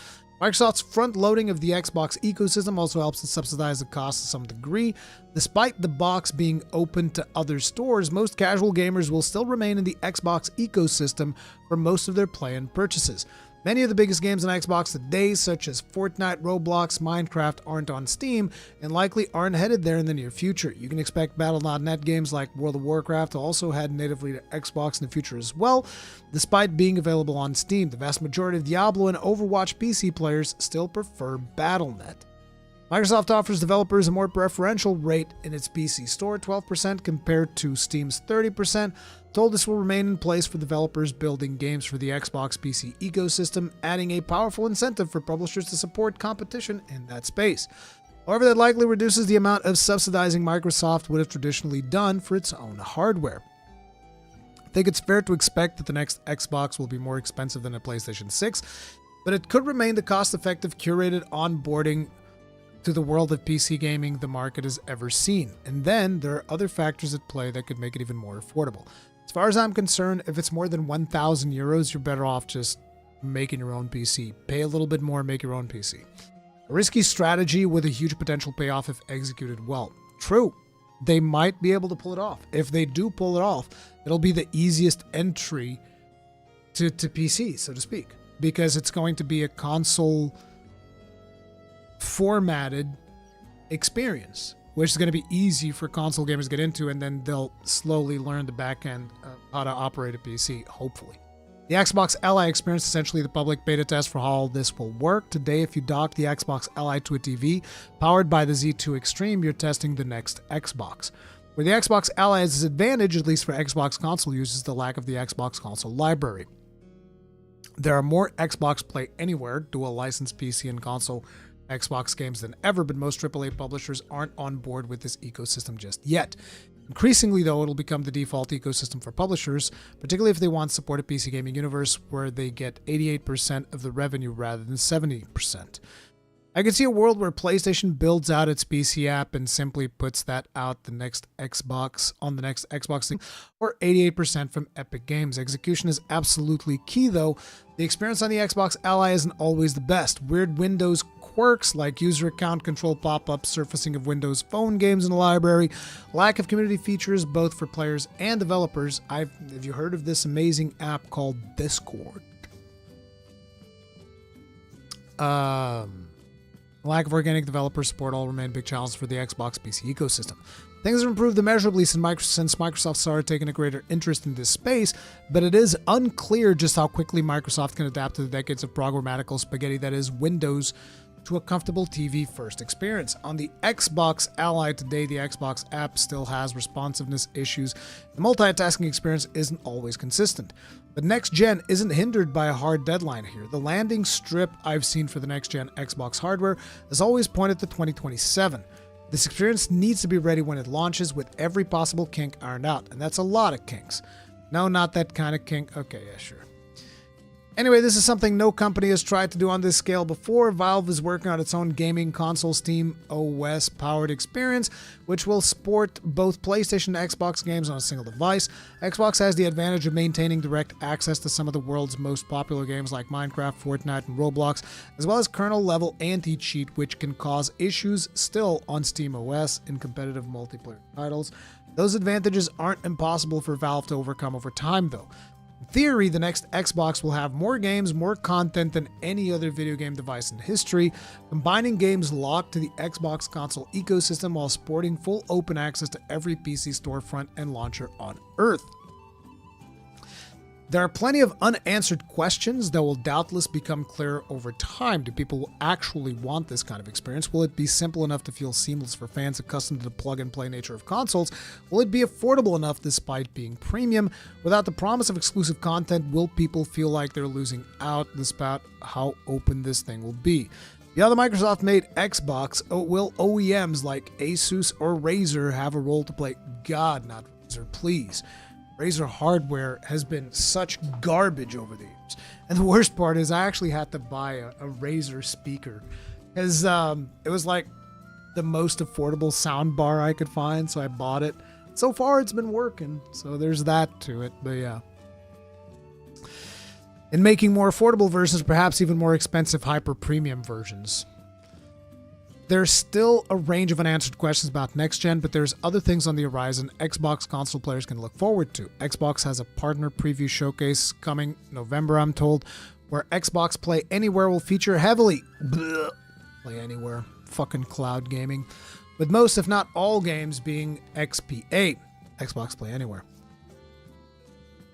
Speaker 1: Microsoft's front-loading of the Xbox ecosystem also helps to subsidize the cost to some degree. Despite the box being open to other stores, most casual gamers will still remain in the Xbox ecosystem for most of their play and purchases. Many of the biggest games on Xbox today, such as Fortnite, Roblox, Minecraft, aren't on Steam and likely aren't headed there in the near future. You can expect Battle.net games like World of Warcraft to also head natively to Xbox in the future as well, despite being available on Steam. The vast majority of Diablo and Overwatch PC players still prefer Battle.net. Microsoft offers developers a more preferential rate in its PC store, 12% compared to Steam's 30%. Told this will remain in place for developers building games for the Xbox PC ecosystem, adding a powerful incentive for publishers to support competition in that space. However, that likely reduces the amount of subsidizing Microsoft would have traditionally done for its own hardware. I think it's fair to expect that the next Xbox will be more expensive than a PlayStation 6, but it could remain the cost-effective, curated onboarding to the world of PC gaming the market has ever seen. And then there are other factors at play that could make it even more affordable. As far as I'm concerned, if it's more than 1,000 euros, you're better off just making your own PC. Pay a little bit more, make your own PC. A risky strategy with a huge potential payoff if executed well. True, they might be able to pull it off. If they do pull it off, it'll be the easiest entry to PC, so to speak, because it's going to be a console formatted experience, which is going to be easy for console gamers to get into, and then they'll slowly learn the back end of how to operate a PC, hopefully. The Xbox Ally experience is essentially the public beta test for how all this will work. Today, if you dock the Xbox Ally to a TV powered by the Z2 Extreme, you're testing the next Xbox. Where the Xbox Ally has its advantage, at least for Xbox console use, is the lack of the Xbox console library. There are more Xbox Play Anywhere, dual licensed PC and console Xbox games than ever, but most AAA publishers aren't on board with this ecosystem just yet. Increasingly, though, it'll become the default ecosystem for publishers, particularly if they want to support a PC gaming universe where they get 88% of the revenue rather than 70%. I could see a world where PlayStation builds out its PC app and simply puts that out the next Xbox on the next Xbox thing, or 88% from Epic Games. Execution is absolutely key, though. The experience on the Xbox Ally isn't always the best. Weird Windows quirks like user account control pop-ups, surfacing of Windows Phone games in the library, lack of community features both for players and developers. Have you heard of this amazing app called Discord? Lack of organic developer support all remain big challenges for the Xbox PC ecosystem. Things have improved immeasurably since Microsoft started taking a greater interest in this space, but it is unclear just how quickly Microsoft can adapt to the decades of programmatical spaghetti that is Windows to a comfortable TV-first experience. On the Xbox Ally today, the Xbox app still has responsiveness issues. The multitasking experience isn't always consistent. But next gen isn't hindered by a hard deadline here. The landing strip I've seen for the next gen Xbox hardware has always pointed to 2027. This experience needs to be ready when it launches with every possible kink ironed out, and that's a lot of kinks. No, not that kind of kink. Okay, yeah, sure. Anyway, this is something no company has tried to do on this scale before. Valve is working on its own gaming console Steam OS powered experience, which will sport both PlayStation and Xbox games on a single device. Xbox has the advantage of maintaining direct access to some of the world's most popular games like Minecraft, Fortnite, and Roblox, as well as kernel-level anti-cheat, which can cause issues still on Steam OS in competitive multiplayer titles. Those advantages aren't impossible for Valve to overcome over time, though. In theory, the next Xbox will have more games, more content than any other video game device in history, combining games locked to the Xbox console ecosystem while sporting full open access to every PC storefront and launcher on Earth. There are plenty of unanswered questions that will doubtless become clearer over time. Do people actually want this kind of experience? Will it be simple enough to feel seamless for fans accustomed to the plug-and-play nature of consoles? Will it be affordable enough despite being premium? Without the promise of exclusive content, will people feel like they're losing out despite how open this thing will be? Yeah, the Microsoft-made Xbox, will OEMs like Asus or Razer have a role to play? God, not Razer, please. Razer hardware has been such garbage over the years. And the worst part is I actually had to buy a Razer speaker because it was like the most affordable sound bar I could find, so I bought it. So far it's been working, so there's that to it, but yeah. And making more affordable versions, perhaps even more expensive hyper premium versions. There's still a range of unanswered questions about next gen, but there's other things on the horizon Xbox console players can look forward to. Xbox has a partner preview showcase coming November, I'm told, where Xbox Play Anywhere will feature heavily. Play Anywhere. Fucking cloud gaming. With most, if not all, games being XPA. Xbox Play Anywhere.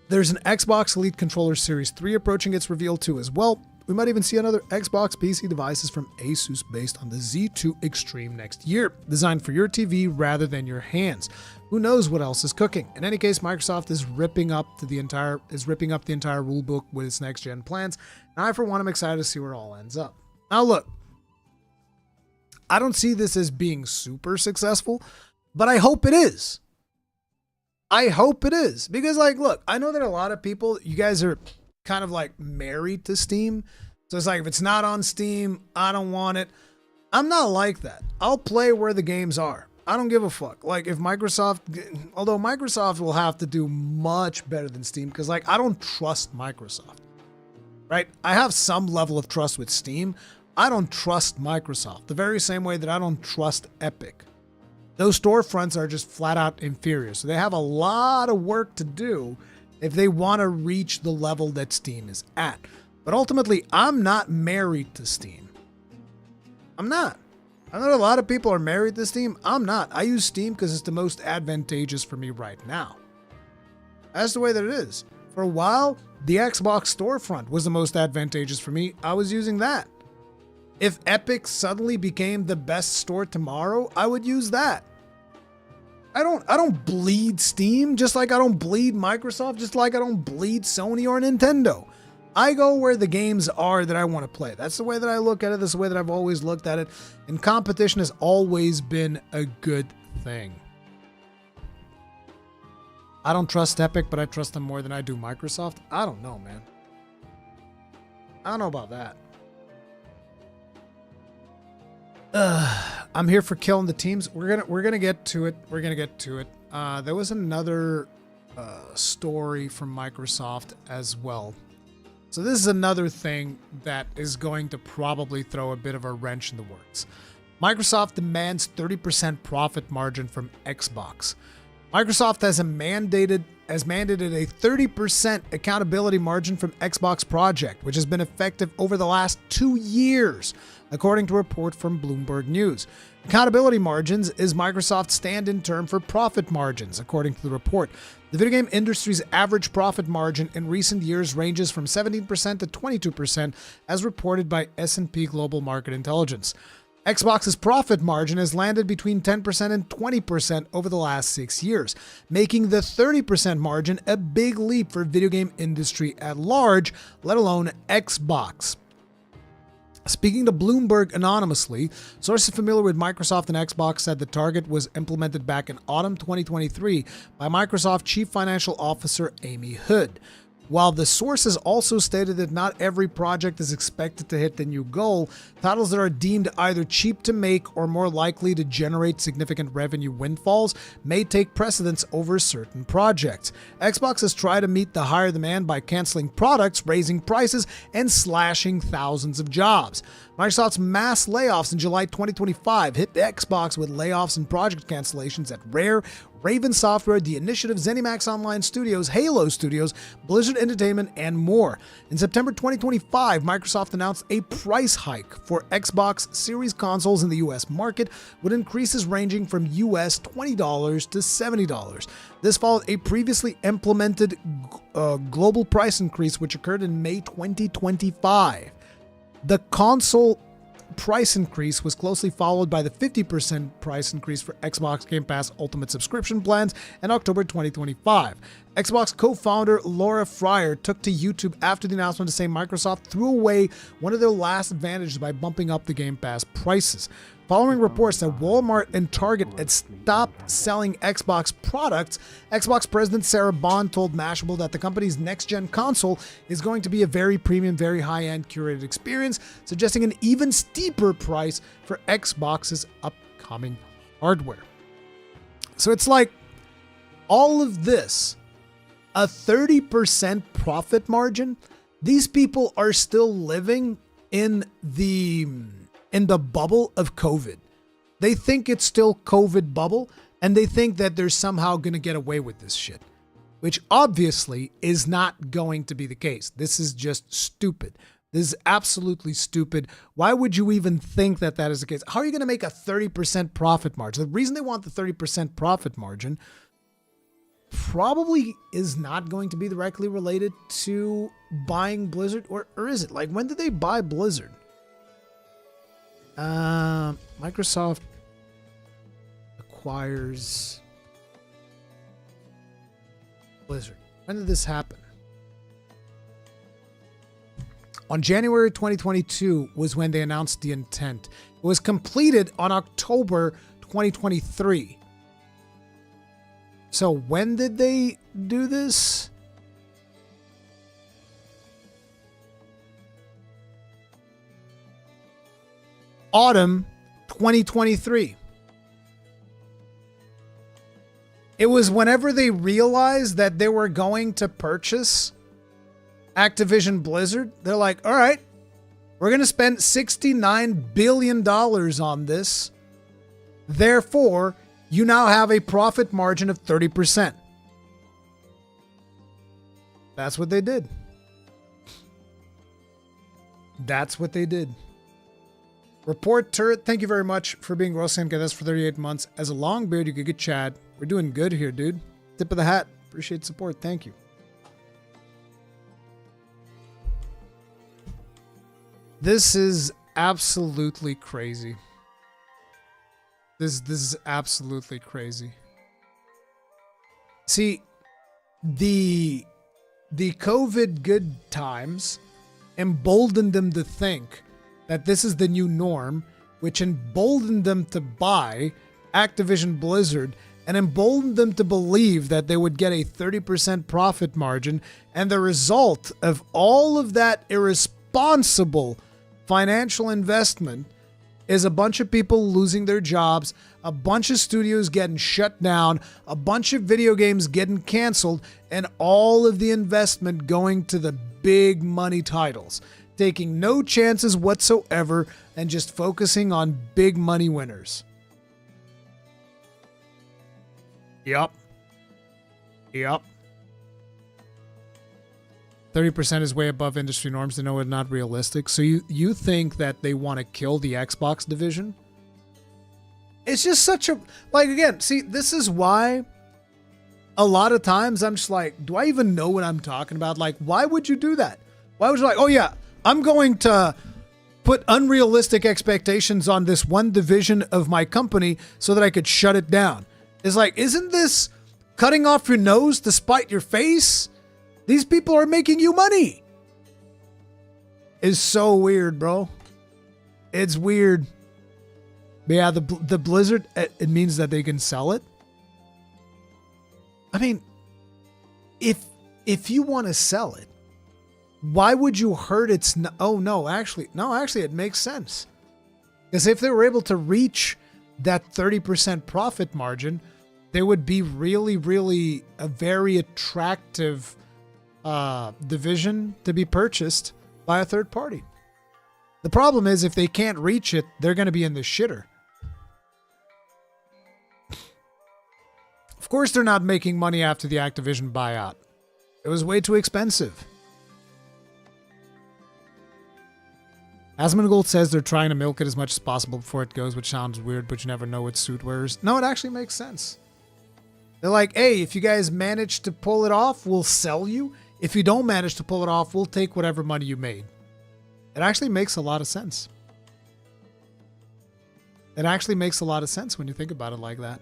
Speaker 1: There's an Xbox Elite Controller Series 3 approaching its reveal too as well. We might even see another Xbox PC devices from Asus based on the Z2 Extreme next year, designed for your TV rather than your hands. Who knows what else is cooking? In any case, Microsoft is ripping up the entire rulebook with its next gen plans, and I for one am excited to see where it all ends up. Now look, I don't see this as being super successful, but I hope it is. I hope it is because look, I know that a lot of people, you guys are kind of married to Steam. So it's if it's not on Steam, I don't want it. I'm not like that. I'll play where the games are. I don't give a fuck. If Microsoft, although Microsoft will have to do much better than Steam because I don't trust Microsoft, right? I have some level of trust with Steam. I don't trust Microsoft the very same way that I don't trust Epic. Those storefronts are just flat out inferior. So they have a lot of work to do if they want to reach the level that Steam is at. But ultimately, I'm not married to Steam. I'm not. I know a lot of people are married to Steam. I'm not. I use Steam because it's the most advantageous for me right now. That's the way that it is. For a while, the Xbox storefront was the most advantageous for me. I was using that. If Epic suddenly became the best store tomorrow, I would use that. I don't bleed Steam, just like I don't bleed Microsoft, just like I don't bleed Sony or Nintendo. I go where the games are that I want to play. That's the way that I look at it. That's the way that I've always looked at it. And competition has always been a good thing. I don't trust Epic, but I trust them more than I do Microsoft. I don't know, man. I don't know about that. I'm here for killing the teams. We're gonna get to it. We're gonna get to it. There was another story from Microsoft as well. So this is another thing that is going to probably throw a bit of a wrench in the works. Microsoft demands 30% profit margin from Xbox. Microsoft has mandated a 30% accountability margin from Xbox Project, which has been effective over the last 2 years, according to a report from Bloomberg News. Accountability margins is Microsoft's stand-in term for profit margins, according to the report. The video game industry's average profit margin in recent years ranges from 17% to 22%, as reported by S&P Global Market Intelligence. Xbox's profit margin has landed between 10% and 20% over the last 6 years, making the 30% margin a big leap for video game industry at large, let alone Xbox. Speaking to Bloomberg anonymously, sources familiar with Microsoft and Xbox said the target was implemented back in autumn 2023 by Microsoft Chief Financial Officer Amy Hood. While the sources also stated that not every project is expected to hit the new goal, titles that are deemed either cheap to make or more likely to generate significant revenue windfalls may take precedence over certain projects. Xbox has tried to meet the higher demand by canceling products, raising prices, and slashing thousands of jobs. Microsoft's mass layoffs in July 2025 hit Xbox with layoffs and project cancellations at Rare, Raven Software, The Initiative, ZeniMax Online Studios, Halo Studios, Blizzard Entertainment, and more. In September 2025, Microsoft announced a price hike for Xbox Series consoles in the US market, with increases ranging from US $20 to $70. This followed a previously implemented global price increase, which occurred in May 2025. The console price increase was closely followed by the 50% price increase for Xbox Game Pass Ultimate subscription plans in October 2025. Xbox co-founder Laura Fryer took to YouTube after the announcement to say Microsoft threw away one of their last advantages by bumping up the Game Pass prices. Following reports that Walmart and Target had stopped selling Xbox products, Xbox President Sarah Bond told Mashable that the company's next-gen console is going to be a very premium, very high-end curated experience, suggesting an even steeper price for Xbox's upcoming hardware. So it's like all of this, a 30% profit margin. These people are still living in the bubble of COVID. They think it's still COVID bubble, and they think that they're somehow going to get away with this shit, which obviously is not going to be the case. This is just stupid. This is absolutely stupid. Why would you even think that that is the case? How are you going to make a 30% profit margin? The reason they want the 30% profit margin probably is not going to be directly related to buying Blizzard, or is it? Like, when did they buy Blizzard? Microsoft acquires Blizzard. When did this happen? On January 2022 was when they announced the intent. It was completed on October 2023. So when did they do this? Autumn 2023. It was whenever they realized that they were going to purchase Activision Blizzard. They're like, all right, we're going to spend $69 billion on this. Therefore, you now have a profit margin of 30%. That's what they did. That's what they did. Report Turret, thank you very much for being Roseanne Gathers for 38 months. As a long beard, you could get Chad. We're doing good here, dude. Tip of the hat. Appreciate support. Thank you. This is absolutely crazy. This is absolutely crazy. See, the COVID good times emboldened them to think that this is the new norm, which emboldened them to buy Activision Blizzard and emboldened them to believe that they would get a 30% profit margin. And the result of all of that irresponsible financial investment is a bunch of people losing their jobs, a bunch of studios getting shut down, a bunch of video games getting canceled, and all of the investment going to the big money titles, taking no chances whatsoever and just focusing on big money winners. Yup. 30% is way above industry norms. They know it's not realistic. So you think that they want to kill the Xbox division? It's just such a... Like, again, see, this is why a lot of times I'm just like, do I even know what I'm talking about? Like, why would you do that? Why would you like, oh yeah, I'm going to put unrealistic expectations on this one division of my company so that I could shut it down? It's like, isn't this cutting off your nose to spite your face? These people are making you money. It's so weird, bro. It's weird. But yeah, the Blizzard, it means that they can sell it. I mean, if you want to sell it, why would you hurt its... Actually, it makes sense. Because if they were able to reach that 30% profit margin, they would be really, really a very attractive division to be purchased by a third party. The problem is, if they can't reach it, they're going to be in the shitter. Of course they're not making money after the Activision buyout. It was way too expensive. Asmongold says they're trying to milk it as much as possible before it goes, which sounds weird, but you never know with suit wearers. No, it actually makes sense. They're like, hey, if you guys manage to pull it off, we'll sell you. If you don't manage to pull it off, we'll take whatever money you made. It actually makes a lot of sense. It actually makes a lot of sense when you think about it like that.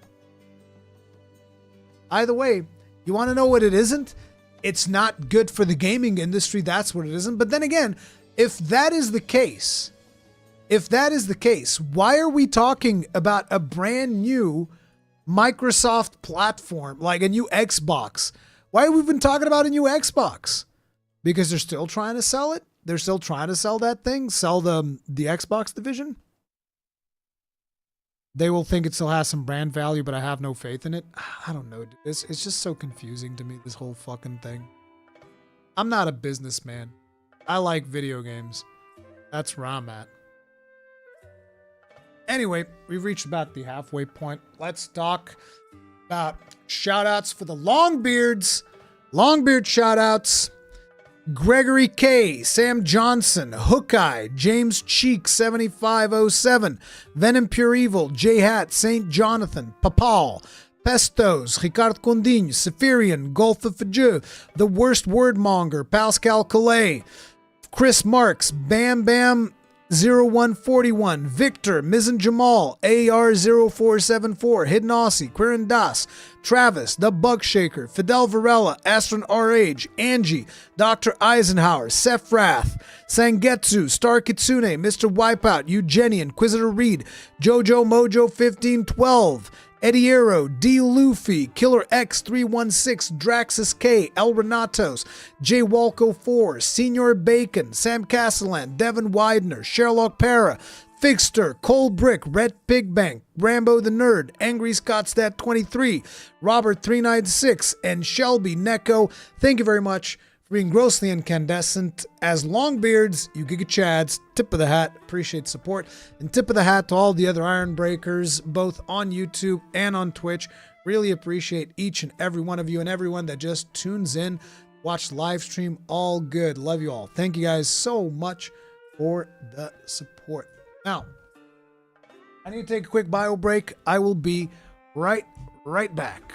Speaker 1: Either way, you want to know what it isn't? It's not good for the gaming industry. That's what it isn't. But then again, if that is the case, why are we talking about a brand new Microsoft platform, like a new Xbox? Why have we been talking about a new Xbox? Because they're still trying to sell it? They're still trying to sell that thing? Sell the Xbox division? They will think it still has some brand value, but I have no faith in it. I don't know. It's just so confusing to me, this whole fucking thing. I'm not a businessman. I like video games. That's where I'm at. Anyway, we've reached about the halfway point. Let's talk about shout-outs for the Longbeards. Longbeard shout-outs. Gregory K, Sam Johnson, Hookeye, James Cheek 7507, Venom Pure Evil, J Hat, Saint Jonathan, Papal, Pestos, Ricard Condinho, Sephirian, Golf of Fajou, The Worst Wordmonger, Pascal Calais, Chris Marks, Bam Bam 0141, Victor, Mizzen Jamal, AR0474, Hidden Aussie, Quirin Das, Travis, The Bug Shaker, Fidel Varela, Astron RH, Angie, Dr. Eisenhower, Seph Sangetsu, Star Kitsune, Mr. Wipeout, Eugenian, Inquisitor Reed, Jojo Mojo 1512, Eddie Arrow, D. Luffy, Killer X316, Draxus K, El Renatos, J. Walco 4, Senior Bacon, Sam Castellan, Devin Widener, Sherlock Para, Figster, Cold Brick, Red Pig Bank, Rambo the Nerd, Angry Scottstat 23, Robert 396, and Shelby Neko. Thank you very much for being grossly incandescent. As Longbeards, you Giga Chads, tip of the hat, appreciate support, and tip of the hat to all the other Iron Breakers, both on YouTube and on Twitch. Really appreciate each and every one of you and everyone that just tunes in, watch live stream. All good. Love you all. Thank you guys so much for the support. Now, I need to take a quick bio break. I will be right back.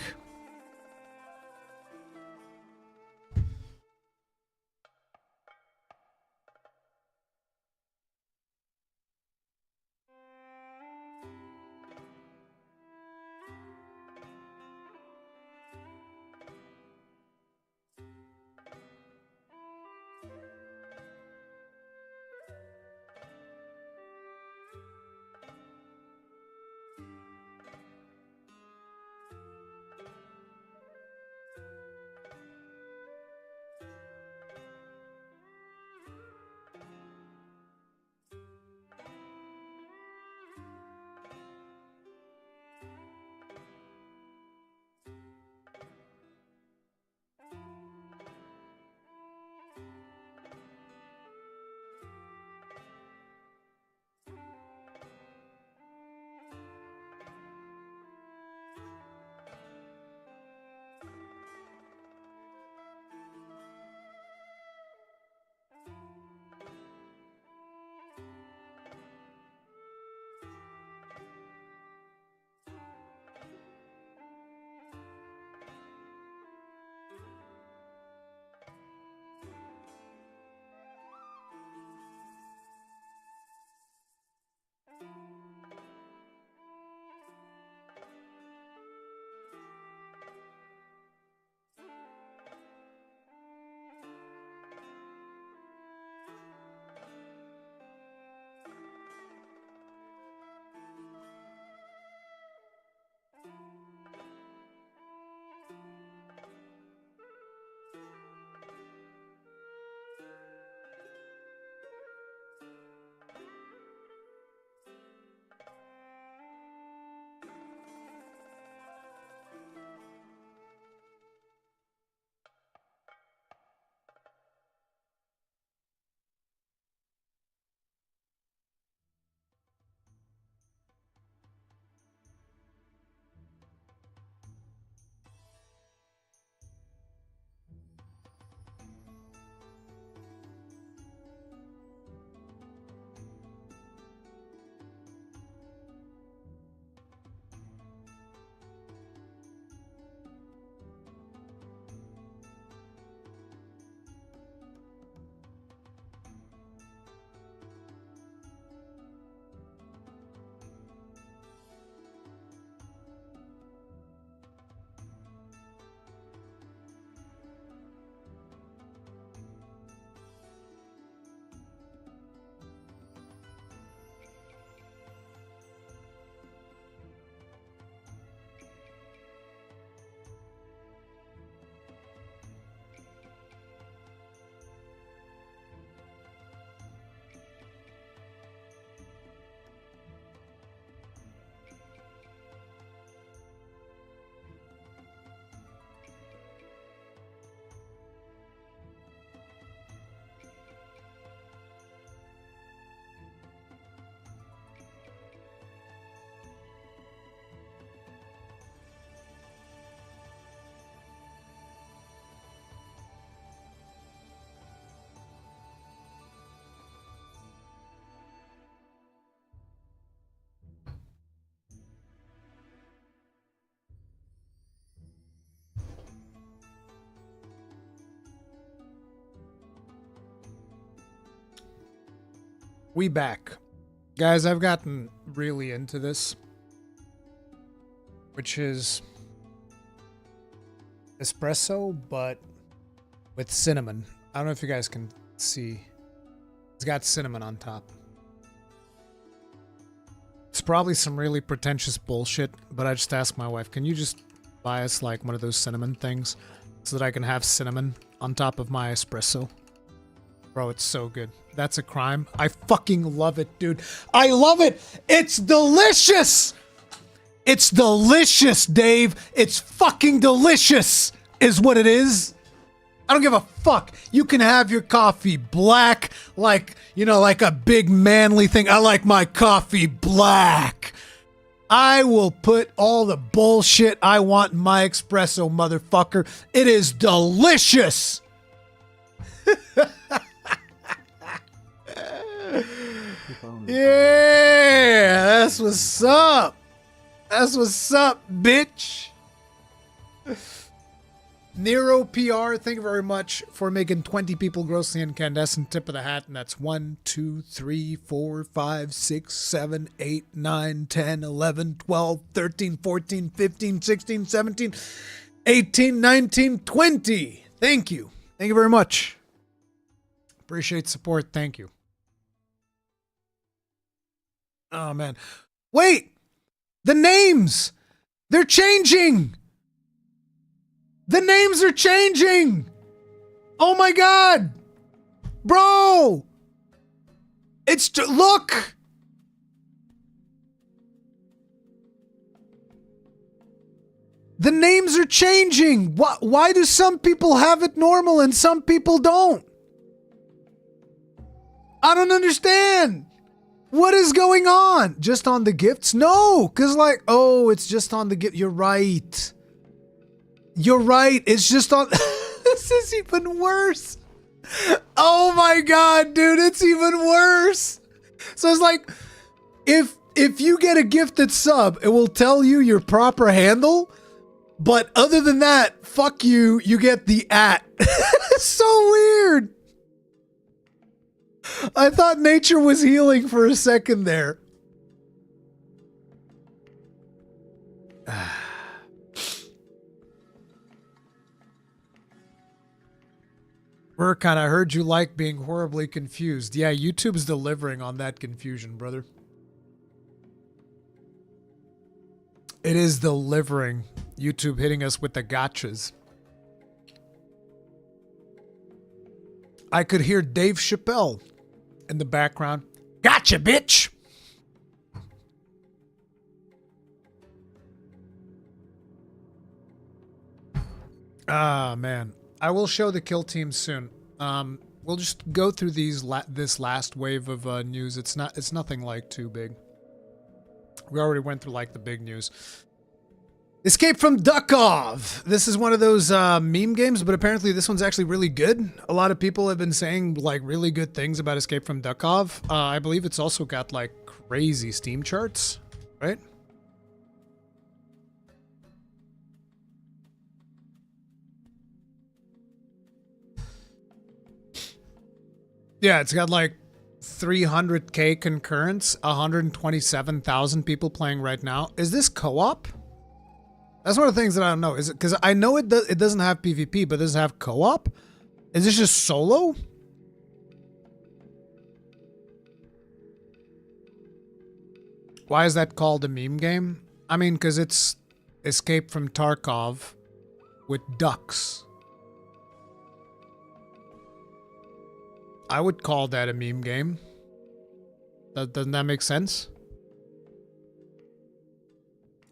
Speaker 1: We back. Guys, I've gotten really into this, which is espresso, but with cinnamon. I don't know if you guys can see. It's got cinnamon on top. It's probably some really pretentious bullshit, but I just asked my wife, can you just buy us like one of those cinnamon things so that I can have cinnamon on top of my espresso? Bro, it's so good. That's a crime. I fucking love it, dude. I love it. It's delicious. It's delicious, Dave. It's fucking delicious is what it is. I don't give a fuck. You can have your coffee black, like, you know, like a big manly thing. I like my coffee black. I will put all the bullshit I want in my espresso, motherfucker. It is delicious. Yeah, that's what's up. That's what's up, bitch. Nero PR, thank you very much for making 20 people grossly incandescent. Tip of the hat, and that's 1, 2, 3, 4, 5, 6, 7, 8, 9, 10, 11, 12, 13, 14, 15, 16, 17, 18, 19, 20. Thank you. Thank you very much. Appreciate support. Thank you. Oh, man. Wait! The names! They're changing! The names are changing! Oh my god! Bro! Look! The names are changing! Why do some people have it normal and some people don't? I don't understand! What is going on? Just on the gifts? No! Cause like, oh, it's just on the gift. You're right. You're right. It's just on. This is even worse. Oh my god, dude, it's even worse. So it's like, if you get a gifted sub, it will tell you your proper handle. But other than that, fuck you. You get the @. It's so weird. I thought nature was healing for a second there. Rurikhan, I heard you like being horribly confused. Yeah, YouTube's delivering on that confusion, brother. It is delivering. YouTube hitting us with the gotchas. I could hear Dave Chappelle in the background. Gotcha, bitch! Ah, man. I will show the kill team soon. We'll just go through these this last wave of news. It's nothing like too big. We already went through like the big news. Escape from Duckov. This is one of those meme games, but apparently this one's actually really good. A lot of people have been saying like really good things about Escape from Duckov. I believe it's also got like crazy Steam charts, right? Yeah, it's got like 300K concurrence, 127,000 people playing right now. Is this co-op? That's one of the things that I don't know. Is it because I know it doesn't have PvP, but does it have co-op? Is this just solo? Why is that called a meme game? I mean, because it's Escape from Tarkov with ducks. I would call that a meme game. Doesn't that make sense?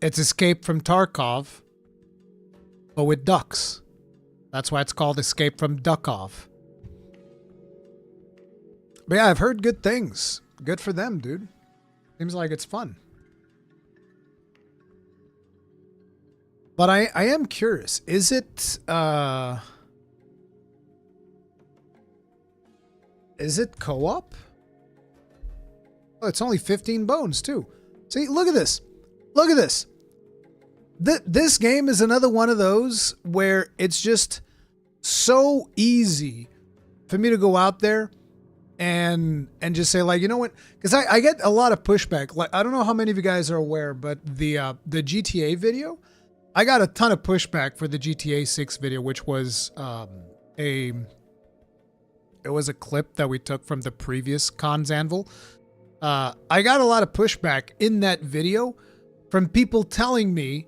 Speaker 1: It's Escape from Tarkov, but with ducks. That's why it's called Escape from Duckov. But yeah, I've heard good things. Good for them, dude. Seems like it's fun. But I am curious. Is it co-op? Oh, it's only 15 bones too. See, look at this. Look at this. This game is another one of those where it's just so easy for me to go out there and just say like, you know what? Because I get a lot of pushback. Like I don't know how many of you guys are aware, but the GTA video, I got a ton of pushback for the GTA 6 video, which was it was a clip that we took from the previous Cons Anvil. I got a lot of pushback in that video from people telling me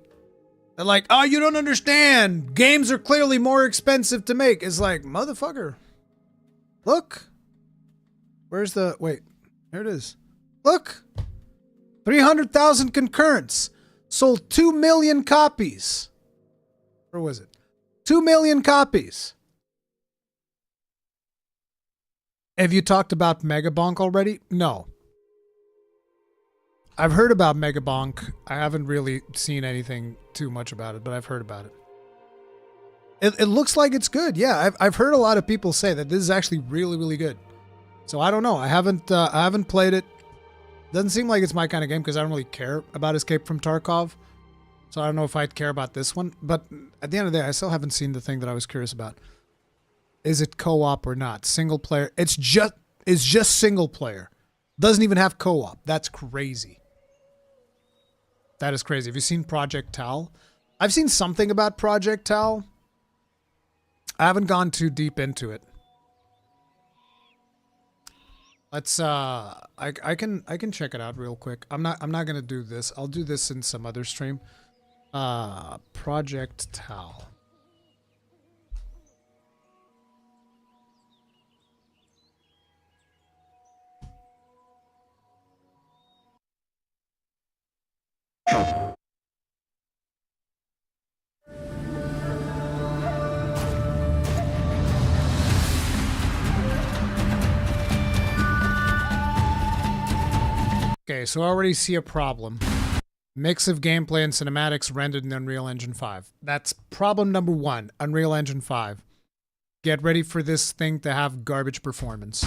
Speaker 1: that like, oh, you don't understand. Games are clearly more expensive to make. It's like, motherfucker, look. Where's the, wait, there it is. Look, 300,000 concurrents, sold 2 million copies. Where was it? 2 million copies. Have you talked about Megabonk already? No. I've heard about Megabonk. I haven't really seen anything too much about it, but I've heard about it. It looks like it's good. Yeah, I've heard a lot of people say that this is actually really, really good. So I don't know. I haven't played it. Doesn't seem like it's my kind of game because I don't really care about Escape from Tarkov. So I don't know if I'd care about this one. But at the end of the day, I still haven't seen the thing that I was curious about. Is it co-op or not? Single player. It's just single player. Doesn't even have co-op. That's crazy. That is crazy. Have you seen Project Tal? I've seen something about Project Tal. I haven't gone too deep into it. Let's I can check it out real quick. I'm not gonna do this. I'll do this in some other stream. Project Tal. Okay, so I already see a problem. Mix of gameplay and cinematics rendered in Unreal Engine 5. That's problem number 1, Unreal Engine 5. Get ready for this thing to have garbage performance.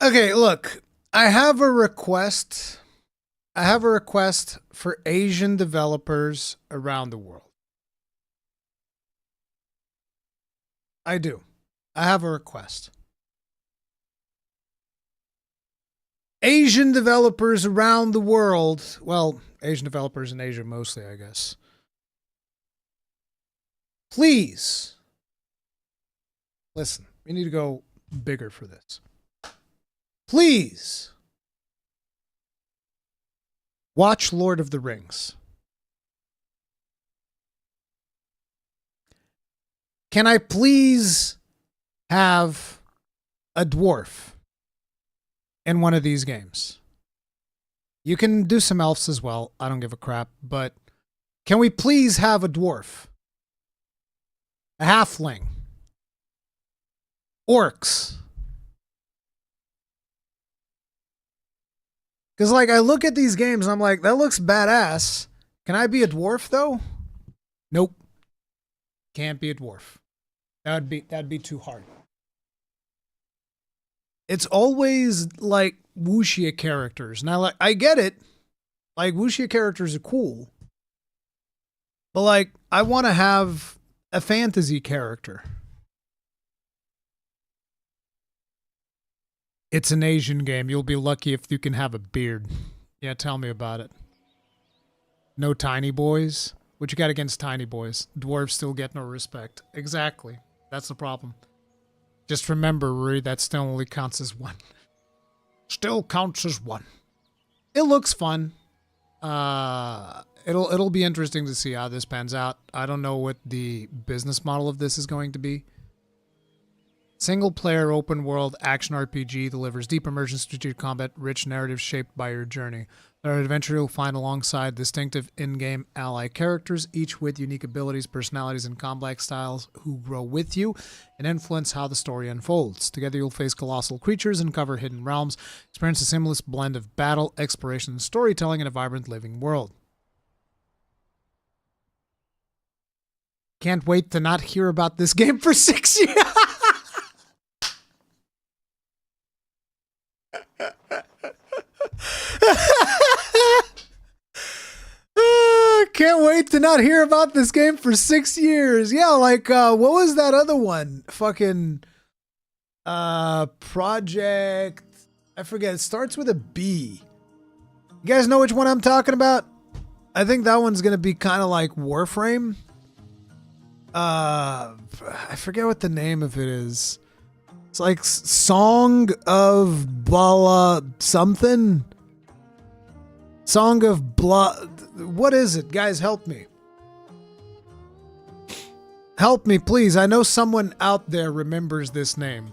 Speaker 1: Okay, look, I have a request. I have a request for Asian developers around the world. I do. I have a request. Asian developers around the world, well, Asian developers in Asia mostly, I guess. Please, listen, we need to go bigger for this. Please watch Lord of the Rings. Can I please have a dwarf in one of these games? You can do some elves as well. I don't give a crap, but Can we please have a dwarf? A halfling? Orcs? Because, like, I look at these games and I'm like, that looks badass. Can I be a dwarf, though? Nope. Can't be a dwarf. That'd be too hard. It's always, like, wuxia characters. Now, I get it. Like, wuxia characters are cool. But, like, I want to have a fantasy character. It's an Asian game. You'll be lucky if you can have a beard. Yeah, tell me about it. No tiny boys? What you got against tiny boys? Dwarves still get no respect. Exactly. That's the problem. Just remember, Ruri, that still only counts as one. Still counts as one. It looks fun. It'll be interesting to see how this pans out. I don't know what the business model of this is going to be. Single-player, open-world, action RPG delivers deep immersion, strategic combat, rich narrative shaped by your journey. Our adventure you'll find alongside distinctive in-game ally characters, each with unique abilities, personalities, and combat styles who grow with you and influence how the story unfolds. Together you'll face colossal creatures, uncover hidden realms, experience a seamless blend of battle, exploration, and storytelling in a vibrant living world. Can't wait to not hear about this game for 6 years. Can't wait to not hear about this game for 6 years. Yeah, like, what was that other one? Fucking, Project, I forget. It starts with a B. You guys know which one I'm talking about? I think that one's gonna be kind of like Warframe. I forget what the name of it is. It's like Song of Bala something. Song of Blood. What is it? Guys, help me. Help me, please. I know someone out there remembers this name.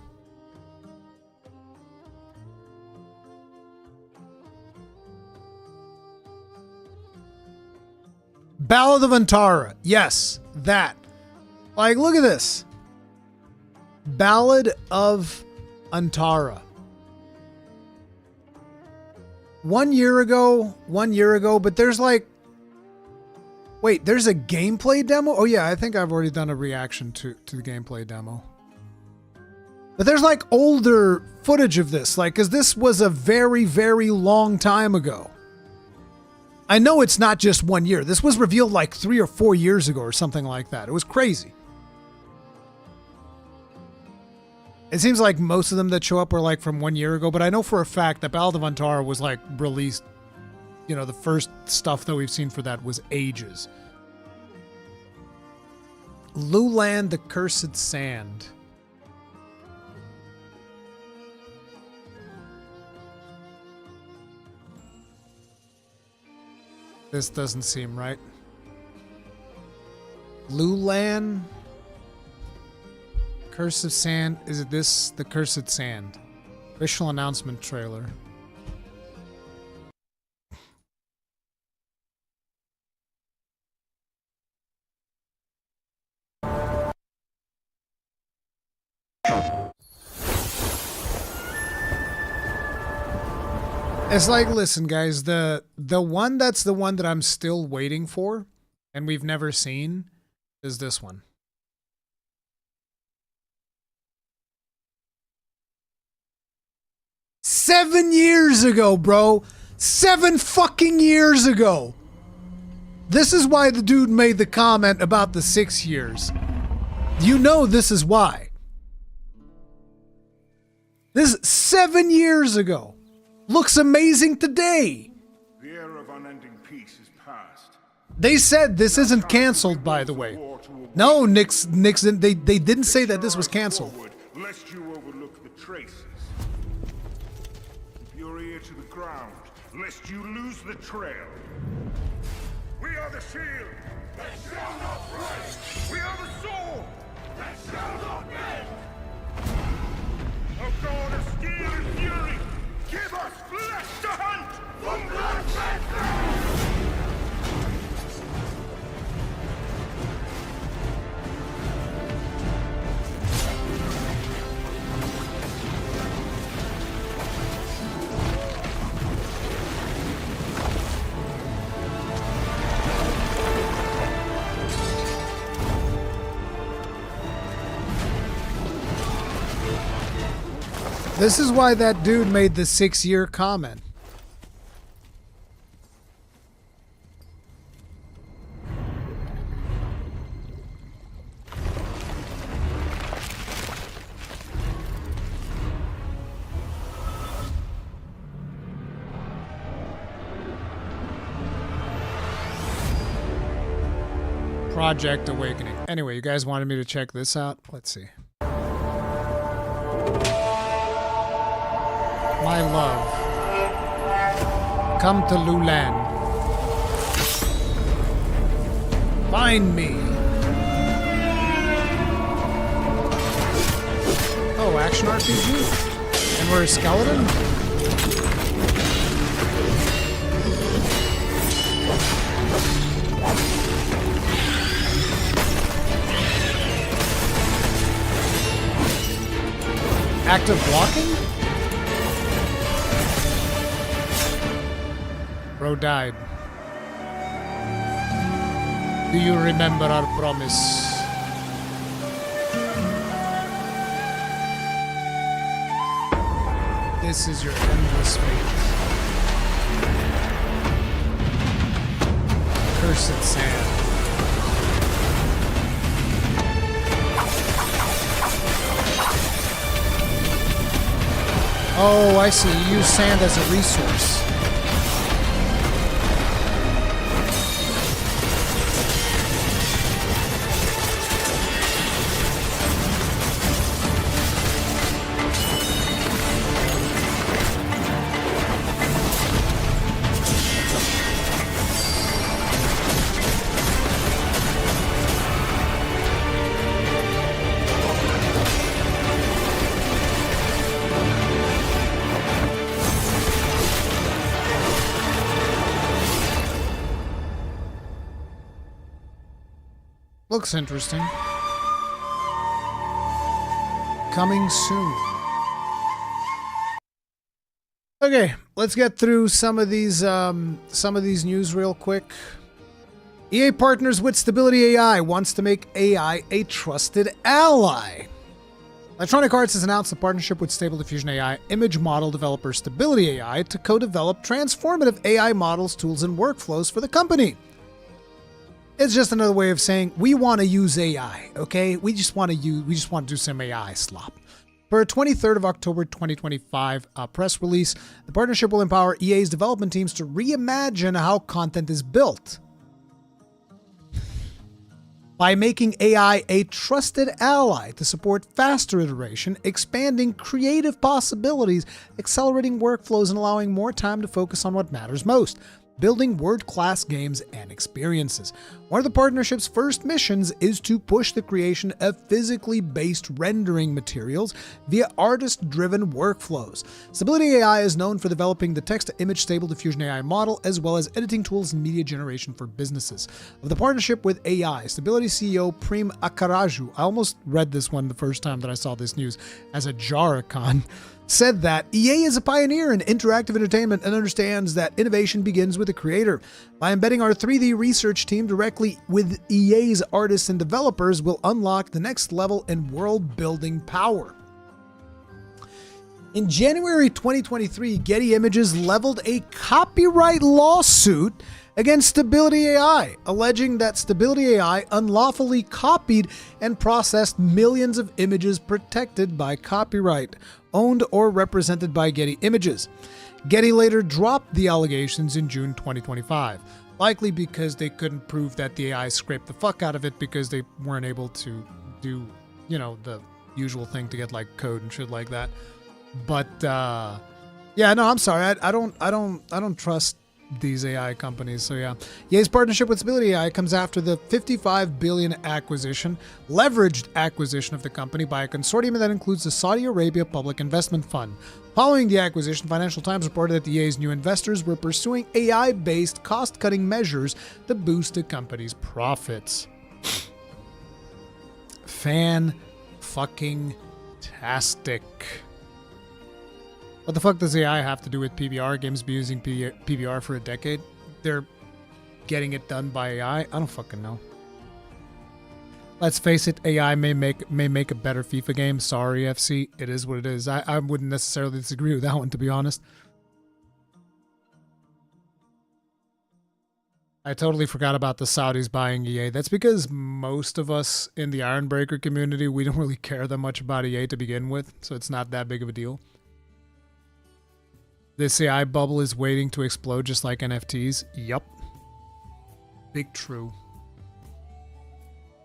Speaker 1: Ballad of Antara. Yes, that. Like, look at this. Ballad of Antara. 1 year ago, but there's like... Wait, there's a gameplay demo? Oh yeah, I think I've already done a reaction to the gameplay demo. But there's like older footage of this, like, because this was a very, very long time ago. I know it's not just 1 year. This was revealed like 3 or 4 years ago or something like that. It was crazy. It seems like most of them that show up are like from 1 year ago, but I know for a fact that Ballad of Antara was like released, you know, the first stuff that we've seen for that was ages. Luland, the Cursed Sand. This doesn't seem right. Luland, Cursed Sand. Is it this? The Cursed Sand. Official announcement trailer. It's like, listen, guys, the one that's the one that I'm still waiting for, and we've never seen, is this one. Seven years ago, bro. 7 fucking years ago. This is why the dude made the comment about the 6 years. You know this is why. This is 7 years ago. Looks amazing today.
Speaker 6: The era of unending peace is past.
Speaker 1: They said this isn't canceled, by the way. No, Nixon, they didn't say that this was canceled.
Speaker 6: Forward, lest you overlook the traces. Keep your ear to the ground, lest you lose the trail. We are the shield that shall not break. We are the sword that shall not bend. O God of steel and fury, give us flesh to hunt from blood.
Speaker 1: This is why that dude made the 6-year comment. Project Awakening. Anyway, you guys wanted me to check this out? Let's see. My love, come to Lulan. Find me. Oh, action RPG? And we're a skeleton? Active blocking? Bro died. Do you remember our promise? This is your endless fate. Cursed sand. Oh, I see. You use sand as a resource. Looks interesting. Coming soon. Okay, let's get through some of these news real quick. EA partners with Stability AI, wants to make AI a trusted ally. Electronic Arts has announced a partnership with Stable Diffusion AI image model developer Stability AI to co-develop transformative AI models, tools, and workflows for the company. It's just another way of saying we want to use AI, okay? We just want to do some AI slop. For a 23rd of October 2025 press release, the partnership will empower EA's development teams to reimagine how content is built by making AI a trusted ally to support faster iteration, expanding creative possibilities, accelerating workflows, and allowing more time to focus on what matters most. Building world-class games and experiences. One of the partnership's first missions is to push the creation of physically based rendering materials via artist-driven workflows. Stability AI is known for developing the text-to-image Stable Diffusion AI model, as well as editing tools and media generation for businesses. Of the partnership with AI, Stability CEO Prem Akkaraju, I almost read this one the first time that I saw this news as a Rurikhan, said that EA is a pioneer in interactive entertainment and understands that innovation begins with the creator. By embedding our 3D research team directly with EA's artists and developers, will unlock the next level in world-building power. In January 2023, Getty Images leveled a copyright lawsuit against Stability AI, alleging that Stability AI unlawfully copied and processed millions of images protected by copyright, owned or represented by Getty Images. Getty later dropped the allegations in June 2025, likely because they couldn't prove that the AI scraped the fuck out of it because they weren't able to do, the usual thing to get like code and shit like that. But yeah, no, I'm sorry. I don't trust these AI companies. So yeah, EA's partnership with Stability AI comes after the $55 billion leveraged acquisition of the company by a consortium that includes the Saudi Arabia Public Investment Fund. Following the acquisition, Financial Times reported that the EA's new investors were pursuing AI-based cost-cutting measures to boost the company's profits. Fan-fucking-tastic. What the fuck does AI have to do with PBR? Games been using PBR for a decade. They're getting it done by AI? I don't fucking know. Let's face it, AI may make a better FIFA game. Sorry, FC. It is what it is. I wouldn't necessarily disagree with that one, to be honest. I totally forgot about the Saudis buying EA. That's because most of us in the Ironbreaker community, we don't really care that much about EA to begin with, so it's not that big of a deal. This AI bubble is waiting to explode just like NFTs. Yup. Big true.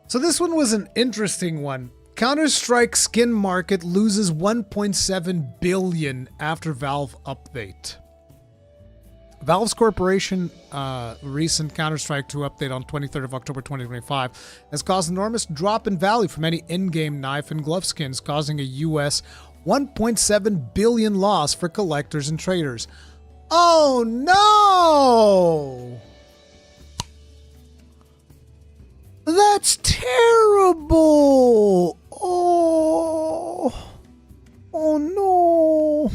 Speaker 1: So this one was an interesting one. Counter-Strike skin market loses 1.7 billion after Valve update. Valve's Corporation recent Counter-Strike 2 update on 23rd of October 2025 has caused an enormous drop in value for many in-game knife and glove skins, causing a US 1.7 billion loss for collectors and traders. Oh no! That's terrible! Oh no!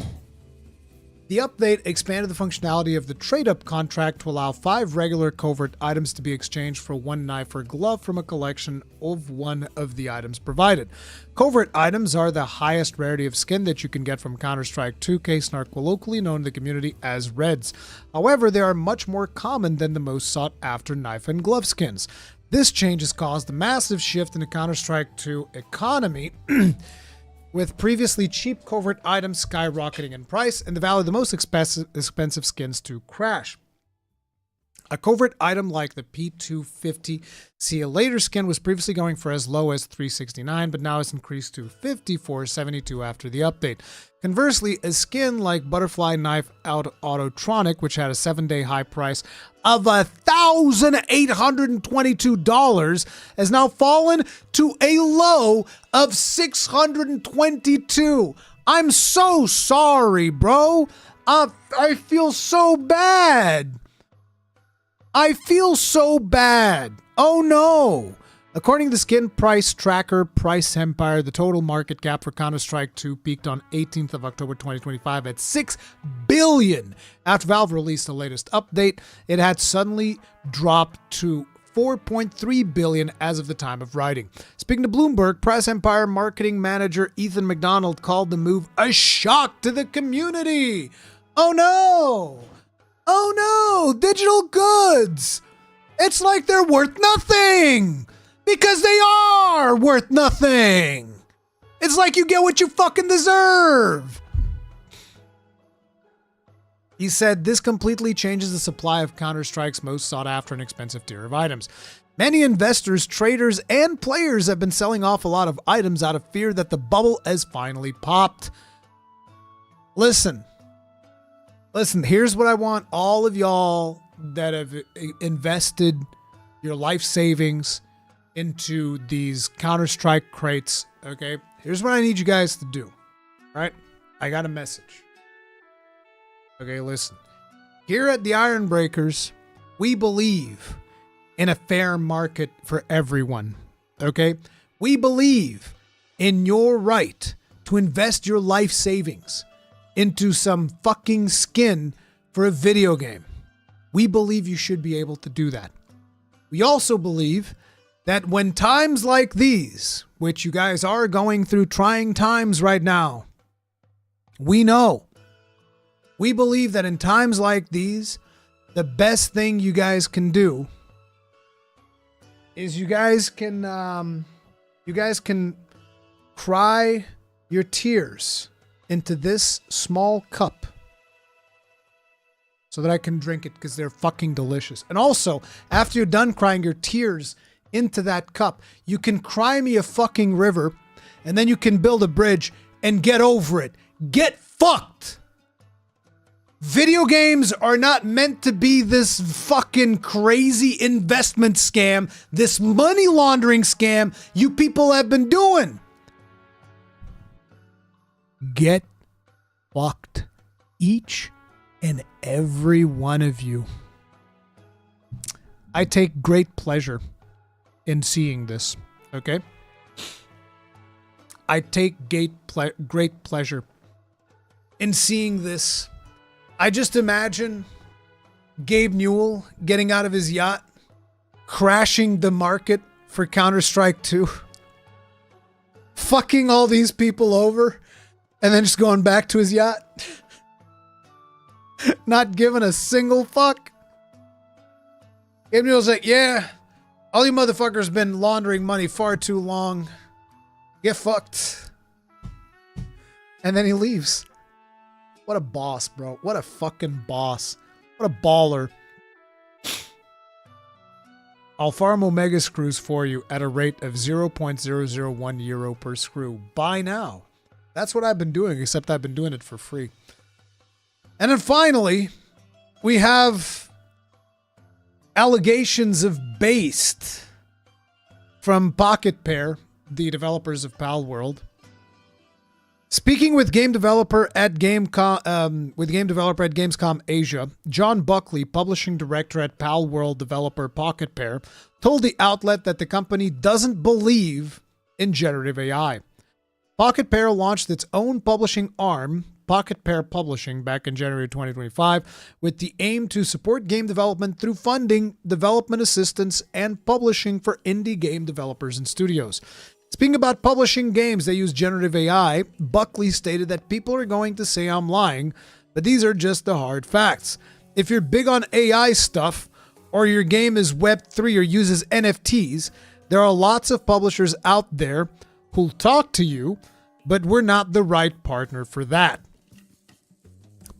Speaker 1: The update expanded the functionality of the trade-up contract to allow 5 regular covert items to be exchanged for 1 knife or glove from a collection of one of the items provided. Covert items are the highest rarity of skin that you can get from Counter-Strike 2, K-Snark colloquially known in the community as Reds. However, they are much more common than the most sought-after knife and glove skins. This change has caused a massive shift in the Counter-Strike 2 economy, with previously cheap covert items skyrocketing in price and the value of the most expensive skins to crash. A covert item like the P250 See You Later skin was previously going for as low as $369, but now it's increased to $54.72 after the update. Conversely, a skin like Butterfly Knife Autotronic, which had a 7-day high price of $1,822, has now fallen to a low of $622. I'm so sorry, bro. I feel so bad. I feel so bad. Oh no. According to the skin price tracker Price Empire, the total market cap for Counter-Strike 2 peaked on 18th of October 2025 at $6 billion. After Valve released the latest update, it had suddenly dropped to $4.3 billion as of the time of writing. Speaking to Bloomberg, Price Empire marketing manager Ethan McDonald called the move a shock to the community. Oh no! Oh no! Digital goods! It's like they're worth nothing! Because they are worth nothing! It's like you get what you fucking deserve! He said this completely changes the supply of Counter-Strike's most sought after and expensive tier of items. Many investors, traders, and players have been selling off a lot of items out of fear that the bubble has finally popped. Listen, here's what I want all of y'all that have invested your life savings into these Counter-Strike crates, okay? Here's what I need you guys to do, all right? I got a message. Okay, listen. Here at the Ironbreakers, we believe in a fair market for everyone, okay? We believe in your right to invest your life savings into some fucking skin for a video game. We believe you should be able to do that. We also believe that when times like these, which you guys are going through trying times right now, we believe that in times like these, the best thing you guys can do is you guys can cry your tears into this small cup so that I can drink it because they're fucking delicious. And also, after you're done crying your tears into that cup, you can cry me a fucking river and then you can build a bridge and get over it. Get fucked! Video games are not meant to be this fucking crazy investment scam, this money laundering scam you people have been doing. Get fucked, each and every one of you. I take great pleasure in seeing this, okay? I take great pleasure in seeing this. I just imagine Gabe Newell getting out of his yacht, crashing the market for Counter-Strike 2. Fucking all these people over and then just going back to his yacht. Not giving a single fuck. Gabe Newell's like, yeah, all you motherfuckers been laundering money far too long. Get fucked. And then he leaves. What a boss, bro. What a fucking boss. What a baller. I'll farm Omega screws for you at a rate of 0.001 euro per screw. Buy now. That's what I've been doing, except I've been doing it for free. And then finally, we have allegations of based from Pocket Pair, the developers of Pal World. Speaking with game developer at Gamescom Asia, John Buckley, publishing director at Pal World developer Pocket Pair, told the outlet that the company doesn't believe in generative AI. Pocket Pair launched its own publishing arm, Pocket Pair Publishing, back in January 2025, with the aim to support game development through funding, development assistance, and publishing for indie game developers and studios. Speaking about publishing games that use generative AI, Buckley stated that people are going to say I'm lying, but these are just the hard facts. If you're big on AI stuff, or your game is Web3 or uses NFTs, there are lots of publishers out there who'll talk to you, but we're not the right partner for that.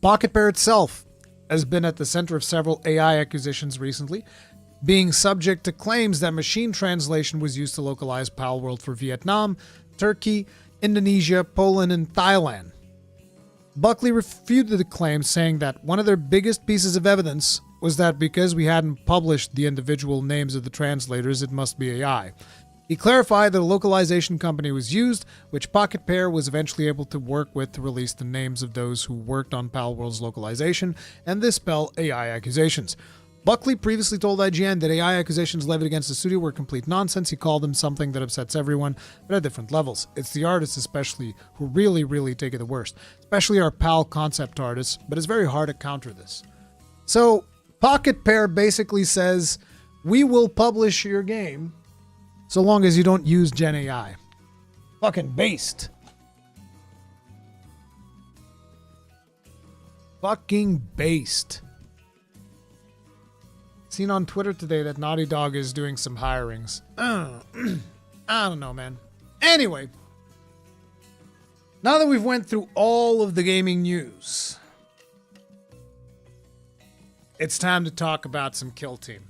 Speaker 1: Pocket Pair itself has been at the center of several AI acquisitions recently, being subject to claims that machine translation was used to localize Pal World for Vietnam, Turkey, Indonesia, Poland, and Thailand. Buckley refuted the claim, saying that one of their biggest pieces of evidence was that because we hadn't published the individual names of the translators, it must be AI. He clarified that a localization company was used, which Pocket Pair was eventually able to work with to release the names of those who worked on Pal World's localization and dispel AI accusations. Buckley previously told IGN that AI accusations levied against the studio were complete nonsense. He called them something that upsets everyone, but at different levels. It's the artists especially who really take it the worst, especially our PAL concept artists, but it's very hard to counter this. So, Pocket Pair basically says, we will publish your game so long as you don't use Gen AI. Fucking based. Fucking based. Seen on Twitter today that Naughty Dog is doing some hirings. I don't know, man. Anyway, now that we've went through all of the gaming news, it's time to talk about some Killteam.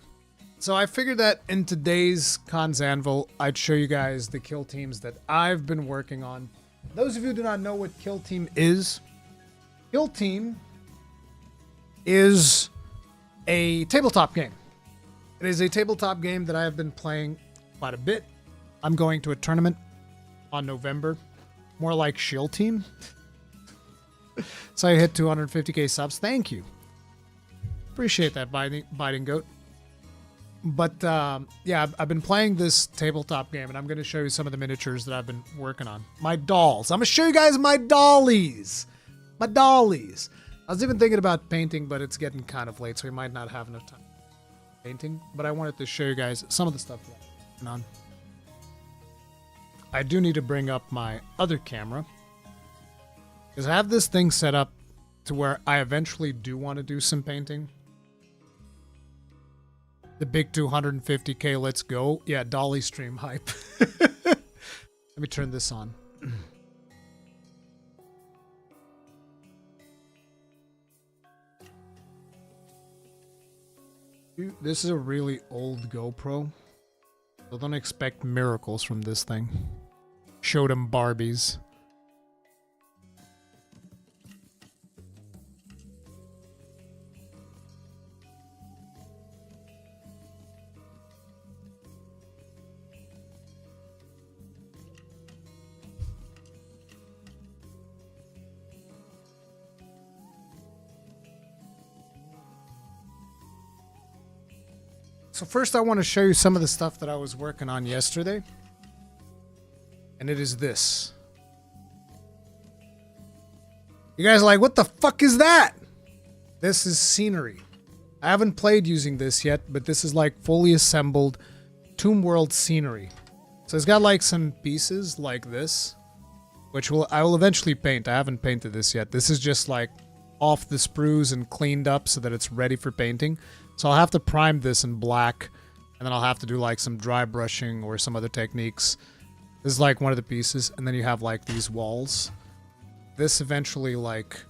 Speaker 1: So I figured that in today's Cons Anvil, I'd show you guys the kill teams that I've been working on. Those of you who do not know what Killteam is a tabletop game. It is a tabletop game that I have been playing quite a bit. I'm going to a tournament on November, more like Shield Team. So I hit 250k subs. Thank you. Appreciate that, biting goat. But yeah, I've been playing this tabletop game, and I'm going to show you some of the miniatures that I've been working on. My dolls. I'm going to show you guys my dollies. My dollies. I was even thinking about painting, but it's getting kind of late, so we might not have enough time painting. But I wanted to show you guys some of the stuff that I'm working on. I do need to bring up my other camera, because I have this thing set up to where I eventually do want to do some painting. The big 250k, let's go. Yeah, dolly stream hype. Let me turn this on. This is a really old GoPro, so don't expect miracles from this thing. Showed him Barbies. So first I want to show you some of the stuff that I was working on yesterday. And it is this. You guys are like, what the fuck is that? This is scenery. I haven't played using this yet, but this is like fully assembled Tomb World scenery. So it's got like some pieces like this, which I will eventually paint. I haven't painted this yet. This is just like off the sprues and cleaned up so that it's ready for painting. So I'll have to prime this in black, and then I'll have to do like some dry brushing or some other techniques. This is like one of the pieces, and then you have like these walls. This eventually like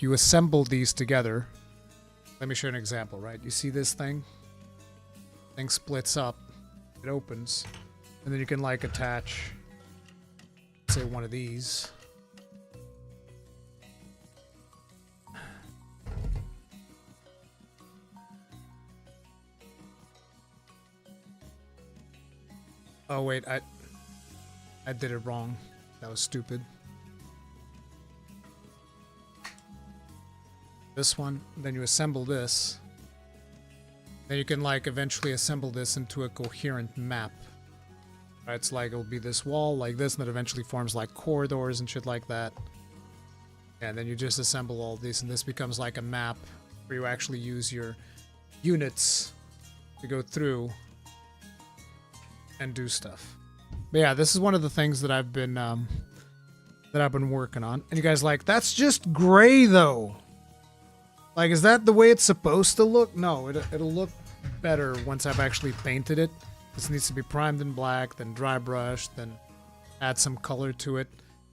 Speaker 1: you assemble these together. Let me show you an example, right? You see this thing? Thing splits up, it opens, and then you can like attach, say, one of these. Oh wait, I did it wrong. That was stupid. This one, then you assemble this. Then you can like eventually assemble this into a coherent map. Right, it's like it'll be this wall like this, and it eventually forms like corridors and shit like that. And then you just assemble all these, and this becomes like a map where you actually use your units to go through and do stuff. But yeah, this is one of the things that I've been working on. And you guys like, that's just gray though. Like, is that the way it's supposed to look? No, it'll look better once I've actually painted it. This needs to be primed in black, then dry brushed, then add some color to it.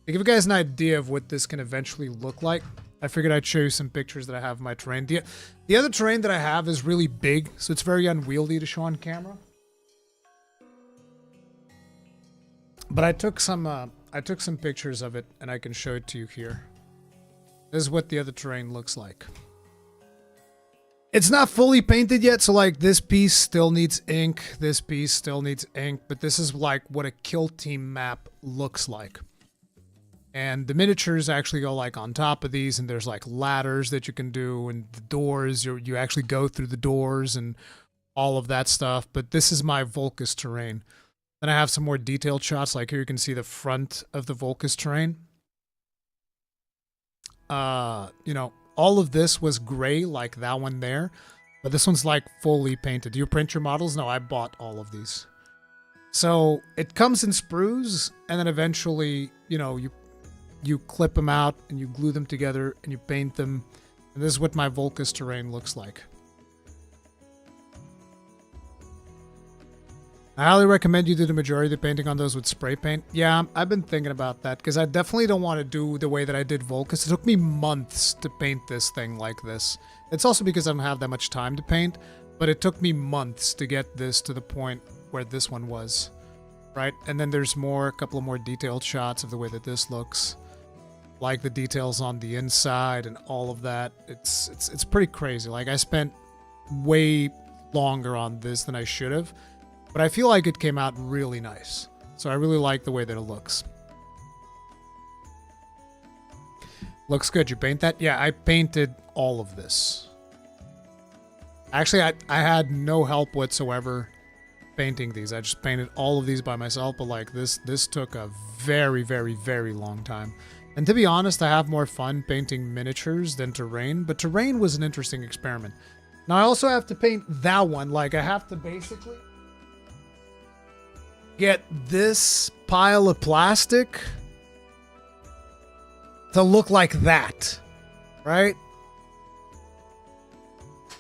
Speaker 1: To give you guys an idea of what this can eventually look like, I figured I'd show you some pictures that I have of my terrain. The other terrain that I have is really big, so it's very unwieldy to show on camera. But I took some pictures of it, and I can show it to you here. This is what the other terrain looks like. It's not fully painted yet, so like this piece still needs ink, this piece still needs ink, but this is like what a Killteam map looks like. And the miniatures actually go like on top of these, and there's like ladders that you can do, and the doors, you actually go through the doors and all of that stuff. But this is my Volcus terrain. Then I have some more detailed shots, like here you can see the front of the Volcus terrain. You know, all of this was gray, like that one there, but this one's like fully painted. Do you print your models? No, I bought all of these. So it comes in sprues, and then eventually, you know, you clip them out and you glue them together and you paint them. And this is what my Volcus terrain looks like. I highly recommend you do the majority of the painting on those with spray paint. Yeah, I've been thinking about that because I definitely don't want to do the way that I did Volcus. It took me months to paint this thing like this. It's also because I don't have that much time to paint, but it took me months to get this to the point where this one was, right? And then there's a couple of more detailed shots of the way that this looks, like the details on the inside and all of that. It's pretty crazy. Like I spent way longer on this than I should have. But I feel like it came out really nice. So I really like the way that it looks. Looks good. You paint that? Yeah, I painted all of this. Actually, I had no help whatsoever painting these. I just painted all of these by myself. But like this took a very, very, very long time. And to be honest, I have more fun painting miniatures than terrain. But terrain was an interesting experiment. Now I also have to paint that one. Like I have to basically get this pile of plastic to look like that, right?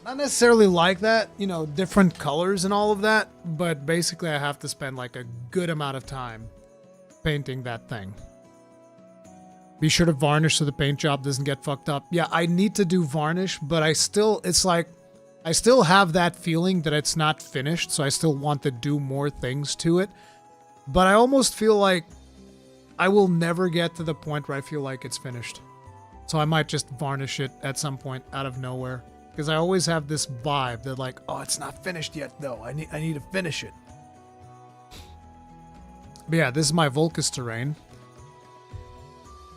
Speaker 1: Not necessarily like that, you know, different colors and all of that, but basically I have to spend like a good amount of time painting that thing. Be sure to varnish so the paint job doesn't get fucked up. Yeah, I need to do varnish, but I still have that feeling that it's not finished, so I still want to do more things to it. But I almost feel like I will never get to the point where I feel like it's finished. So I might just varnish it at some point out of nowhere. Because I always have this vibe that like, oh, it's not finished yet though. I need to finish it. But yeah, this is my Volcus terrain.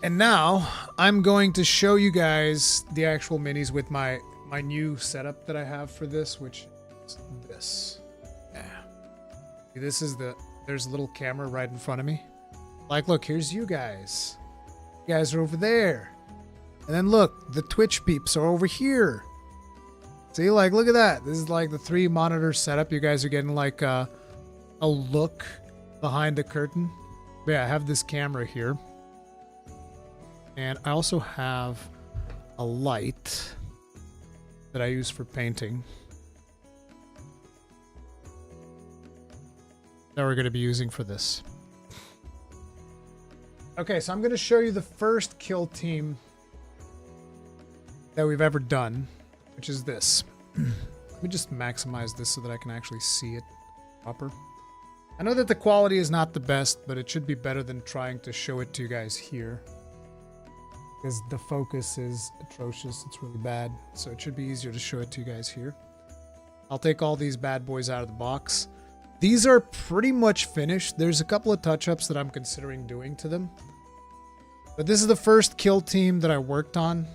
Speaker 1: And now I'm going to show you guys the actual minis with my new setup that I have for this, which is this. Yeah. See, this is there's a little camera right in front of me. Like, look, here's you guys. You guys are over there. And then look, the Twitch peeps are over here. See, like, look at that. This is like the 3 monitor setup. You guys are getting like a look behind the curtain. But yeah, I have this camera here. And I also have a light that I use for painting that we're going to be using for this. Okay, so I'm going to show you the first kill team that we've ever done, which is this. Let me just maximize this so that I can actually see it proper. I know that the quality is not the best, but it should be better than trying to show it to you guys here, because the focus is atrocious. It's really bad, so it should be easier to show it to you guys here. I'll take all these bad boys out of the box. These are pretty much finished. There's a couple of touch-ups that I'm considering doing to them, but this is the first kill team that I worked on.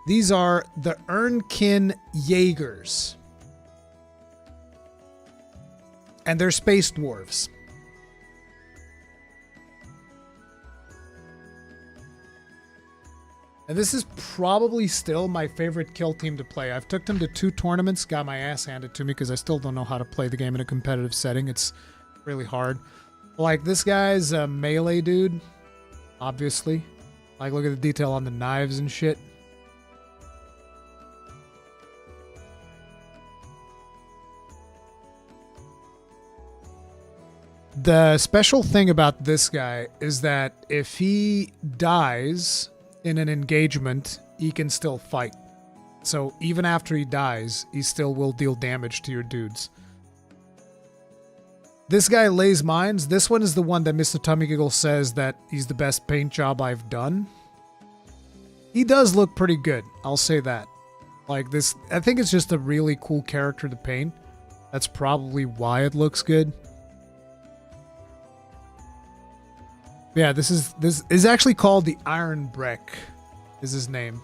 Speaker 1: These are the Rurikhan Jaegers, and they're space dwarves. And this is probably still my favorite kill team to play. I've took them to 2 tournaments, got my ass handed to me because I still don't know how to play the game in a competitive setting. It's really hard. Like, this guy's a melee dude, obviously. Like, look at the detail on the knives and shit. The special thing about this guy is that if he dies in an engagement, he can still fight. So even after he dies, he still will deal damage to your dudes. This guy lays mines. This one is the one that Mr. Tummy Giggle says that he's the best paint job I've done. He does look pretty good, I'll say that. Like this, I think it's just a really cool character to paint. That's probably why it looks good. Yeah, this is actually called the Iron Breck, is his name.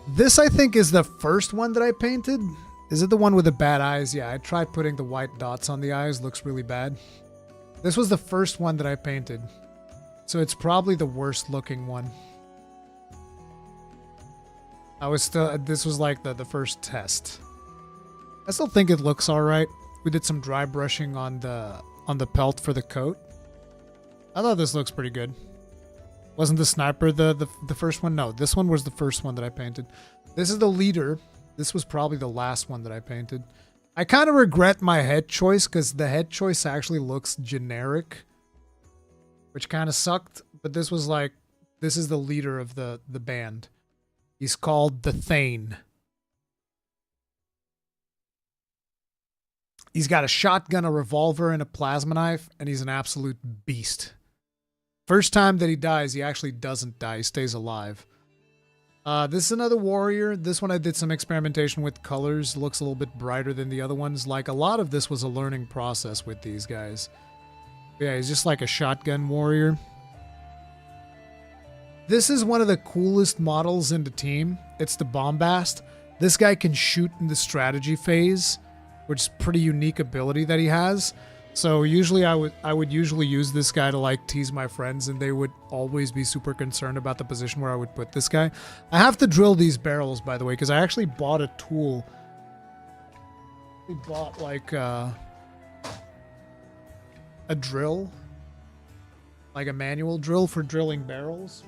Speaker 1: This, I think, is the first one that I painted. Is it the one with the bad eyes? Yeah, I tried putting the white dots on the eyes. Looks really bad. This was the first one that I painted. So it's probably the worst looking one. This was like the first test. I still think it looks alright. We did some dry brushing on the pelt for the coat. I thought this looks pretty good. Wasn't the sniper the first one? No, this one was the first one that I painted. This is the leader. This was probably the last one that I painted. I kind of regret my head choice because the head choice actually looks generic, which kind of sucked. But this was like, this is the leader of the band. He's called the Thane. He's got a shotgun, a revolver, and a plasma knife, and he's an absolute beast. First time that he dies, he actually doesn't die. He stays alive. This is another warrior. This one I did some experimentation with colors. Looks a little bit brighter than the other ones. Like, a lot of this was a learning process with these guys. But yeah, he's just like a shotgun warrior. This is one of the coolest models in the team. It's the Bombast. This guy can shoot in the strategy phase, which is a pretty unique ability that he has. So usually I would usually use this guy to like tease my friends, and they would always be super concerned about the position where I would put this guy. I have to drill these barrels, by the way, because I actually bought a tool. We bought like a drill, like a manual drill for drilling barrels.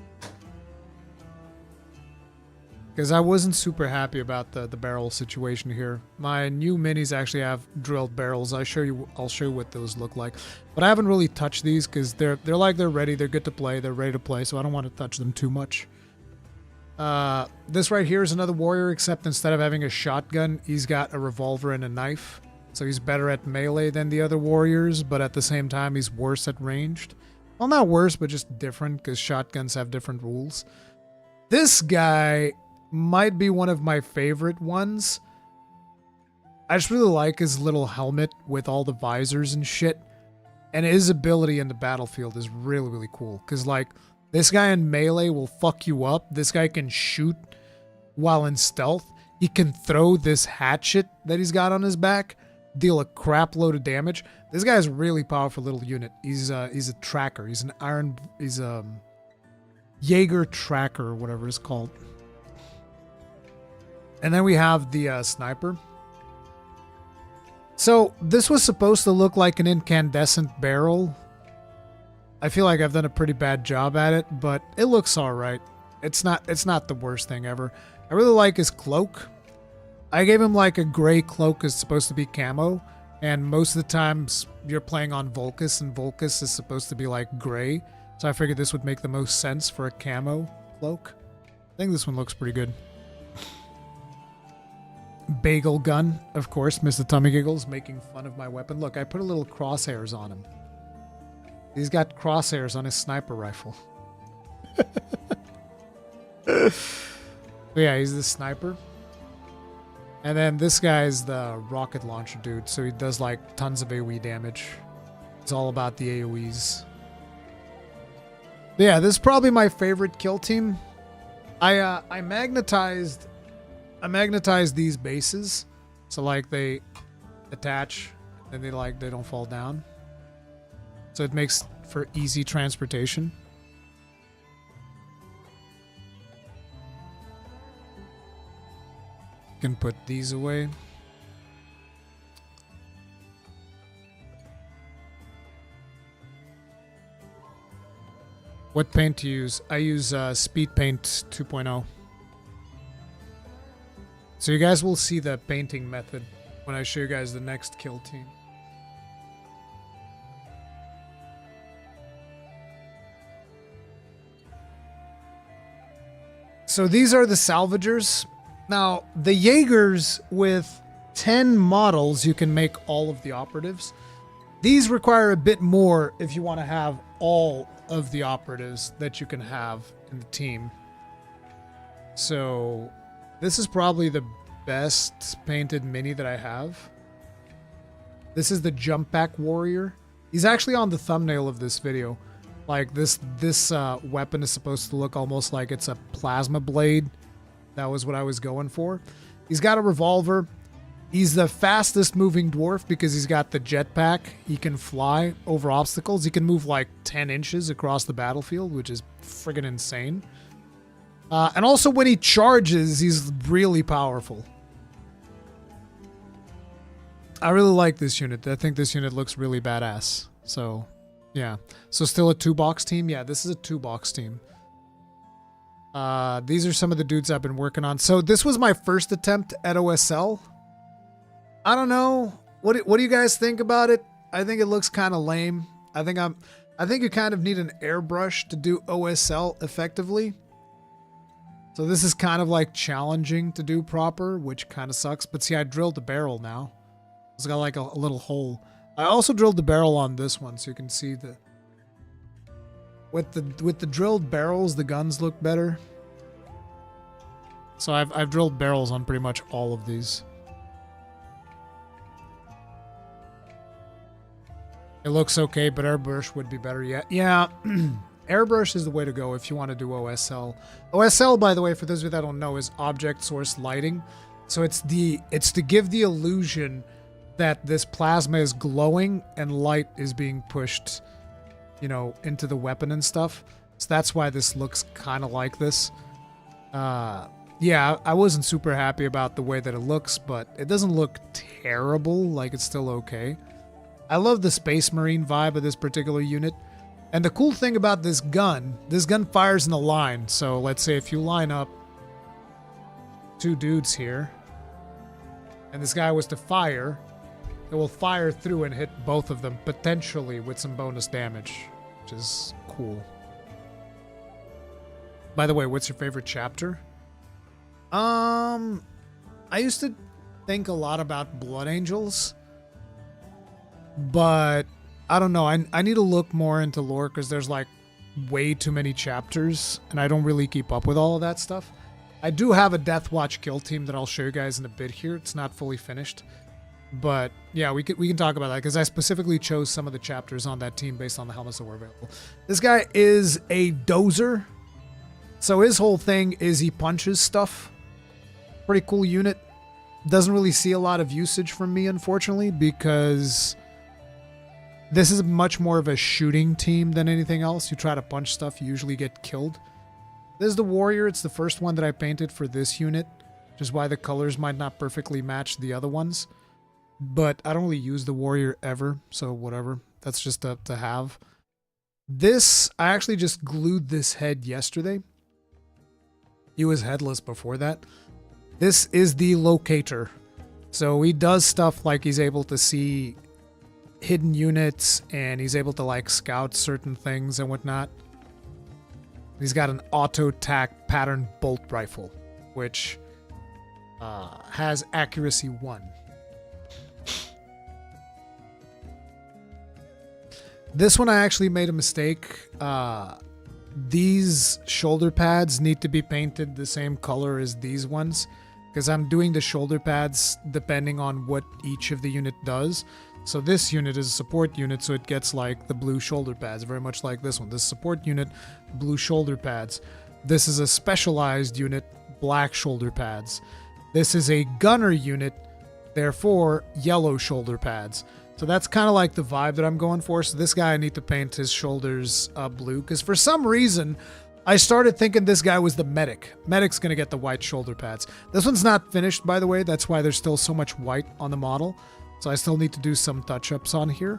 Speaker 1: Because I wasn't super happy about the barrel situation here. My new minis actually have drilled barrels. I'll show you what those look like. But I haven't really touched these because they're ready. They're good to play. They're ready to play, so I don't want to touch them too much. This right here is another warrior, except instead of having a shotgun, he's got a revolver and a knife. So he's better at melee than the other warriors, but at the same time, he's worse at ranged. Well, not worse, but just different, because shotguns have different rules. This guy might be one of my favorite ones. I just really like his little helmet with all the visors and shit. And his ability in the battlefield is really, really cool. Because, like, this guy in melee will fuck you up. This guy can shoot while in stealth. He can throw this hatchet that he's got on his back, deal a crap load of damage. This guy's a really powerful little unit. He's a tracker. He's a Jaeger tracker, or whatever it's called. And then we have the sniper. So this was supposed to look like an incandescent barrel. I feel like I've done a pretty bad job at it, but it looks all right. It's not the worst thing ever. I really like his cloak. I gave him like a gray cloak is supposed to be camo, and most of the times you're playing on Volcus, and Volcus is supposed to be like gray. So I figured this would make the most sense for a camo cloak. I think this one looks pretty good. Bagel gun, of course. Mr. Tummy Giggles making fun of my weapon. Look, I put a little crosshairs on him. He's got crosshairs on his sniper rifle. Yeah, he's the sniper. And then this guy's the rocket launcher dude, so he does like tons of AoE damage. It's all about the AoEs. Yeah, this is probably my favorite kill team. I magnetized these bases, so like they attach and they don't fall down. So it makes for easy transportation. You can put these away. What paint to use? I use Speed Paint 2.0. So you guys will see the painting method when I show you guys the next kill team. So these are the salvagers. Now, the Jaegers with 10 models, you can make all of the operatives. These require a bit more if you want to have all of the operatives that you can have in the team. So this is probably the best painted mini that I have. This is the Jump Back Warrior. He's actually on the thumbnail of this video. Like this weapon is supposed to look almost like it's a plasma blade. That was what I was going for. He's got a revolver. He's the fastest moving dwarf because he's got the jetpack. He can fly over obstacles. He can move like 10 inches across the battlefield, which is friggin' insane. And also when he charges, he's really powerful. I really like this unit. I think this unit looks really badass. So, yeah. So still a 2-box team? Yeah, this is a 2-box team. These are some of the dudes I've been working on. So this was my first attempt at OSL. I don't know. What do you guys think about it? I think it looks kind of lame. I think you kind of need an airbrush to do OSL effectively. So this is kind of like challenging to do proper, which kind of sucks. But see, I drilled the barrel now. It's got like a little hole. I also drilled the barrel on this one, so you can see the with the drilled barrels, the guns look better. So I've drilled barrels on pretty much all of these. It looks okay, but airbrush would be better. Yeah. Airbrush is the way to go if you want to do OSL. OSL, by the way, for those of you that don't know, is object source lighting. So it's to give the illusion that this plasma is glowing and light is being pushed, you know, into the weapon and stuff. So that's why this looks kind of like this. Yeah, I wasn't super happy about the way that it looks, but it doesn't look terrible. Like, it's still okay. I love the Space Marine vibe of this particular unit. And the cool thing about this gun fires in a line. So let's say if you line up 2 dudes here, and this guy was to fire, it will fire through and hit both of them, potentially with some bonus damage, which is cool. By the way, what's your favorite chapter? I used to think a lot about Blood Angels, but I don't know. I need to look more into lore because there's like way too many chapters and I don't really keep up with all of that stuff. I do have a Death Watch kill team that I'll show you guys in a bit here. It's not fully finished, but yeah, we can talk about that because I specifically chose some of the chapters on that team based on the helmets that were available. This guy is a dozer. So his whole thing is he punches stuff. Pretty cool unit. Doesn't really see a lot of usage from me, unfortunately, because this is much more of a shooting team than anything else. You try to punch stuff, you usually get killed. This is the Warrior. It's the first one that I painted for this unit. which is why the colors might not perfectly match the other ones. But I don't really use the warrior ever, so whatever. That's just to have. This, I actually just glued this head yesterday. He was headless before that. This is the locator. So he does stuff like he's able to see hidden units and he's able to like scout certain things and whatnot. He's got an auto tac pattern bolt rifle, which has accuracy 1. This one I actually made a mistake. These shoulder pads need to be painted the same color as these ones, because I'm doing the shoulder pads depending on what each of the unit does. So this unit is a support unit, so it gets like the blue shoulder pads, very much like this one. This support unit, blue shoulder pads. This is a specialized unit, black shoulder pads. This is a gunner unit, therefore yellow shoulder pads. So that's kind of like the vibe that I'm going for. So this guy, I need to paint his shoulders blue, because for some reason I started thinking this guy was the medic. Medic's gonna get the white shoulder pads. This one's not finished, by the way. That's why there's still so much white on the model. So I still need to do some touch-ups on here.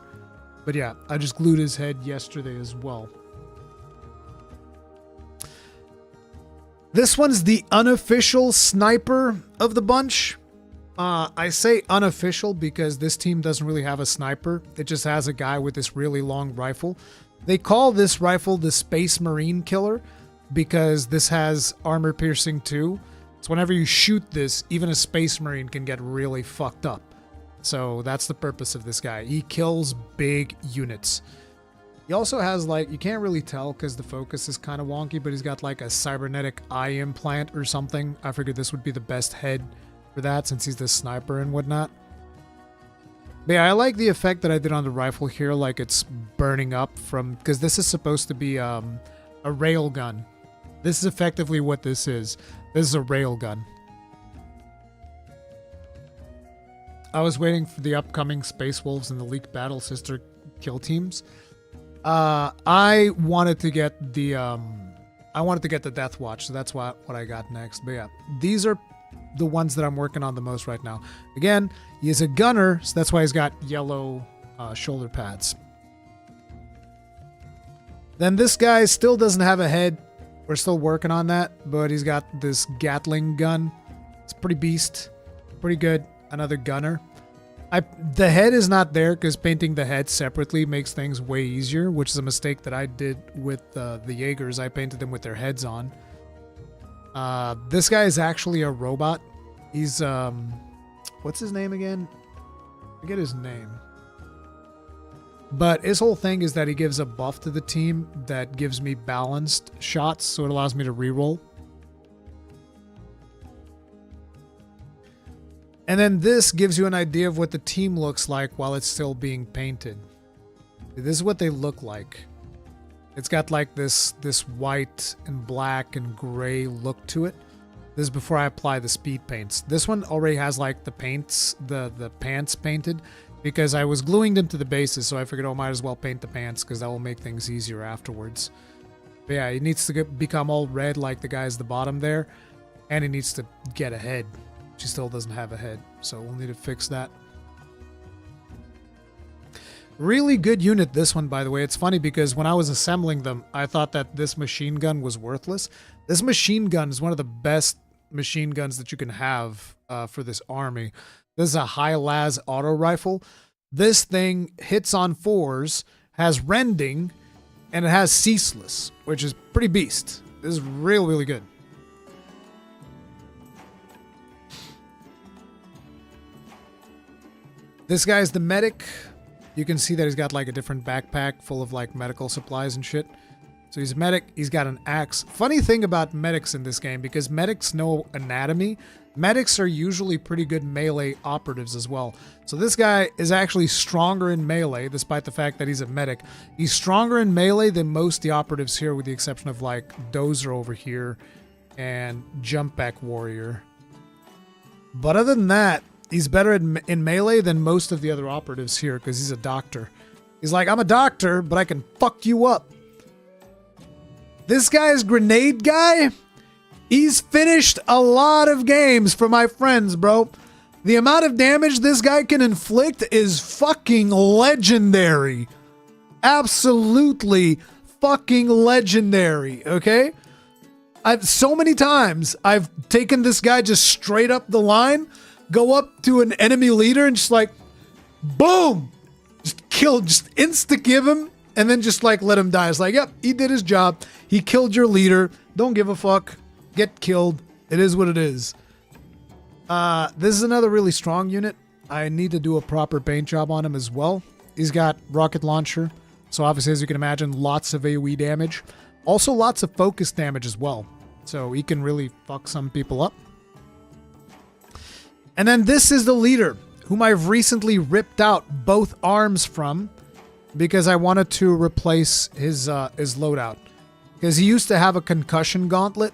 Speaker 1: But yeah, I just glued his head yesterday as well. This one's the unofficial sniper of the bunch. I say unofficial because this team doesn't really have a sniper. It just has a guy with this really long rifle. They call this rifle the Space Marine Killer because this has armor piercing too. So whenever you shoot this, even a Space Marine can get really fucked up. So that's the purpose of this guy. He kills big units. He also has like, you can't really tell because the focus is kind of wonky, but he's got like a cybernetic eye implant or something. I figured this would be the best head for that since he's the sniper and whatnot. But yeah, I like the effect that I did on the rifle here, like it's burning up from, because this is supposed to be a rail gun. This is effectively what this is. This is a rail gun. I was waiting for the upcoming Space Wolves and the League Battle Sister kill teams. I wanted to get the Death Watch, so that's what I got next. But yeah, these are the ones that I'm working on the most right now. Again, he is a gunner, so that's why he's got yellow shoulder pads. Then this guy still doesn't have a head. We're still working on that, but he's got this Gatling gun. It's pretty beast, pretty good. Another gunner. The head is not there because painting the head separately makes things way easier, which is a mistake that I did with the Jaegers. I painted them with their heads on. This guy is actually a robot. He's what's his name again? I forget his name. But his whole thing is that he gives a buff to the team that gives me balanced shots, so it allows me to reroll. And then this gives you an idea of what the team looks like while it's still being painted. This is what they look like. It's got like this white and black and gray look to it. This is before I apply the speed paints. This one already has like the paints, the pants painted, because I was gluing them to the bases, so I figured, oh, might as well paint the pants because that will make things easier afterwards. But yeah, it needs to become all red like the guys at the bottom there, and it needs to get a head. She still doesn't have a head, so we'll need to fix that. Really good unit, this one, by the way. It's funny because when I was assembling them, I thought that this machine gun was worthless. This machine gun is one of the best machine guns that you can have for this army. This is a high-las auto rifle. This thing hits on 4s, has rending, and it has ceaseless, which is pretty beast. This is really, really good. This guy's the medic. You can see that he's got like a different backpack full of like medical supplies and shit. So he's a medic. He's got an axe. Funny thing about medics in this game, because medics know anatomy, medics are usually pretty good melee operatives as well. So this guy is actually stronger in melee, despite the fact that he's a medic. He's stronger in melee than most of the operatives here, with the exception of like Dozer over here and Jump Back Warrior. But other than that, he's better in melee than most of the other operatives here because he's a doctor. He's like, I'm a doctor, but I can fuck you up. This guy's grenade guy He's finished a lot of games for my friends, bro. The amount of damage this guy can inflict is fucking legendary. Absolutely fucking legendary, okay? So many times I've taken this guy just straight up the line, go up to an enemy leader and just like, boom! Just kill, just insta-give him, and then just like let him die. It's like, yep, he did his job. He killed your leader. Don't give a fuck. Get killed. It is what it is. This is another really strong unit. I need to do a proper paint job on him as well. He's got rocket launcher. So obviously, as you can imagine, lots of AoE damage. Also lots of focus damage as well. So he can really fuck some people up. And then this is the leader, whom I've recently ripped out both arms from because I wanted to replace his loadout. Because he used to have a concussion gauntlet,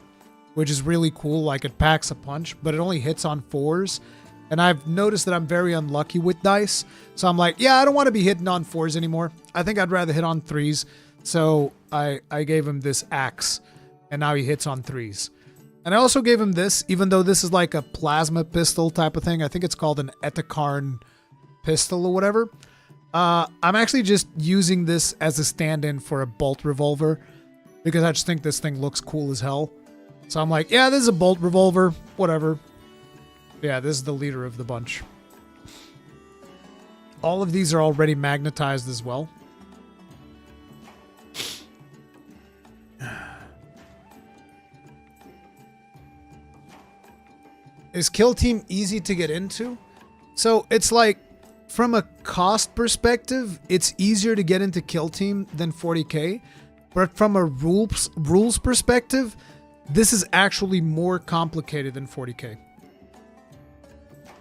Speaker 1: which is really cool. Like, it packs a punch, but it only hits on 4s. And I've noticed that I'm very unlucky with dice. So I'm like, yeah, I don't want to be hitting on 4s anymore. I think I'd rather hit on 3s. So I gave him this axe, and now he hits on 3s. And I also gave him this, even though this is like a plasma pistol type of thing. I think it's called an Etakarn pistol or whatever. I'm actually just using this as a stand-in for a bolt revolver because I just think this thing looks cool as hell. So I'm like, yeah, this is a bolt revolver, whatever. Yeah, this is the leader of the bunch. All of these are already magnetized as well. Is Killteam easy to get into? So it's like, from a cost perspective, it's easier to get into Killteam than 40k. But from a rules perspective, this is actually more complicated than 40k.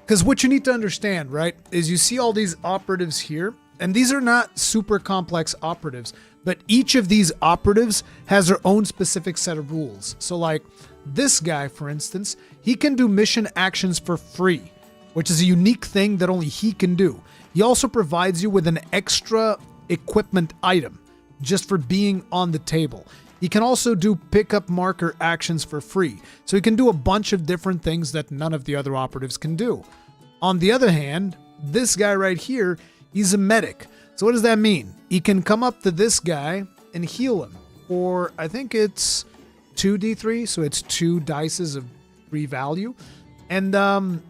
Speaker 1: Because what you need to understand, right, is you see all these operatives here, and these are not super complex operatives, but each of these operatives has their own specific set of rules. So like this guy, for instance, he can do mission actions for free, which is a unique thing that only he can do. He also provides you with an extra equipment item just for being on the table. He can also do pickup marker actions for free. So he can do a bunch of different things that none of the other operatives can do. On the other hand, this guy right here, he's a medic. So what does that mean? He can come up to this guy and heal him. Or I think it's 2d3, so it's 2 dices of 3 value. And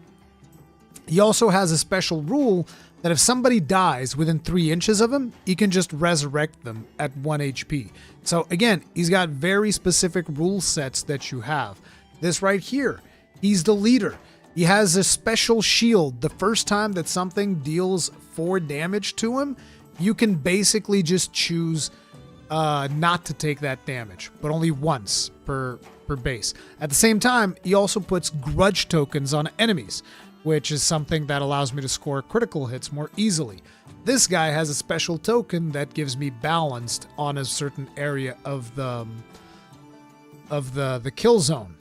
Speaker 1: he also has a special rule that if somebody dies within 3 inches of him, he can just resurrect them at 1 HP. So again, he's got very specific rule sets that you have. This right here, he's the leader. He has a special shield. The first time that something deals 4 damage to him, you can basically just choose not to take that damage, but only once per base. At the same time, he also puts grudge tokens on enemies, which is something that allows me to score critical hits more easily. This guy has a special token that gives me balanced on a certain area of the kill zone.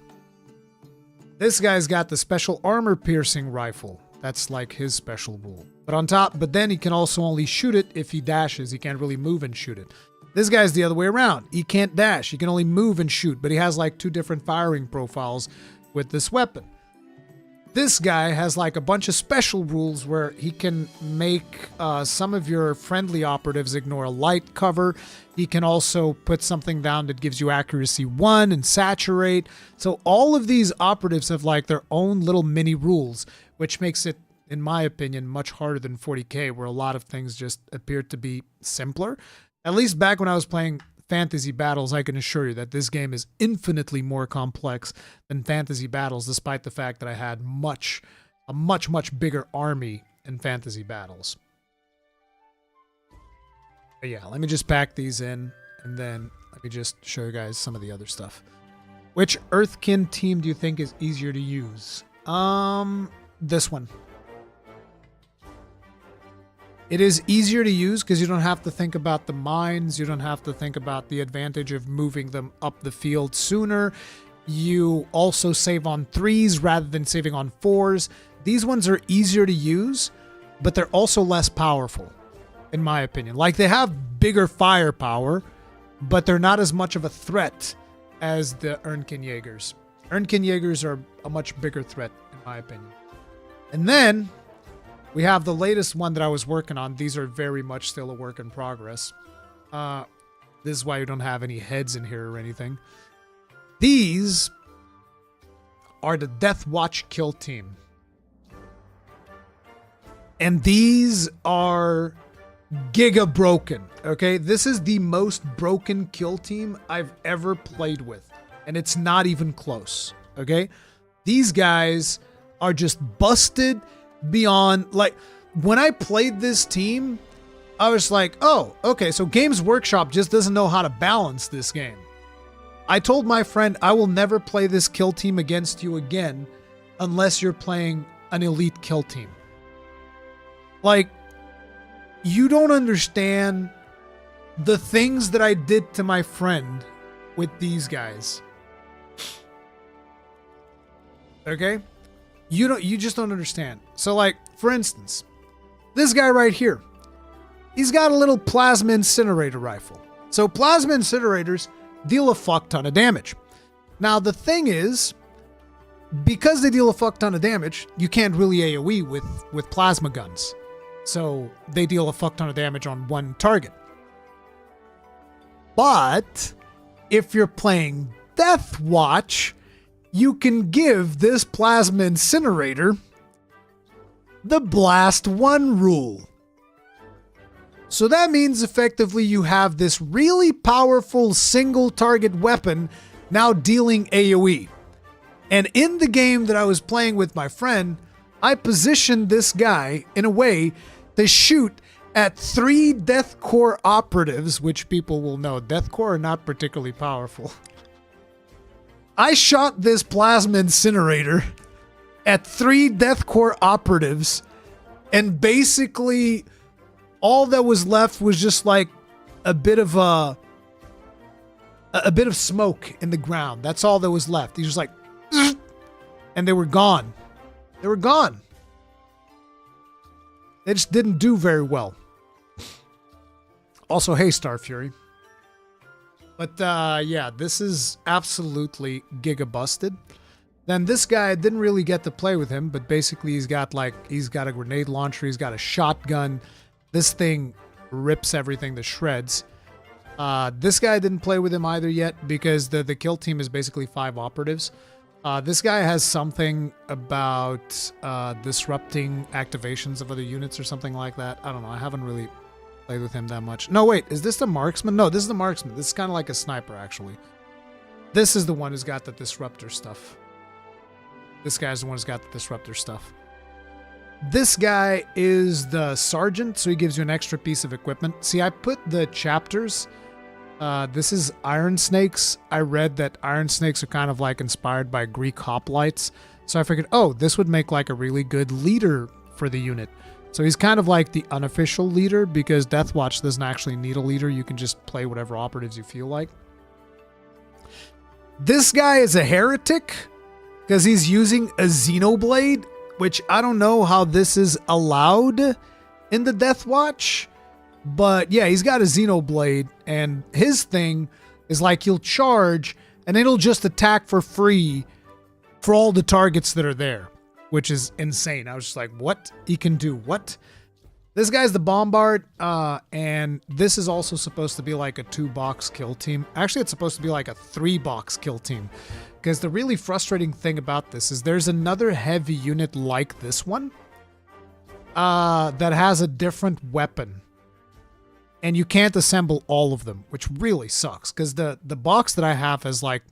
Speaker 1: This guy's got the special armor piercing rifle. That's like his special rule. But then he can also only shoot it if he dashes. He can't really move and shoot it. This guy's the other way around. He can't dash. He can only move and shoot, but he has like 2 different firing profiles with this weapon. This guy has like a bunch of special rules where he can make some of your friendly operatives ignore a light cover. He can also put something down that gives you accuracy 1 and saturate. So all of these operatives have like their own little mini rules, which makes it, in my opinion, much harder than 40k, where a lot of things just appear to be simpler. At least back when I was playing Fantasy Battles, I can assure you that this game is infinitely more complex than Fantasy Battles, despite the fact that I had a much bigger army in Fantasy Battles. But yeah, let me just pack these in, and then let me just show you guys some of the other stuff. Which Earthkin team do you think is easier to use? This one. It is easier to use because you don't have to think about the mines. You don't have to think about the advantage of moving them up the field sooner. You also save on 3s rather than saving on 4s. These ones are easier to use, but they're also less powerful, in my opinion. Like, they have bigger firepower, but they're not as much of a threat as the Ernken Jaegers. Ernkin Jaegers are a much bigger threat, in my opinion. And then we have the latest one that I was working on. These are very much still a work in progress. This is why you don't have any heads in here or anything. These are the Death Watch Kill Team. And these are giga broken, okay? This is the most broken kill team I've ever played with. And it's not even close, okay? These guys are just busted beyond, like, when I played this team, I was like, oh, okay, so Games Workshop just doesn't know how to balance this game. I told my friend, I will never play this kill team against you again unless you're playing an elite kill team. Like, you don't understand the things that I did to my friend with these guys. Okay? You just don't understand. So, like, for instance, this guy right here, he's got a little plasma incinerator rifle. So plasma incinerators deal a fuck ton of damage. Now, the thing is, because they deal a fuck ton of damage, you can't really AoE with plasma guns. So they deal a fuck ton of damage on one target. But if you're playing Death Watch, you can give this plasma incinerator the blast one rule. So that means effectively you have this really powerful single target weapon now dealing AoE. And in the game that I was playing with my friend, I positioned this guy in a way to shoot at 3 deathcore operatives, which people will know. Deathcore are not particularly powerful. I shot this plasma incinerator at 3 deathcore operatives, and basically all that was left was just like a bit of smoke in the ground. That's all that was left. He was like, and they were gone. They were gone. They just didn't do very well. Also, hey, Star Fury. But yeah, this is absolutely giga busted. Then this guy, I didn't really get to play with him, but basically he's got a grenade launcher, he's got a shotgun. This thing rips everything to shreds. This guy didn't play with him either yet because the kill team is basically 5 operatives. This guy has something about disrupting activations of other units or something like that. I don't know. I haven't really played with him that much. No, wait. Is this the marksman? No, this is the marksman. This is kind of like a sniper, actually. This is the one who's got the disruptor stuff. This guy's the one who's got the disruptor stuff. This guy is the sergeant, so he gives you an extra piece of equipment. See, I put the chapters. This is Iron Snakes. I read that Iron Snakes are kind of like inspired by Greek hoplites. So I figured, oh, this would make like a really good leader for the unit. So he's kind of like the unofficial leader because Deathwatch doesn't actually need a leader. You can just play whatever operatives you feel like. This guy is a heretic because he's using a Xenoblade, which I don't know how this is allowed in the Deathwatch. But yeah, he's got a Xenoblade, and his thing is like he'll charge, and it'll just attack for free for all the targets that are there, which is insane. I was just like, what? He can do what? This guy's the Bombard, and this is also supposed to be like a 2-box kill team. Actually, it's supposed to be like a 3-box kill team, because the really frustrating thing about this is there's another heavy unit like this one that has a different weapon. And you can't assemble all of them, which really sucks. Because the box that I have is like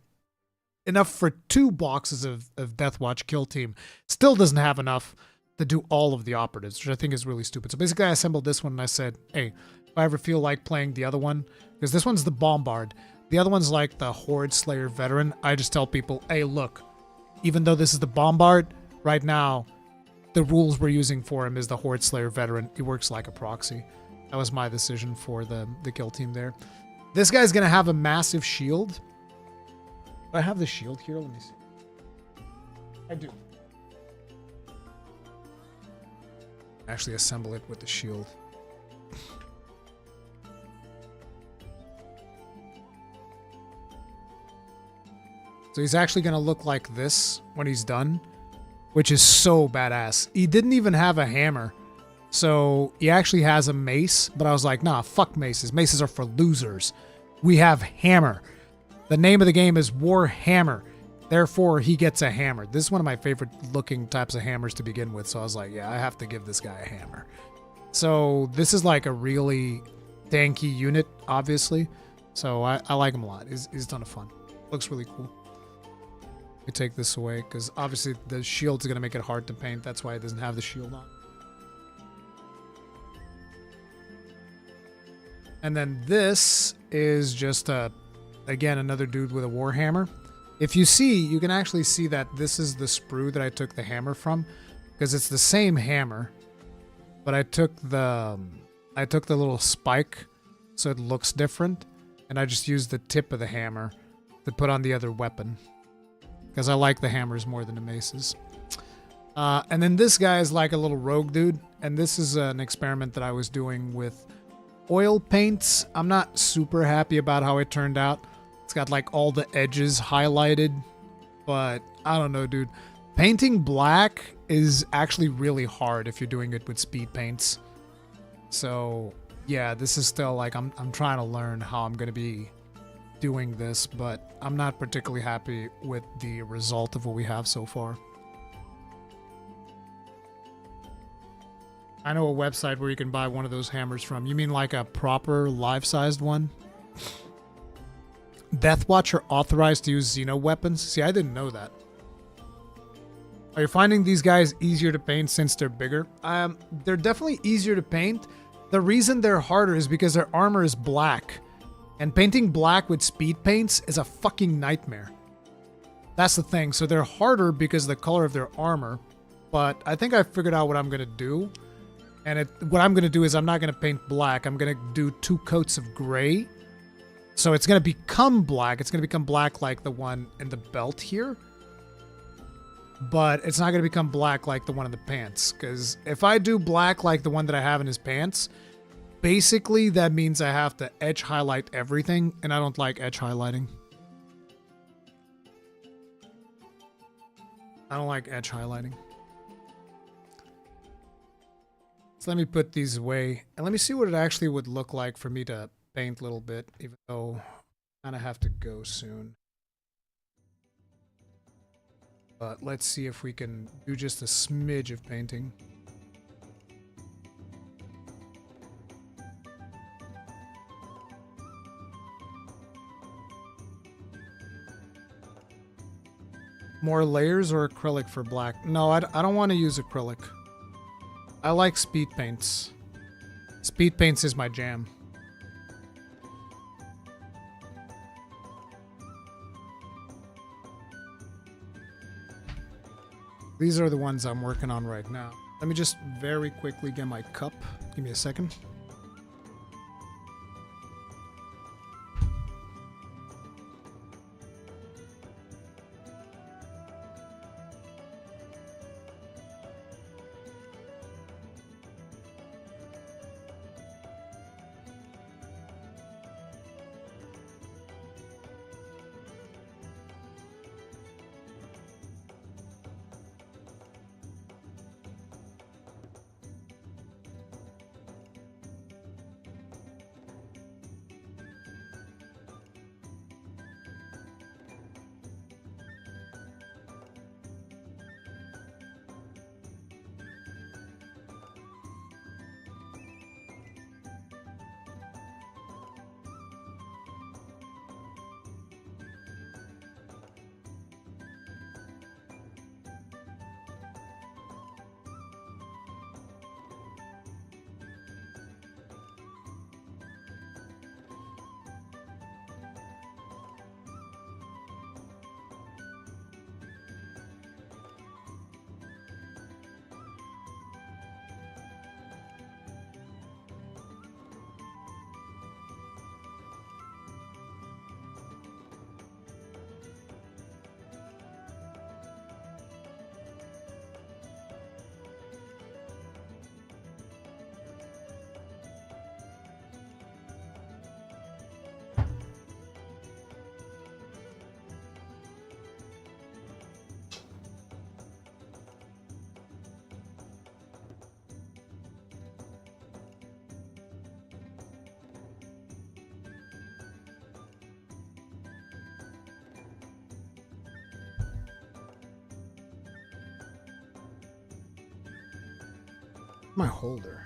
Speaker 1: enough for 2 boxes of Deathwatch Kill Team. Still doesn't have enough to do all of the operatives, which I think is really stupid. So basically I assembled this one and I said, hey, if I ever feel like playing the other one, because this one's the Bombard. The other one's like the Horde Slayer Veteran. I just tell people, hey, look, even though this is the Bombard, right now, the rules we're using for him is the Horde Slayer Veteran. He works like a proxy. That was my decision for the kill team there. This guy's going to have a massive shield. Do I have the shield here? Let me see. I do. Actually assemble it with the shield. So he's actually going to look like this when he's done, which is so badass. He didn't even have a hammer. So he actually has a mace, but I was like, nah, fuck maces. Maces are for losers. We have hammer. The name of the game is Warhammer. Therefore, he gets a hammer. This is one of my favorite looking types of hammers to begin with. So I was like, yeah, I have to give this guy a hammer. So this is like a really tanky unit, obviously. So I like him a lot. He's a ton of fun. Looks really cool. Let me take this away because obviously the shield's going to make it hard to paint. That's why it doesn't have the shield on. And then this is just again, another dude with a warhammer. If you see, you can actually see that this is the sprue that I took the hammer from, because it's the same hammer, but I took the little spike so it looks different, and I just used the tip of the hammer to put on the other weapon, because I like the hammers more than the maces. And then this guy is like a little rogue dude, and this is an experiment that I was doing with oil paints. I'm not super happy about how it turned out. It's got like all the edges highlighted, but I don't know, dude. Painting black is actually really hard if you're doing it with speed paints. So yeah, this is still like, I'm trying to learn how I'm going to be doing this, but I'm not particularly happy with the result of what we have so far. I know a website where you can buy one of those hammers from. You mean like a proper life-sized one? Deathwatch are authorized to use Xeno weapons? See, I didn't know that. Are you finding these guys easier to paint since they're bigger? They're definitely easier to paint. The reason they're harder is because their armor is black. And painting black with speed paints is a fucking nightmare. That's the thing. So they're harder because of the color of their armor. But I think I figured out what I'm going to do. And what I'm going to do is I'm not going to paint black. I'm going to do 2 coats of gray. So it's going to become black. It's going to become black like the one in the belt here. But it's not going to become black like the one in the pants. Because if I do black like the one that I have in his pants, basically that means I have to edge highlight everything. And I don't like edge highlighting. I don't like edge highlighting. So let me put these away, and let me see what it actually would look like for me to paint a little bit, even though I kind of have to go soon. But let's see if we can do just a smidge of painting. More layers or acrylic for black? No, I don't want to use acrylic. I like speed paints. Speed paints is my jam. These are the ones I'm working on right now. Let me just very quickly get my cup. Give me a second. My holder.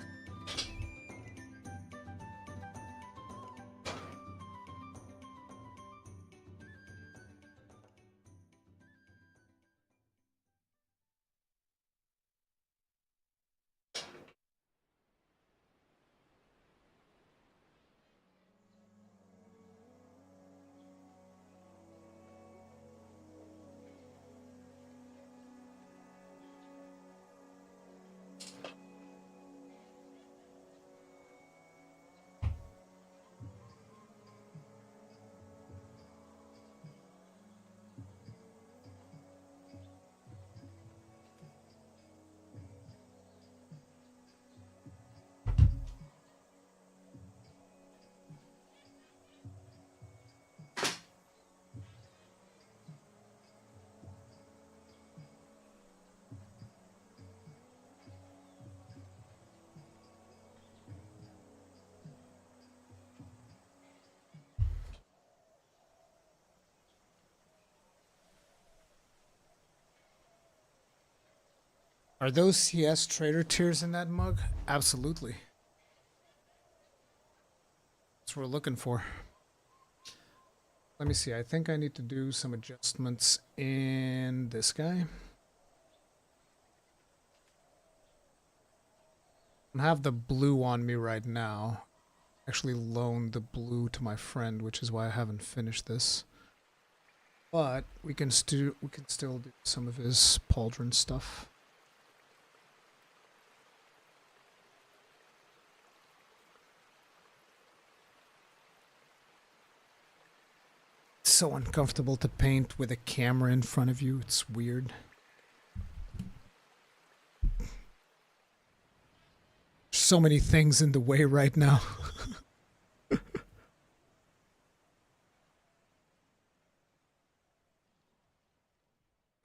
Speaker 1: Are those CS trader tears in that mug? Absolutely. That's what we're looking for. Let me see. I think I need to do some adjustments in this guy. I have the blue on me right now. Actually loaned the blue to my friend, which is why I haven't finished this. But we can still do some of his pauldron stuff. It's so uncomfortable to paint with a camera in front of you. It's weird. So many things in the way right now. Because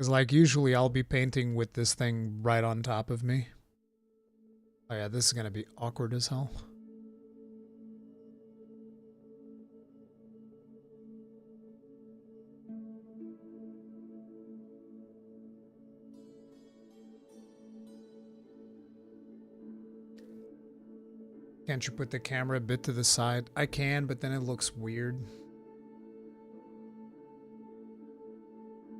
Speaker 1: like usually I'll be painting with this thing right on top of me. Oh yeah, this is gonna be awkward as hell. Can't you put the camera a bit to the side? I can, but then it looks weird.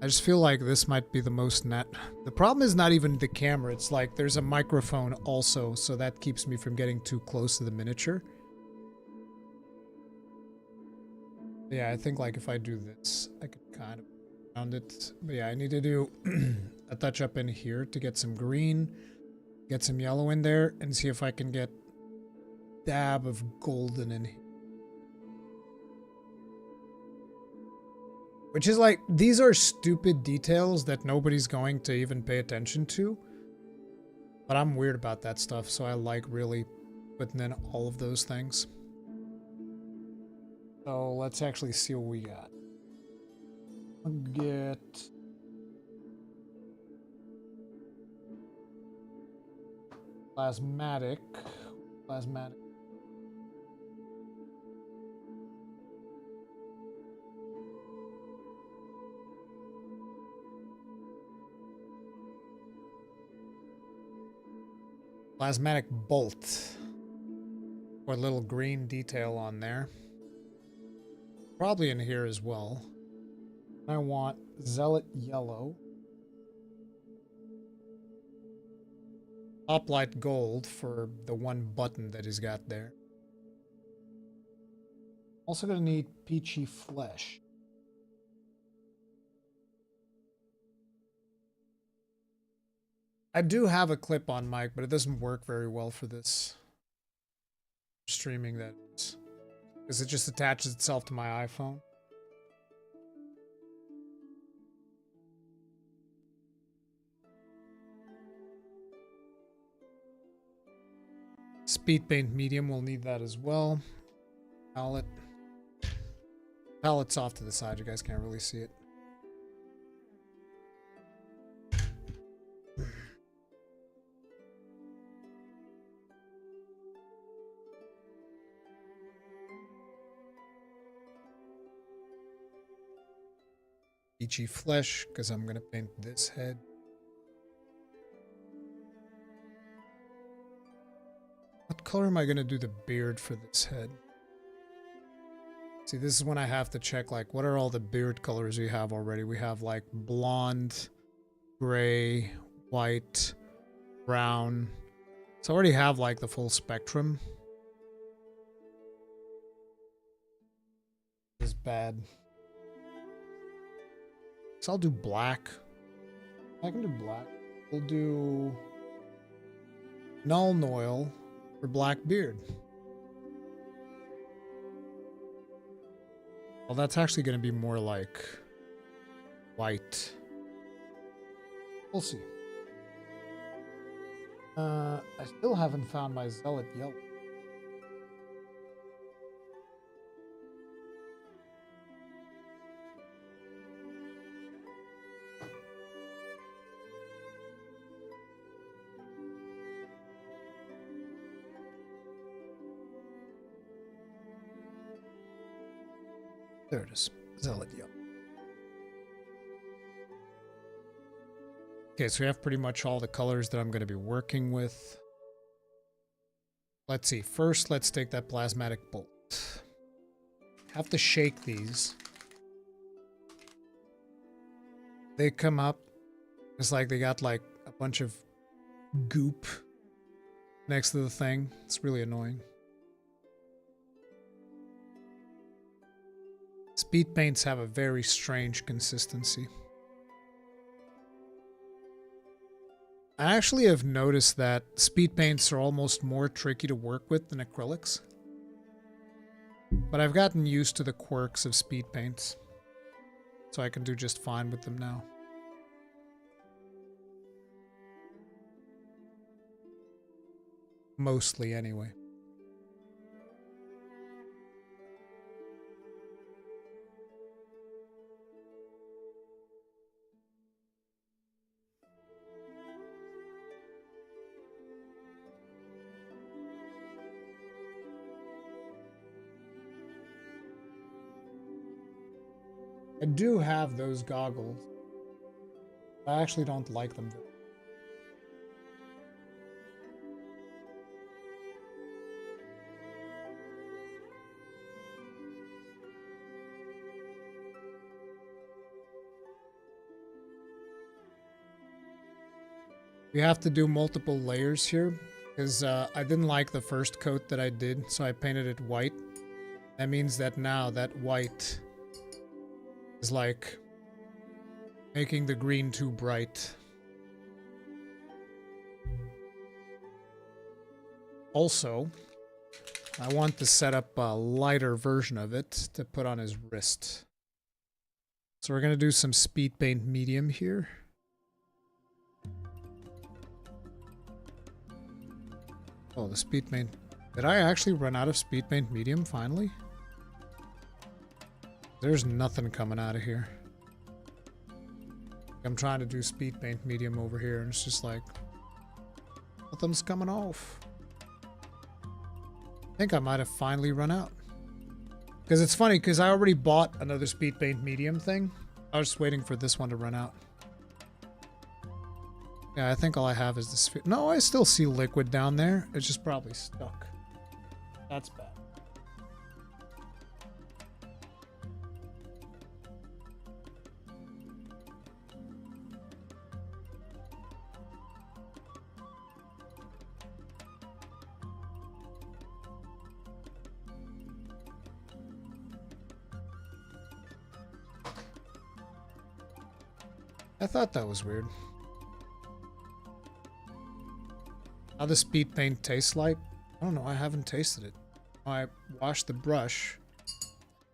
Speaker 1: I just feel like this might be the most net. The problem is not even the camera. It's like there's a microphone also, so that keeps me from getting too close to the miniature. Yeah, I think like if I do this, I could kind of round it. But yeah, I need to do a touch up in here to get some green, get some yellow in there, and see if I can get dab of golden in here. Which is like, these are stupid details that nobody's going to even pay attention to. But I'm weird about that stuff, so I like really putting in all of those things. So let's actually see what we got. I'll get... Plasmatic. Plasmatic bolt. Or a little green detail on there. Probably in here as well. I want Zealot yellow. Hoplite gold for the one button that he's got there. Also gonna need peachy flesh. I do have a clip on mic, but it doesn't work very well for this streaming that because it just attaches itself to my iPhone. Speed paint medium, we'll need that as well. Palette. Palette's off to the side, you guys can't really see it. Peachy flesh, because I'm gonna paint this head. color am I gonna do the beard for this head? See, this is when I have to check, like, what are all the beard colors we have already? We have, like, blonde, gray, white, brown. So I already have, like, the full spectrum. This is bad. So I'll do black. I can do black. We'll do null oil for black beard. Well, that's actually going to be more like white. We'll see. I still haven't found my zealot yellow. There it is. Zealot yellow. Okay, so we have pretty much all the colors that I'm going to be working with. Let's see. First, let's take that plasmatic bolt. Have to shake these. They come up. It's like they got like a bunch of goop next to the thing. It's really annoying. Speed paints have a very strange consistency. I actually have noticed that speed paints are almost more tricky to work with than acrylics. But I've gotten used to the quirks of speed paints, so I can do just fine with them now. Mostly, anyway. I do have those goggles. I actually don't like them very much. We have to do multiple layers here because I didn't like the first coat that I did, so I painted it white. That means that now that white is like making the green too bright. Also, I want to set up a lighter version of it to put on his wrist. So we're going to do some speed paint medium here. Oh, the speed paint. Did I actually run out of speed paint medium finally? There's nothing coming out of here. I'm trying to do speed paint medium over here and it's just like nothing's coming off. I think I might have finally run out. Because it's funny because I already bought another speed paint medium thing. I was just waiting for this one to run out. Yeah, I think all I have is the sphere. No, I still see liquid down there. It's just probably stuck. That's bad. I thought that was weird. How the speed paint tastes like? I don't know, I haven't tasted it. I wash the brush,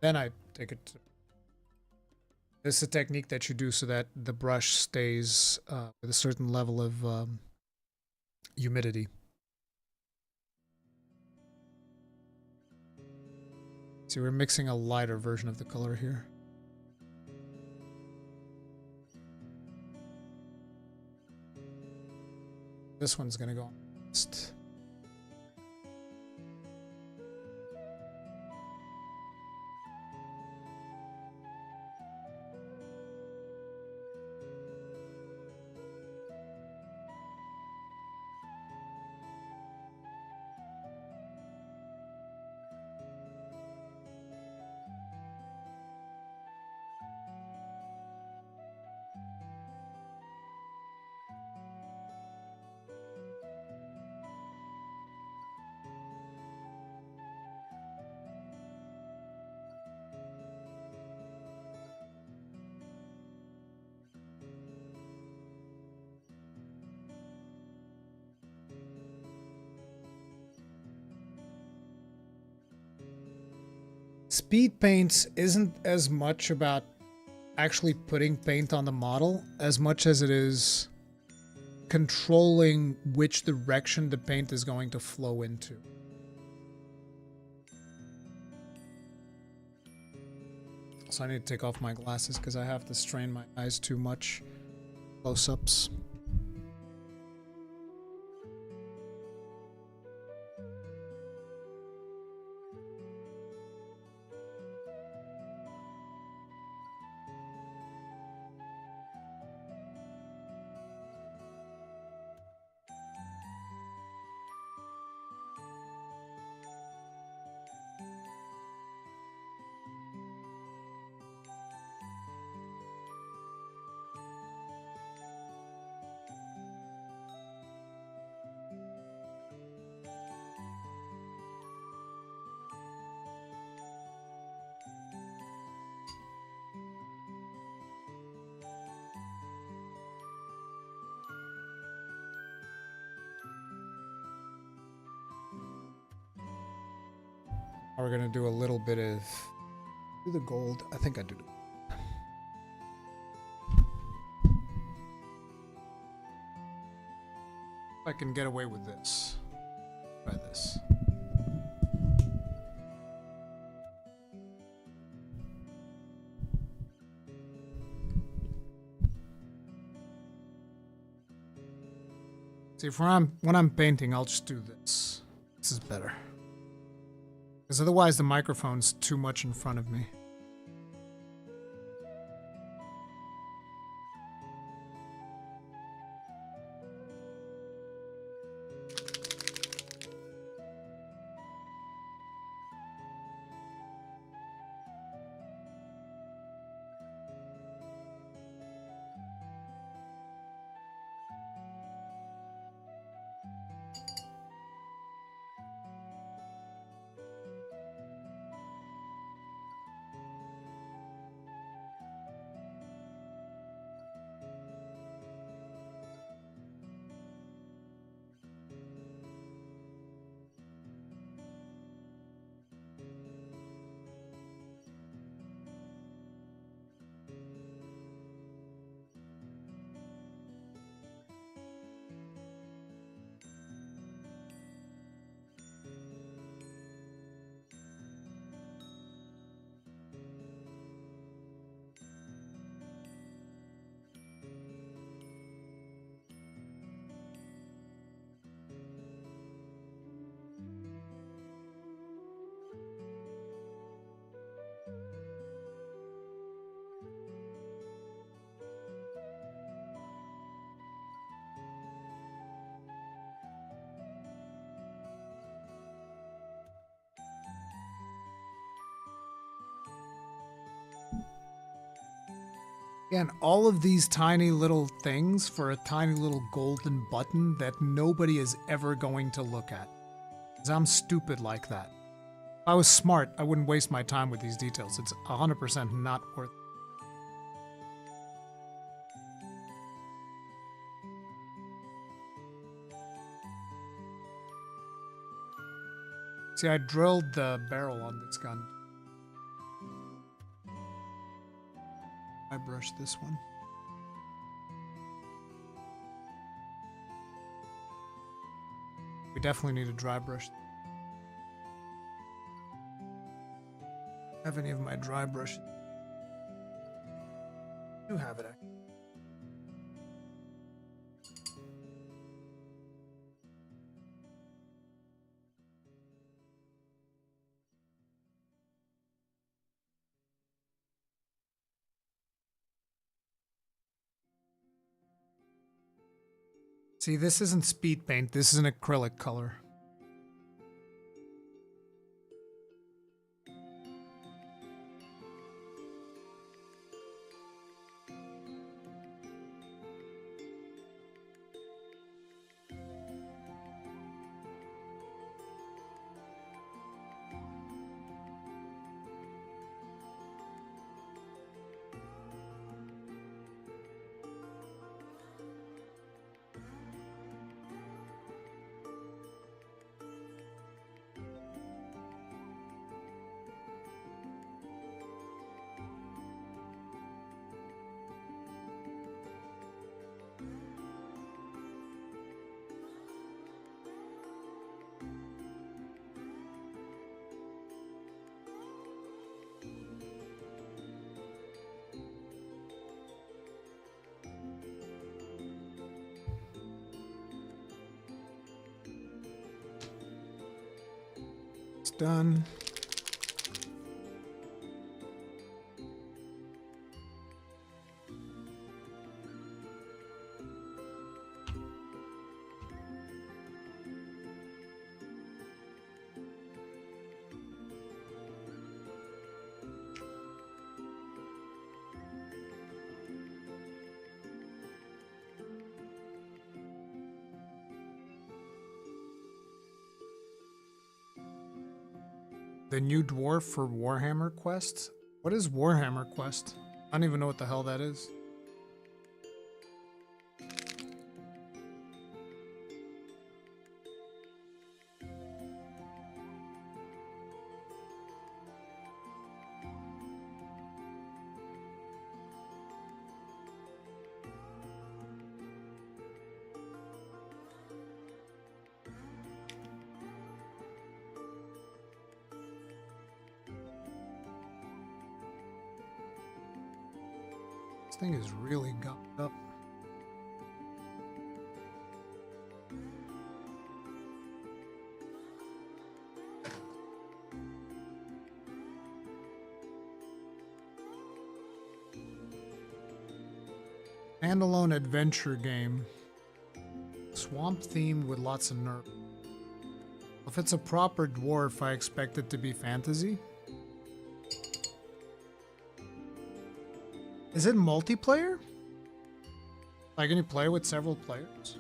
Speaker 1: then I take it to... This is a technique that you do so that the brush stays with a certain level of humidity. See, we're mixing a lighter version of the color here. This one's gonna go on next. Speed paints isn't as much about actually putting paint on the model as much as it is controlling which direction the paint is going to flow into. So I need to take off my glasses because I have to strain my eyes too much. Close-ups. We're gonna do a little bit of do the gold. I think I do. I can get away with this. Try this. See, when I'm painting, I'll just do this. This is better. Because otherwise the microphone's too much in front of me. Again, all of these tiny little things for a tiny little golden button that nobody is ever going to look at. 'Cause I'm stupid like that. If I was smart, I wouldn't waste my time with these details. It's 100% not worth it. See, I drilled the barrel on this gun. I brushed this one. We definitely need a dry brush. Have any of my dry brushes? I do have it. See, this isn't speed paint, this is an acrylic color. It's done. The new dwarf for Warhammer Quest? What is Warhammer Quest? I don't even know what the hell that is. This thing is really gummed up. Standalone adventure game. Swamp themed with lots of nerf. If it's a proper dwarf, I expect it to be fantasy. Is it multiplayer? Like, can you play with several players?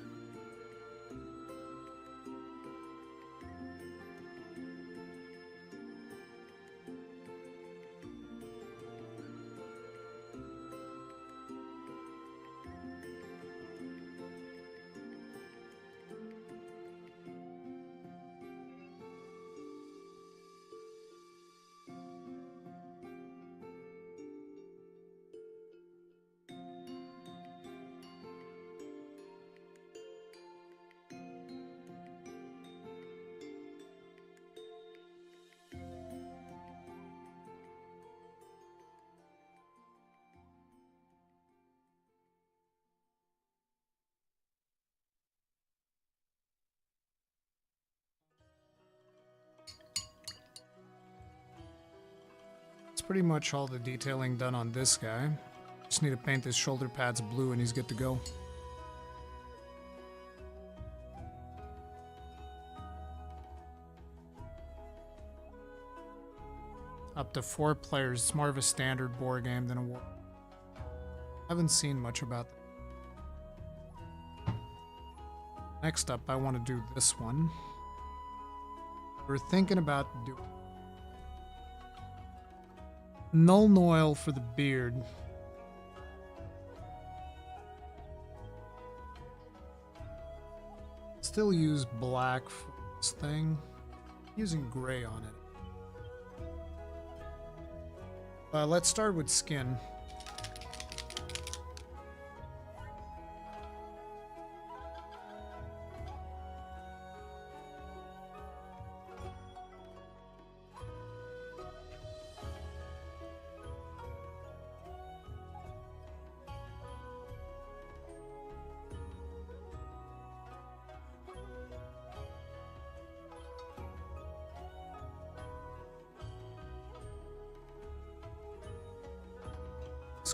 Speaker 1: Pretty much all the detailing done on this guy. Just need to paint his shoulder pads blue and he's good to go. Up to 4 players. It's more of a standard board game than a war. Haven't seen much about that. Next up, I want to do this one. We're thinking about doing Null oil for the beard. Still use black for this thing. Using gray on it. Let's start with skin.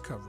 Speaker 1: Cover.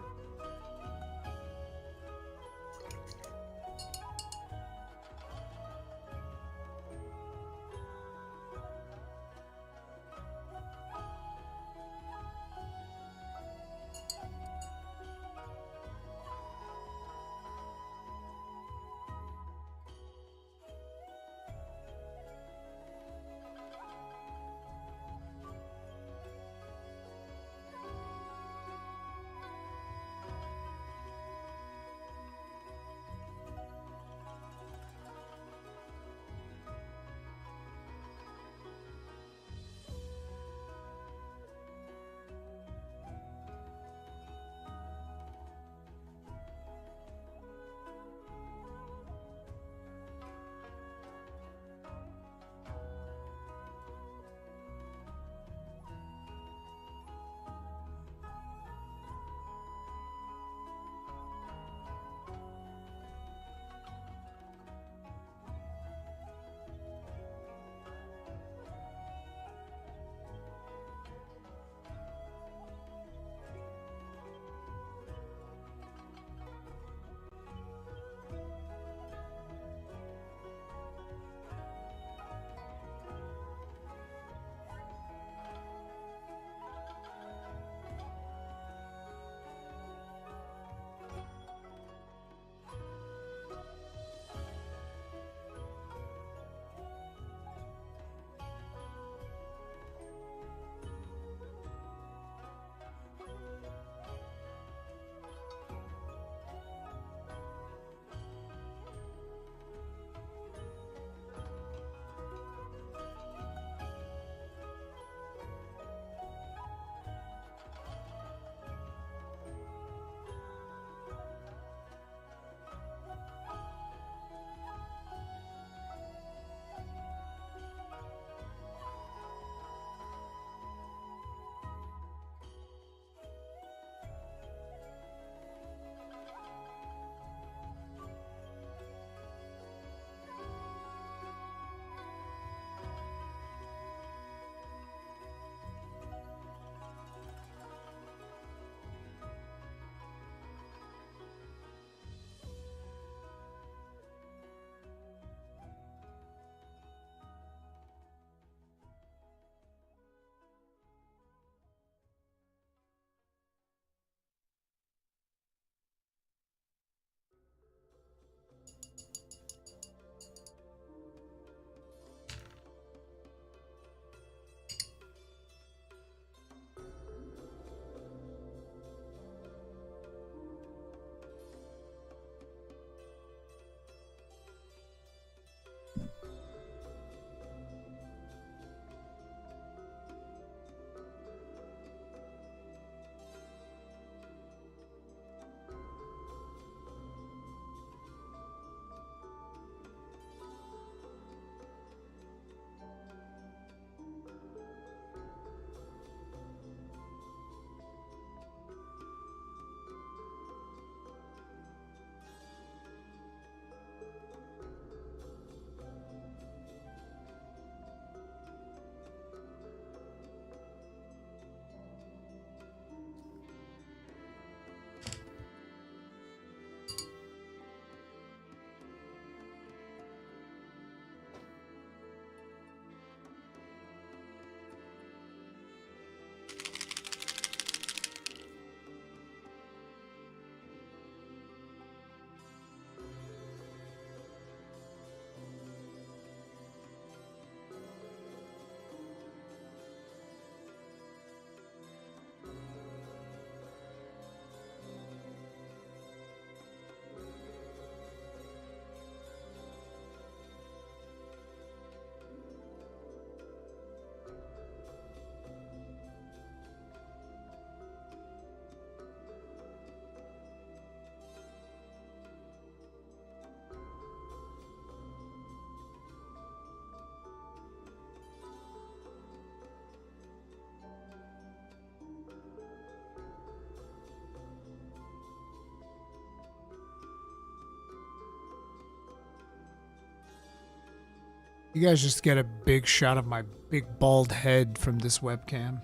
Speaker 1: You guys just get a big shot of my big bald head from this webcam.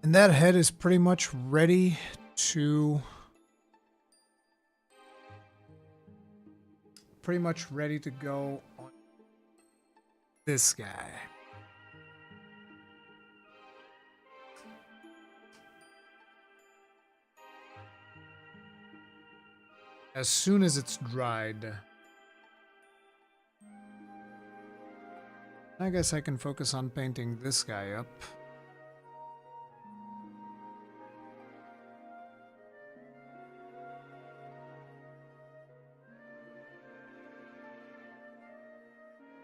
Speaker 1: And that head is pretty much ready to go on this guy. As soon as it's dried, I guess I can focus on painting this guy up.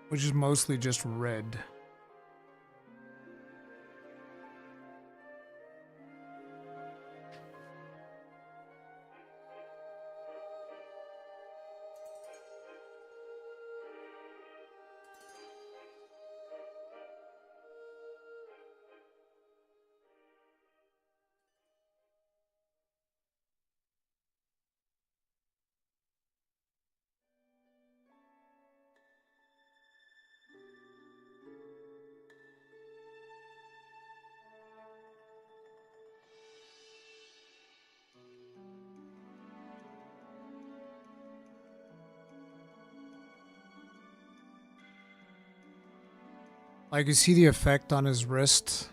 Speaker 1: Which is mostly just red. Like, you see the effect on his wrist?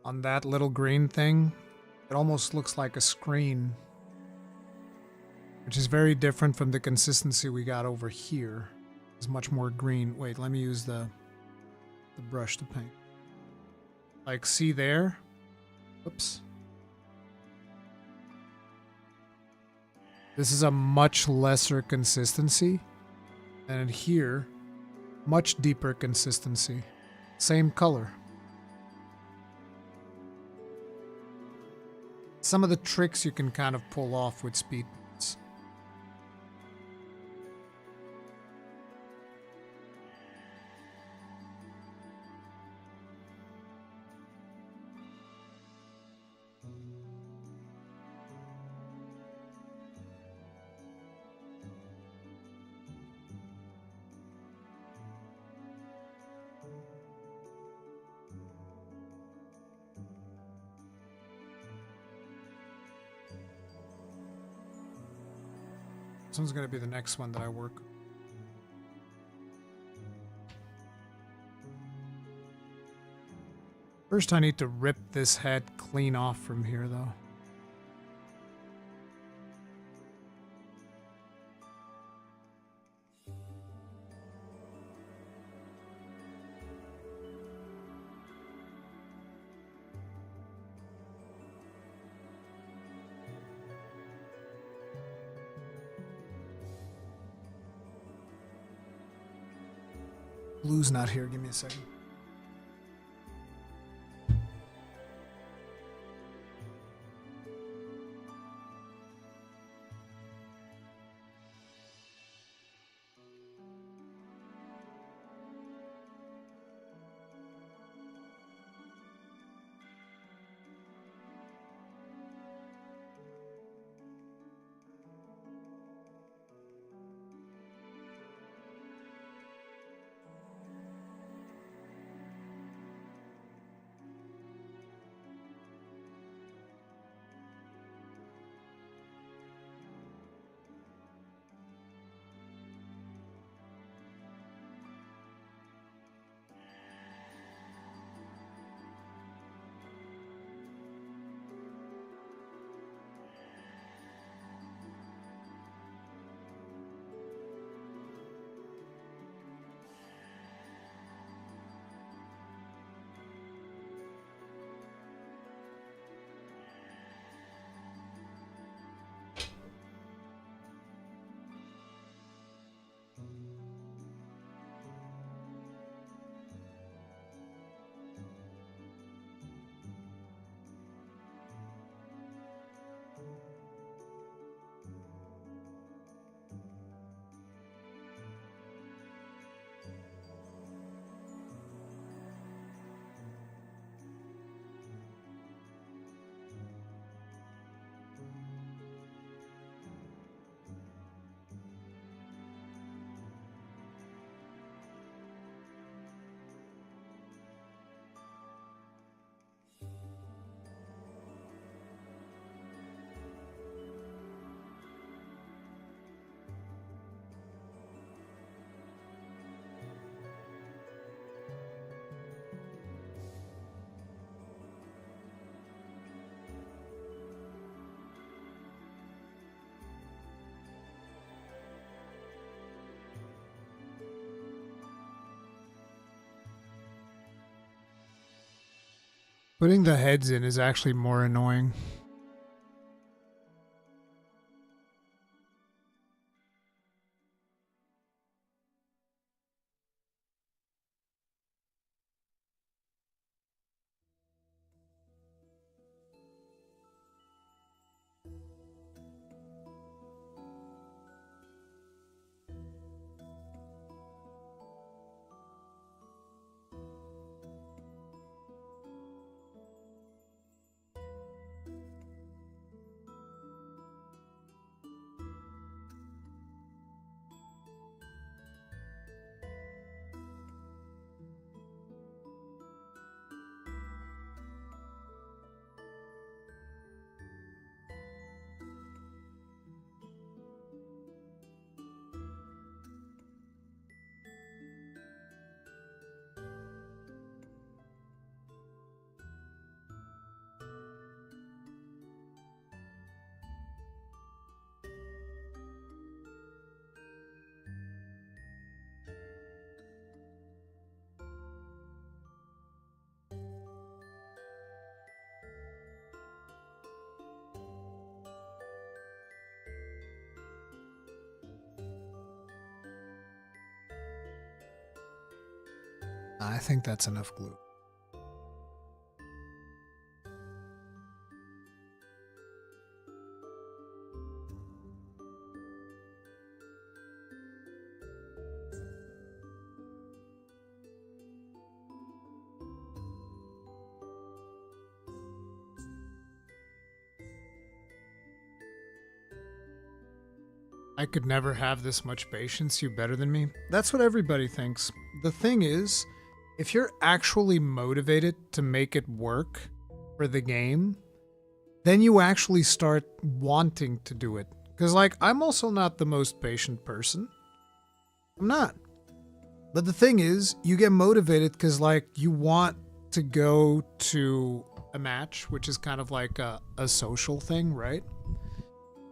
Speaker 1: On that little green thing? It almost looks like a screen. Which is very different from the consistency we got over here. It's much more green. Wait, let me use the brush to paint. Like, see there? Oops. This is a much lesser consistency. And in here, much deeper consistency. Same color. Some of the tricks you can kind of pull off with speed paints. This one's going to be the next one that I work. First, I need to rip this head clean off from here, though. Blue's not here. Give me a second. Putting the heads in is actually more annoying. I think that's enough glue. I could never have this much patience. You better than me. That's what everybody thinks. The thing is, if you're actually motivated to make it work for the game, then you actually start wanting to do it. Because, like, I'm also not the most patient person. I'm not. But the thing is, you get motivated because, like, you want to go to a match, which is kind of like a social thing, right?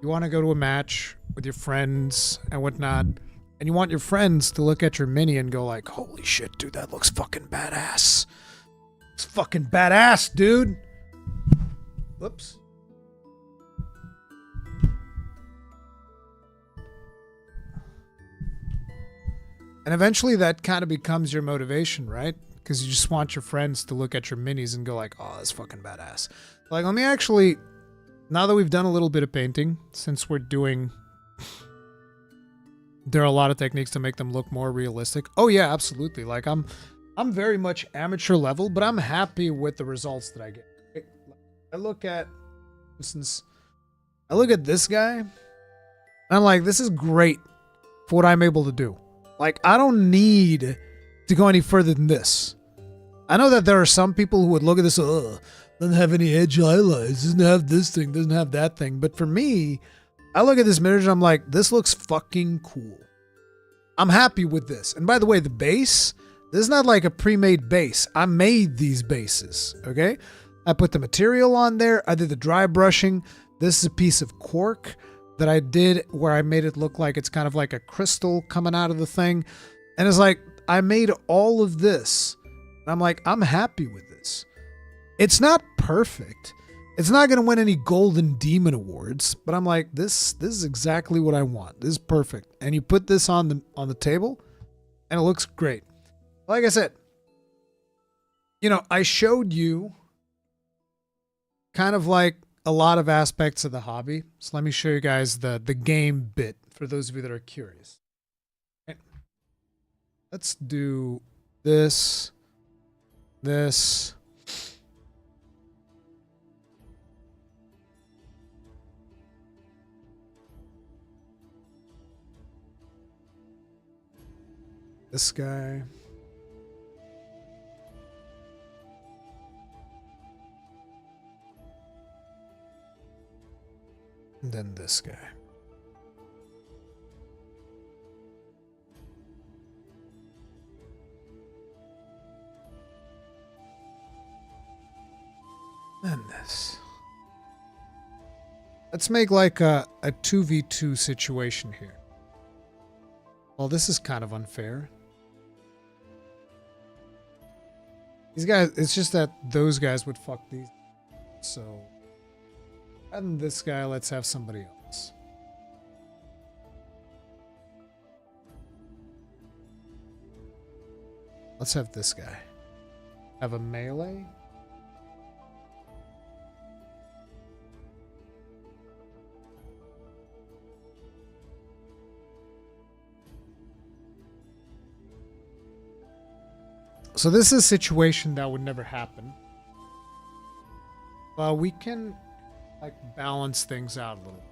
Speaker 1: You want to go to a match with your friends and whatnot, and you want your friends to look at your mini and go like, holy shit, dude, that looks fucking badass. It's fucking badass, dude. Whoops. And eventually that kind of becomes your motivation, right? Because you just want your friends to look at your minis and go like, oh, that's fucking badass. Like, let me actually... Now that we've done a little bit of painting, since we're doing... There are a lot of techniques to make them look more realistic. Oh yeah, absolutely. Like, I'm very much amateur level, but I'm happy with the results that I get. I look at, for instance, I look at this guy, and I'm like, this is great for what I'm able to do. Like, I don't need to go any further than this. I know that there are some people who would look at this, doesn't have any edge highlights, doesn't have this thing, doesn't have that thing. But for me, I look at this mirror and I'm like, this looks fucking cool. I'm happy with this. And by the way, the base, this is not like a pre-made base. I made these bases, okay? I put the material on there. I did the dry brushing. This is a piece of cork that I did where I made it look like it's kind of like a crystal coming out of the thing. And it's like, I made all of this. And I'm like, I'm happy with this. It's not perfect. It's not going to win any Golden Demon Awards, but I'm like, this is exactly what I want. This is perfect. And you put this on the table, and it looks great. Like I said, you know, I showed you kind of like a lot of aspects of the hobby. So let me show you guys the game bit for those of you that are curious. Okay. Let's do this. This guy. And then this guy. And this. Let's make like a 2v2 situation here. Well, this is kind of unfair. These guys, it's just that those guys would fuck these. So, and this guy, let's have somebody else. Let's have this guy. Have a melee. So this is a situation that would never happen. But we can like balance things out a little.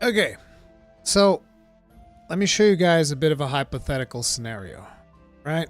Speaker 1: Okay, so let me show you guys a bit of a hypothetical scenario, right?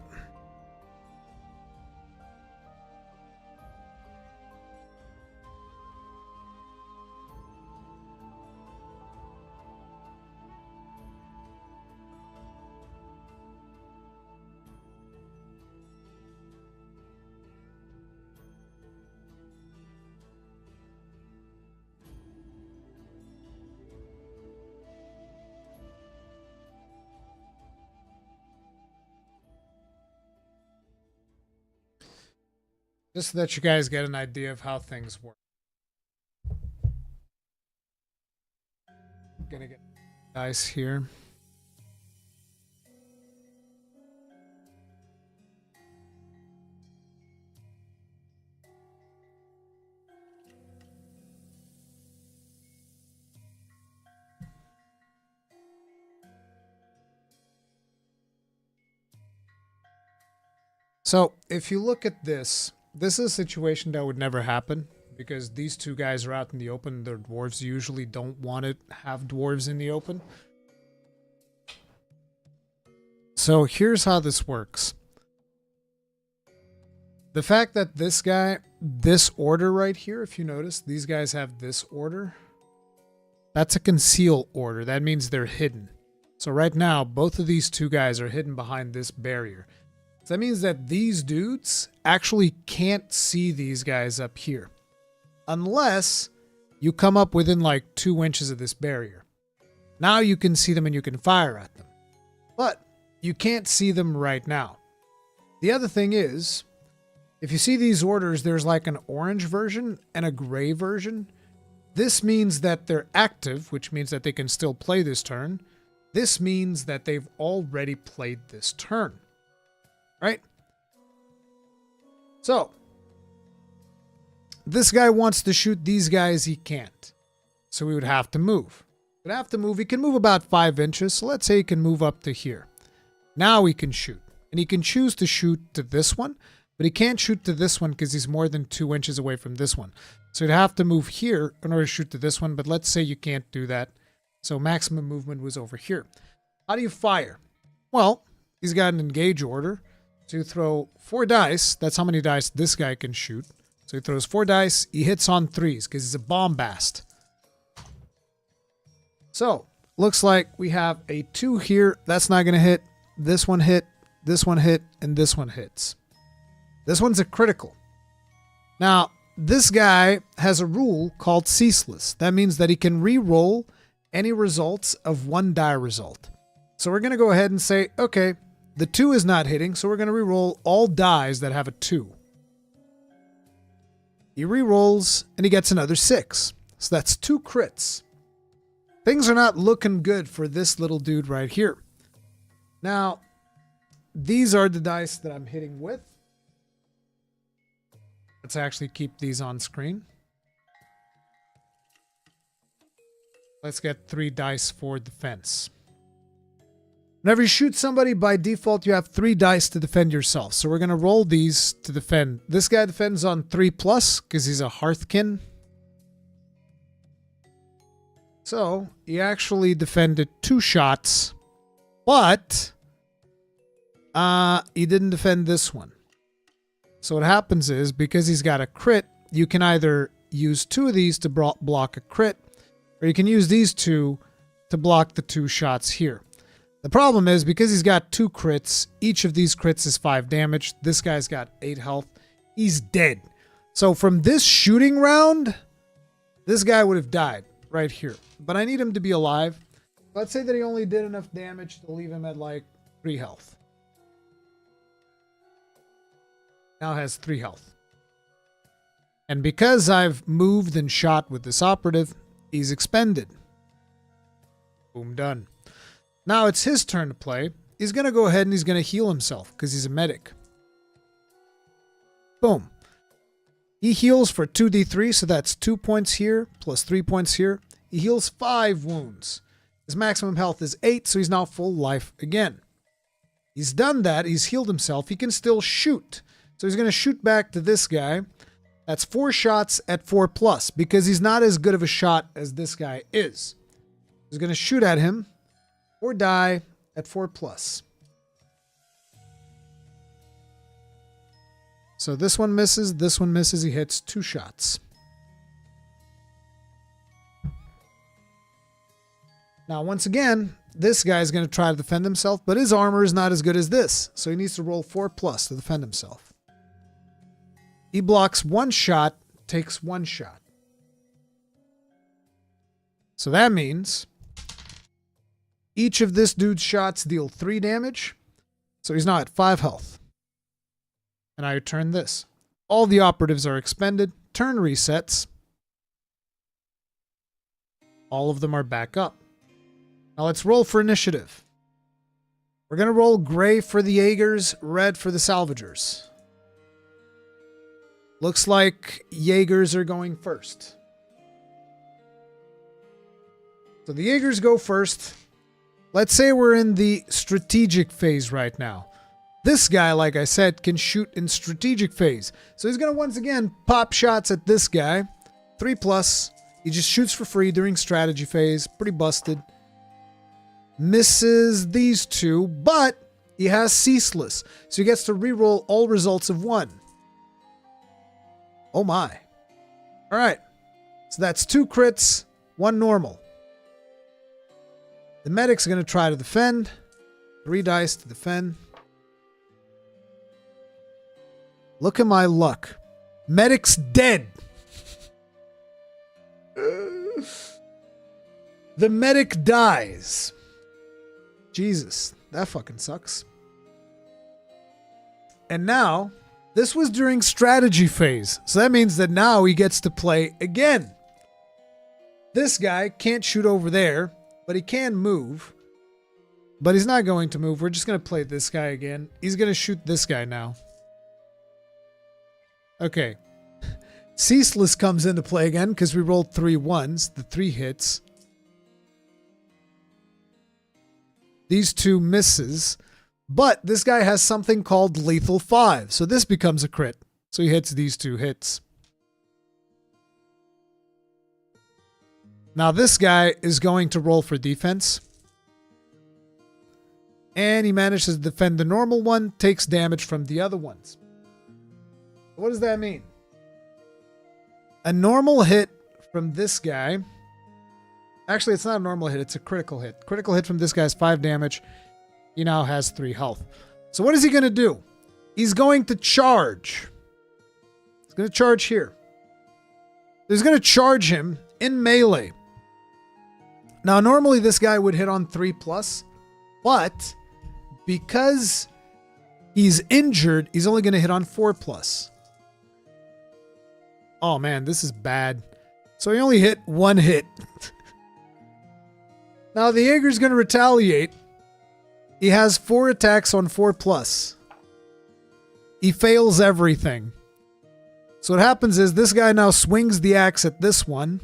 Speaker 1: Just so that you guys get an idea of how things work. Gonna get dice here. So if you look at this, this is a situation that would never happen because these two guys are out in the open. Their dwarves usually don't want to have dwarves in the open. So here's how this works. The fact that this guy, this order right here, if you notice, these guys have this order. That's a conceal order. That means they're hidden. So right now, both of these two guys are hidden behind this barrier. So that means that these dudes actually can't see these guys up here. Unless you come up within like 2 inches of this barrier. Now you can see them and you can fire at them. But you can't see them right now. The other thing is, if you see these orders, there's like an orange version and a gray version. This means that they're active, which means that they can still play this turn. This means that they've already played this turn. Right? So, this guy wants to shoot these guys, he can't. So we would have to move. We'd have to move. He can move about 5 inches. So let's say he can move up to here. Now he can shoot. And he can choose to shoot to this one. But he can't shoot to this one because he's more than 2 inches away from this one. So he'd have to move here in order to shoot to this one. But let's say you can't do that. So maximum movement was over here. How do you fire? Well, he's got an engage order. So you throw 4 dice. That's how many dice this guy can shoot. So he throws 4 dice. He hits on 3s because he's a bombast. So, looks like we have a 2 here. That's not going to hit. This one hit. This one hit. And this one hits. This one's a critical. Now, this guy has a rule called ceaseless. That means that he can re-roll any results of 1 die result. So we're going to go ahead and say, okay, the 2 is not hitting, so we're going to re-roll all dies that have a 2. He re-rolls, and he gets another 6. So that's 2 crits. Things are not looking good for this little dude right here. Now, these are the dice that I'm hitting with. Let's actually keep these on screen. Let's get 3 dice for defense. Whenever you shoot somebody, by default, you have 3 dice to defend yourself. So we're going to roll these to defend. This guy defends on 3+ because he's a Hearthkin. So he actually defended 2 shots, but he didn't defend this one. So what happens is, because he's got a crit, you can either use 2 of these to block a crit, or you can use these 2 to block the 2 shots here. The problem is, because he's got 2 crits, each of these crits is 5 damage. This guy's got 8 health. He's dead. So from this shooting round, this guy would have died right here. But I need him to be alive. Let's say that he only did enough damage to leave him at like 3 health. Now has 3 health. And because I've moved and shot with this operative, he's expended. Boom, done. Now it's his turn to play. He's going to go ahead and he's going to heal himself because he's a medic. Boom. He heals for 2d3, so that's 2 points here plus 3 points here. He heals 5 wounds. His maximum health is 8, so he's now full life again. He's done that. He's healed himself. He can still shoot. So he's going to shoot back to this guy. That's 4 shots at 4+, because he's not as good of a shot as this guy is. is going to shoot at him or die at 4+. So this one misses, this one misses. He hits 2 shots. Now, once again, this guy is going to try to defend himself, but his armor is not as good as this. So he needs to roll 4+ to defend himself. He blocks 1 shot, takes 1 shot. So that means each of this dude's shots deal 3 damage. So he's now at 5 health. And I return this. All the operatives are expended. Turn resets. All of them are back up. Now let's roll for initiative. We're going to roll gray for the Jaegers, red for the Salvagers. Looks like Jaegers are going first. So the Jaegers go first. Let's say we're in the strategic phase right now. This guy, like I said, can shoot in strategic phase. So he's going to once again pop shots at this guy. 3+. He just shoots for free during strategy phase. Pretty busted. Misses these 2, but he has ceaseless. So he gets to reroll all results of 1. Oh my. All right. So that's 2 crits, 1 normal. The medic's going to try to defend. 3 dice to defend. Look at my luck. Medic's dead. The medic dies. Jesus, that fucking sucks. And now, this was during strategy phase. So that means that now he gets to play again. This guy can't shoot over there, but he can move. But he's not going to move. We're just going to play this guy again. He's going to shoot this guy now. Okay. Ceaseless comes into play again because we rolled 3 1s. The 3 hits. These 2 misses. But this guy has something called Lethal 5. So this becomes a crit. So he hits these 2 hits. Now this guy is going to roll for defense. And he manages to defend the normal one. Takes damage from the other ones. What does that mean? A normal hit from this guy. Actually, it's not a normal hit. It's a critical hit. Critical hit from this guy is 5 damage. He now has 3 health. So what is he going to do? He's going to charge. He's going to charge here. He's going to charge him in melee. Now, normally this guy would hit on 3+. But because he's injured, he's only going to hit on 4+. Oh man, this is bad. So he only hit 1 hit. Now the Jaeger's going to retaliate. He has 4 attacks on 4+. He fails everything. So what happens is this guy now swings the axe at this one.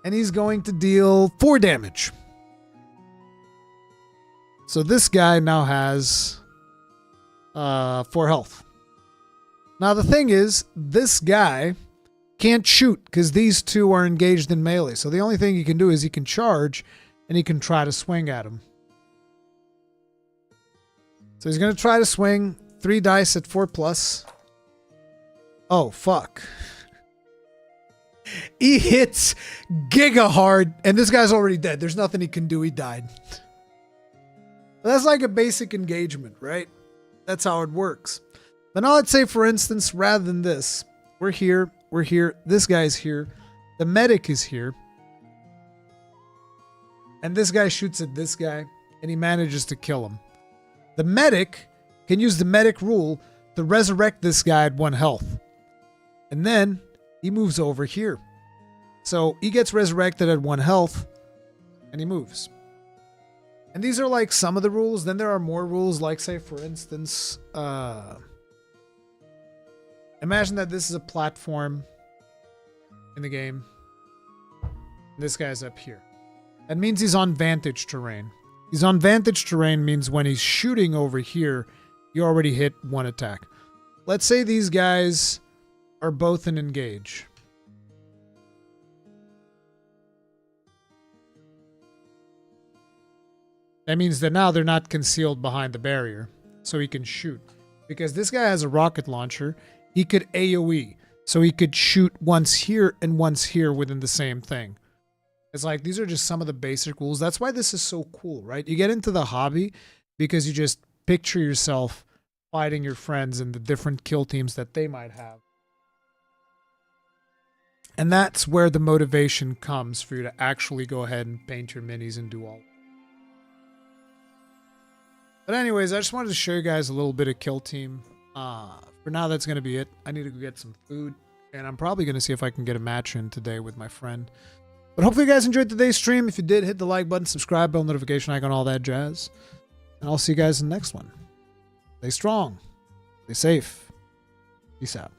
Speaker 1: And he's going to deal 4 damage. So this guy now has 4 health. Now the thing is, this guy can't shoot because these 2 are engaged in melee. So the only thing he can do is he can charge and he can try to swing at him. So he's going to try to swing. 3 dice at 4+. Oh, fuck. He hits giga hard and this guy's already dead. There's nothing he can do. He died. That's like a basic engagement, right? That's how it works. But now let's say, for instance, rather than this, we're here, this guy's here, the medic is here, and this guy shoots at this guy, and he manages to kill him. The medic can use the medic rule to resurrect this guy at 1 health. And then he moves over here. So he gets resurrected at 1 health, and he moves. And these are like some of the rules. Then there are more rules, like say, for instance, imagine that this is a platform in the game. This guy's up here. That means he's on vantage terrain. He's on vantage terrain means when he's shooting over here, you already hit 1 attack. Let's say these guys are both in engage. That means that now they're not concealed behind the barrier, so he can shoot. Because this guy has a rocket launcher, he could AoE, so he could shoot once here and once here within the same thing. It's like, these are just some of the basic rules. That's why this is so cool, right? You get into the hobby because you just picture yourself fighting your friends in the different kill teams that they might have. And that's where the motivation comes for you to actually go ahead and paint your minis and do all. But anyways, I just wanted to show you guys a little bit of Kill Team. For now, that's going to be it. I need to go get some food. And I'm probably going to see if I can get a match in today with my friend. But hopefully you guys enjoyed today's stream. If you did, hit the like button, subscribe, bell, notification icon, all that jazz. And I'll see you guys in the next one. Stay strong. Stay safe. Peace out.